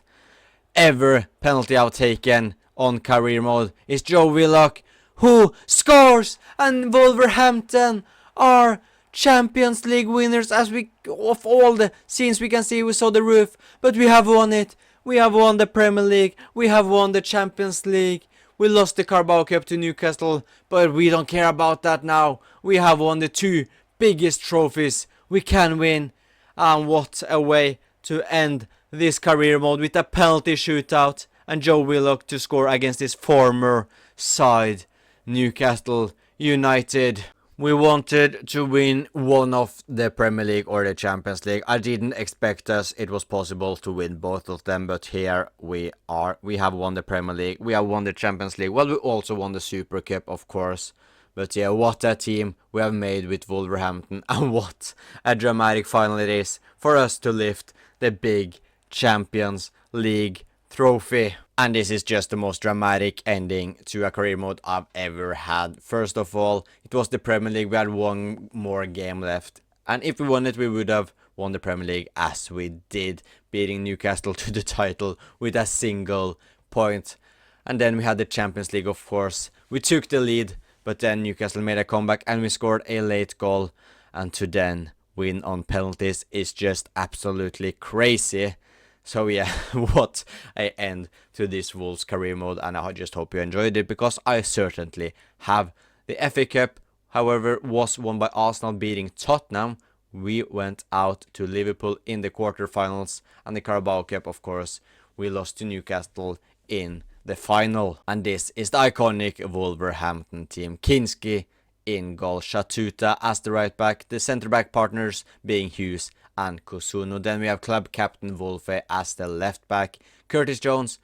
ever penalty out taken on career mode is Joe Willock, who scores, and Wolverhampton are Champions League winners. As we, of all the scenes we can see, we saw the roof, but we have won it. We have won the Premier League. We have won the Champions League. We lost the Carabao Cup to Newcastle, but we don't care about that now. We have won the 2 biggest trophies we can win. And what a way to end this career mode with a penalty shootout and Joe Willock to score against his former side, Newcastle United. We wanted to win one of the Premier League or the Champions League. I didn't expect it was possible to win both of them, but here we are. We have won the Premier League, we have won the Champions League. Well, we also won the Super Cup, of course. But yeah, what a team we have made with Wolverhampton, and what a dramatic final it is for us to lift the big Champions League trophy. And this is just the most dramatic ending to a career mode I've ever had. First of all, it was the Premier League. We had one more game left. And if we won it, we would have won the Premier League as we did, beating Newcastle to the title with a single point. And then we had the Champions League, of course. We took the lead, but then Newcastle made a comeback and we scored a late goal. And to then win on penalties is just absolutely crazy. So yeah, what a end to this Wolves career mode, and I just hope you enjoyed it, because I certainly have. The FA Cup, however, was won by Arsenal beating Tottenham. We went out to Liverpool in the quarterfinals, and the Carabao Cup, of course, we lost to Newcastle in the final. And this is the iconic Wolverhampton team. Kinski in goal, Shatuta as the right back, the centre back partners being Hughes and Kusuno. Then we have club captain Wolfe as the left back. Curtis Jones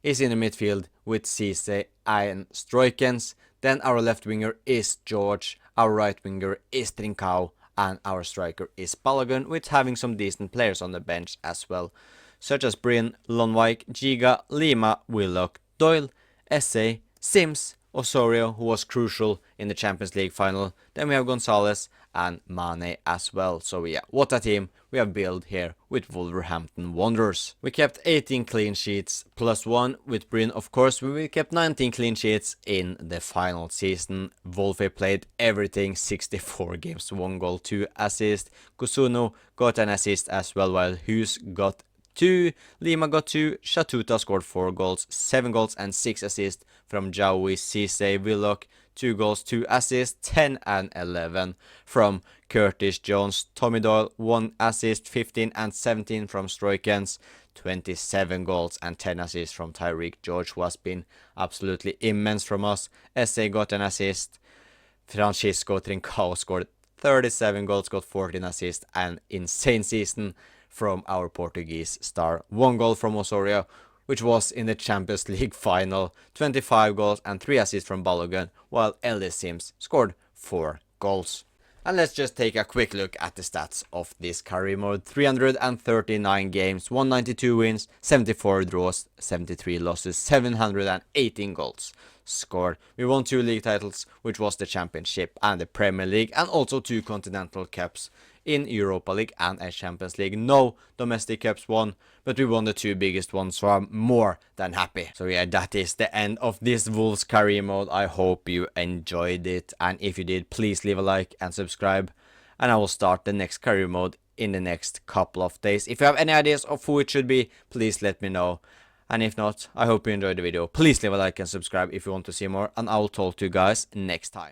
is in the midfield with Cisse and Stroikens. Then our left winger is George, our right winger is Trincao, and our striker is Balogun, with having some decent players on the bench as well, such as Bryn, Lonwijk, Giga, Lima, Willock, Doyle, Esse, Sims, Osorio, who was crucial in the Champions League final. Then we have Gonzalez and Mane as well. So yeah, what a team we have built here with Wolverhampton Wanderers. We kept 18 clean sheets plus 1 with Bryn, of course. We kept 19 clean sheets in the final season. Wolfe played everything, 64 games, 1 goal, 2 assists. Kusuno got an assist as well, while Hughes got 2, Lima got 2, Shatuta scored 4 goals, 7 goals and 6 assists from Jawi, Cisse, Willock, 2 goals, 2 assists, 10 and 11 from Curtis Jones, Tommy Doyle, 1 assist, 15 and 17 from Stroikens, 27 goals and 10 assists from Tyreek George, who has been absolutely immense from us. Esse got an assist, Francisco Trincao scored 37 goals, got 14 assists, and insane season from our Portuguese star. 1 goal from Osorio, which was in the Champions League final. 25 goals and 3 assists from Balogun, while Ellis Sims scored 4 goals. And let's just take a quick look at the stats of this career mode. 339 games, 192 wins, 74 draws, 73 losses, 718 goals scored. We won 2 league titles, which was the Championship and the Premier League, and also 2 Continental Cups in Europa League and a Champions League. No domestic cups won, but we won the 2 biggest ones, so I'm more than happy. So yeah, that is the end of this Wolves career mode. I hope you enjoyed it, and if you did, please leave a like and subscribe, and I will start the next career mode in the next couple of days. If you have any ideas of who it should be, please let me know. And if not, I hope you enjoyed the video. Please leave a like and subscribe if you want to see more, and I will talk to you guys next time.